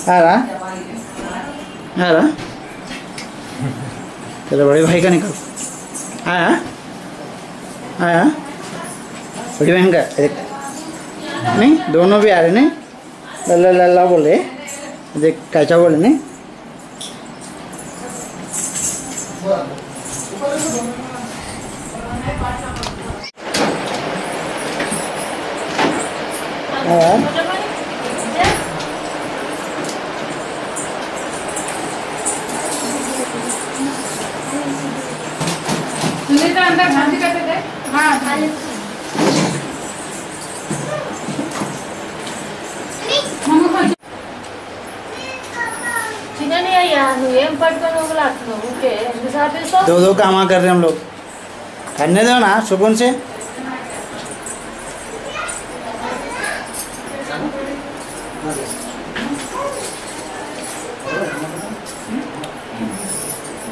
आ रहा तेरे बड़े भाई का निकाल। आया बड़ी बहन का देख, नहीं दोनों भी आ रहे नहीं, लल्ला लल्ला बोले, देख कैसा बोले नहीं। सुनीता अंदर भाजी करते थे। हाँ खाली दो काम कर रहे हैं हम लोग, करने दो ना सुकून से।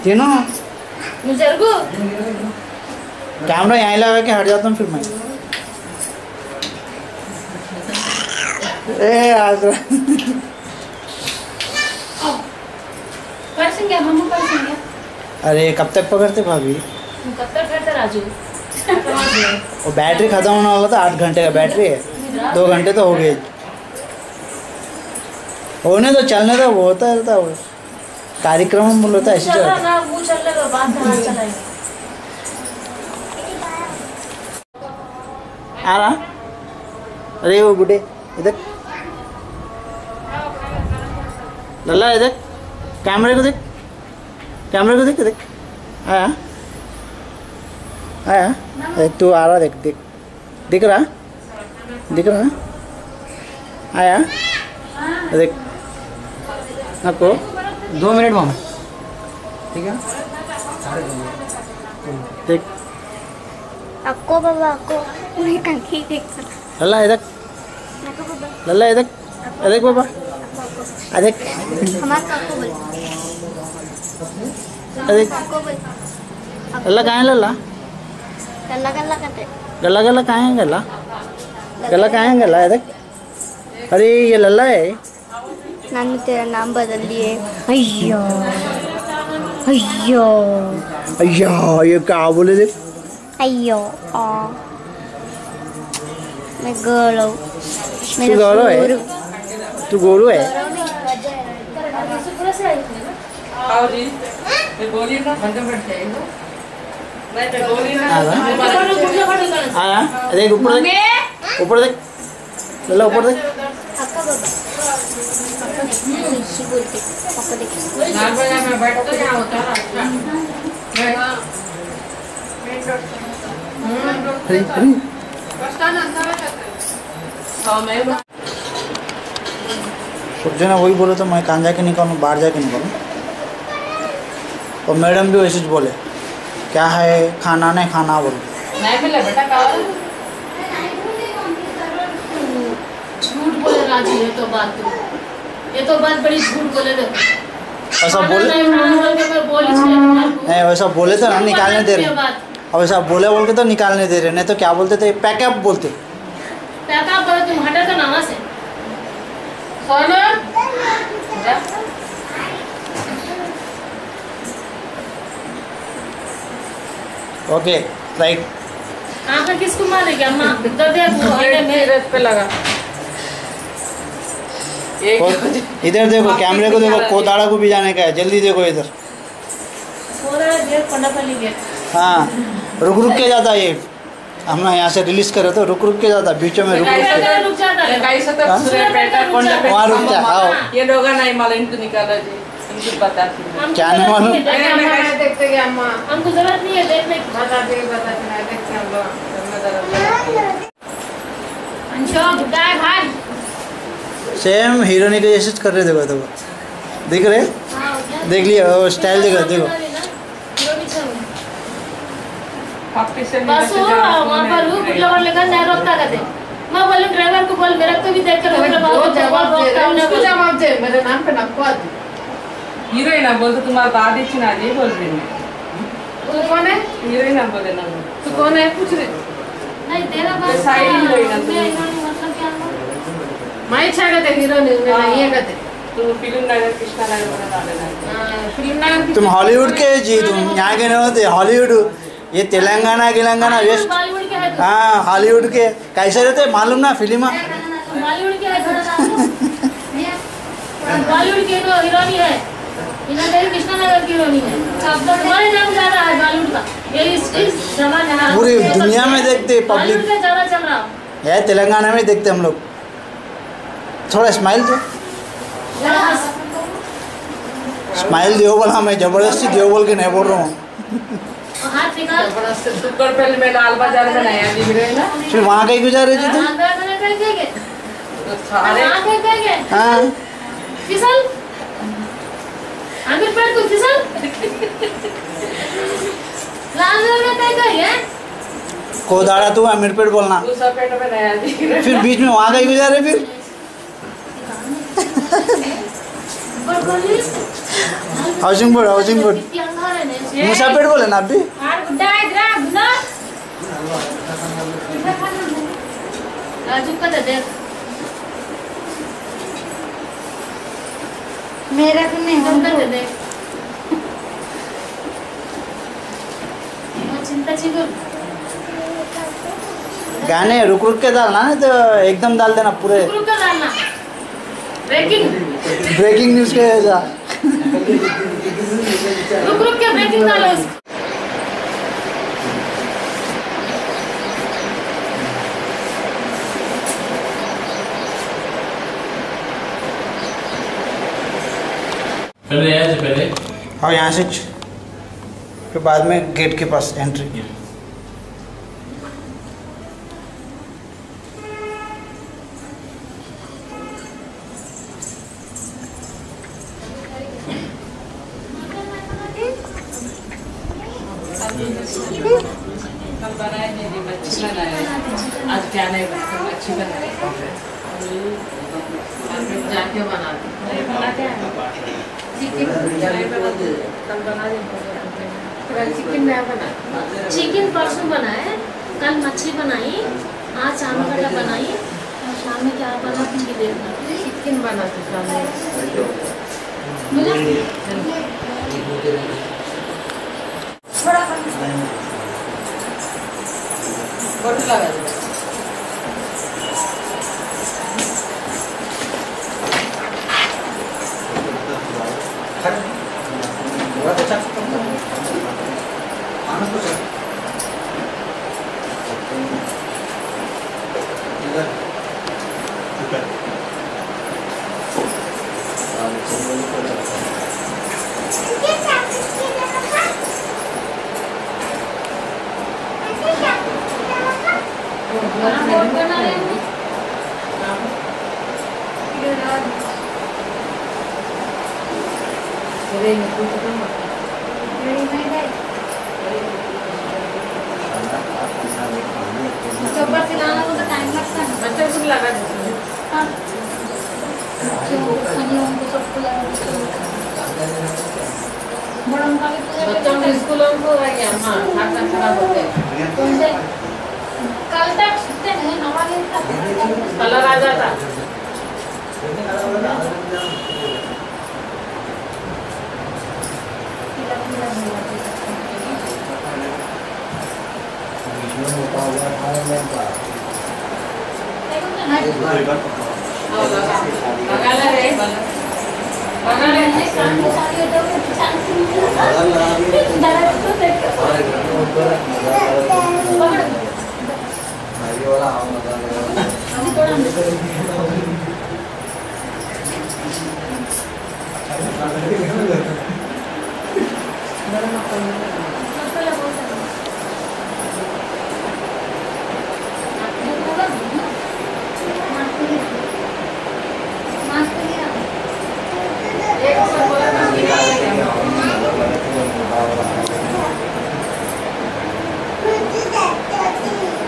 तीनों कैमरा यहाँ लगा के हट जाता हूँ फिर मैं। आज अरे कब तक पकड़ते भाभी? कब तक करते राजू? वो बैटरी खत्म होने वाला था, 8 घंटे का बैटरी है, 2 घंटे तो हो गए। होने तो चलने तो वो होता रहता वो कार्यक्रम में बोल होता ऐसे चलता। आ रहा अरे वो बुढ़े इधर, लल्ला इधर कैमरे को देख, कैमरे को देख। आया तू आ रहा, देख दिख रहा आया देख आपको 2 मिनट में, ठीक है देख आपको बाबा को मैं कंकी देख लल्ला इधर देख बाबा देख हमारा काको बोल देख लल्ला कहाँ है? लल्ला गल्ला करते कहाँ है? गला कहाँ है? गला देख, अरे ये लल्ला है। नानी तेरा नाम बदल लिए। अय्यो ये क्या बोले देख। अय्यो मैं गोलो, तू गोलो है? तू गोलू है? आया देख ऊपर देख लल्ला ऊपर देख। अक्का बाबा बोलते पापा देख सब जना वही बोले तो मैं कहाँ जाके निकालूँ, बाहर जाके निकालूँ। और मैडम भी वैसे बोले क्या है खाना नहीं खाना बोलो। नहीं मिला बेटा झूठ बोले राजू, ये तो बात बड़ी झूठ बोले। ऐसा बोले नहीं, वैसा बोले तो ना निकालने दे रहे, अब ऐसा बोले बोल के तो निकालने दे रहे, नहीं तो क्या बोलते थे पैकअप बोलते। पैकअप बोले तुम हटा तो नामा से ओके राइट। आखिर किसको मारेगी अम्मा? पे लगा इधर देखो, कैमरे को देखो, कोदाड़ा को भी जाने का है, जल्दी देखो इधर। हाँ रुक के जाता है ये, हम ना यहाँ से रिलीज करे तो रुक के जाता, बीच में रुक के वहाँ रुकता। आओ ये दोगा नहीं माला इनको निकाला जी कुछ बताती हूँ। हमको क्या नहीं जरूरत मालूम? है देखने अम्मा की। नहीं देखते क्या अम्मा? हमको जरूरत नहीं है देखने की। बताते नहीं देखते हम लोग। अंशो गुड्डा है भाई। सेम हीरोनी के जैसे कर रहे देखो दिख रहे देख लिया वो स्टाइल देखो देखो पापी से बस वो वहाँ पर वो गुड्डा वाले का नहीं रोकता कहते। मैं बोलूँ ड्राइवर को बोल मेरे को भी देख कर मेरे बाप को जवाब दे रोकता उसको नहीं। जवाब दे मेरे नाम पे नको आती हीरोइन बोलते तुम्हारा दादी चिना जी बोल रही है तू कौन है हीरोइन बोले ना तू कौन है पूछ रही नहीं तेरा बात साइड हीरोइन है तू। मतलब क्या हुआ? मैं इच्छा कहते हीरोइन नहीं है कहते तू फिल्म नगर कृष्णा नगर बना डालेगा फिल्म नगर तुम हॉलीवुड के जी तुम यहाँ के नहीं होते हॉलीवुड ये तेलंगाना गिलंगाना वेस्ट बॉलीवुड के है तू। हाँ हॉलीवुड के कैसे रहते मालूम ना फिल्म बॉलीवुड के है थोड़ा सा बॉलीवुड की हीरोइन है इन्हें तेरी कृष्णा नगर की हीरोइन है तुम्हारे नाम ज्यादा है बॉलीवुड का ये इस जमाने में पूरी दुनिया में देखते बॉलीवुड पब्लिक का ज्यादा चल रहा है तेलंगाना में देखते हम लोग थोड़ा स्माइल दो स्माइल दियो बोला मैं जबरदस्ती दियो बोल के नहीं बोल रहा हूँ हाथ निकाल सुपर पहले में लाल बाजार बनाया हीरोइन ना फिर वहाँ कहीं गुजार रही थी तुम अंदर मैंने कर देंगे तो सारे आंखें कहेंगे हाँ फिसल आमिर पेड़ को फिसल लाल में कहेंगे को दाड़ा तू अमीर पेट बोलना तू सब पेट में नया हीरोइन फिर बीच में वहाँ कहीं गुजारे फिर हाउसिंग बोर्ड मुसा पेट बोले ना अभी मेरा तो नहीं चिंता चिंता गाने रुक रुक के डालना नहीं तो एकदम डाल देना पूरे रुक कर डालना ब्रेकिंग ब्रेकिंग न्यूज़ के जैसा रुक रुक के ब्रेकिंग डालो उसको पहले यहाँ से पहले और यहाँ से फिर बाद में गेट के पास एंट्री कल बनाए दीदी मच्छी बनाए आज क्या नहीं बनाया मच्छी बनाए जाके बनाते नहीं बनाते चिकन कल बना दे चिकन नहीं बना चिकन परसों बनाए कल मच्छी बनाई आज आम गड्ढा बनाई और शाम में क्या बना तुम भी देखना चिकन बनाते सामने बोट लगा दे बोट बना रहे हैं ऊपर से लाना तो टाइम लगता है बच्चे को लगा दे सबको लगा बड़ा उनका भी पूजा बच्चों के स्कूलों को आ गया हाँ खाता खराब होते हैं कल तक सुनते हैं हमारे कलर आ जाता लगा ले लगा ले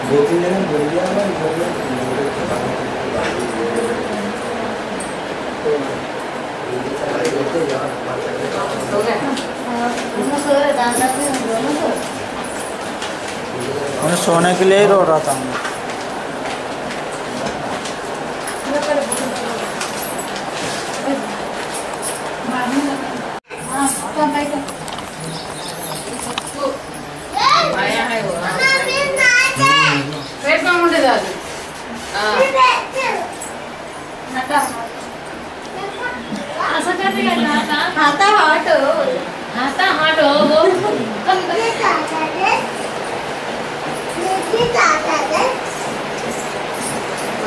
2-3 जने बोल दिया मैं सोने के लिए ही रो रहा था मैं।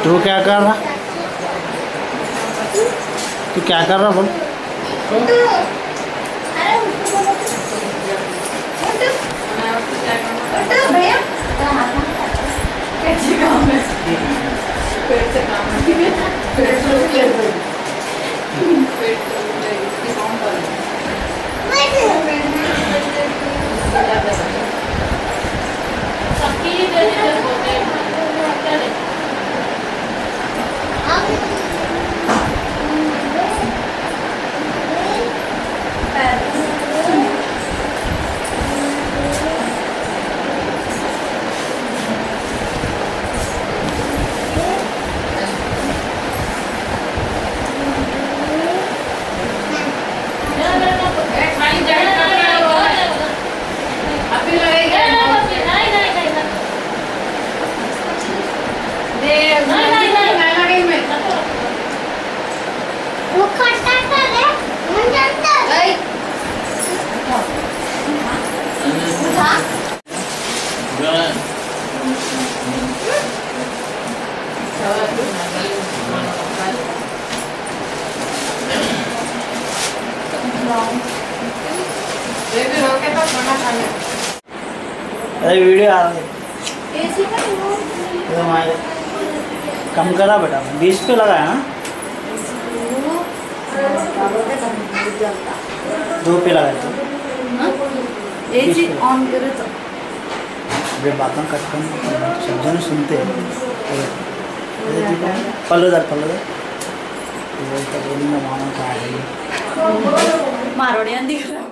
तू क्या कर रहा? तू क्या कर रहा बोल? अरे वीडियो आ रही है। कम करा बेटा, 20 पे लगाया ना, 2 पे लगाए थे। एसी ऑन करे तो वे बातें कट कर सब जने सुनते हैं। पल्लोदर बोलता बोली मैं मामा का आ रही मारोड़िया दिख रहा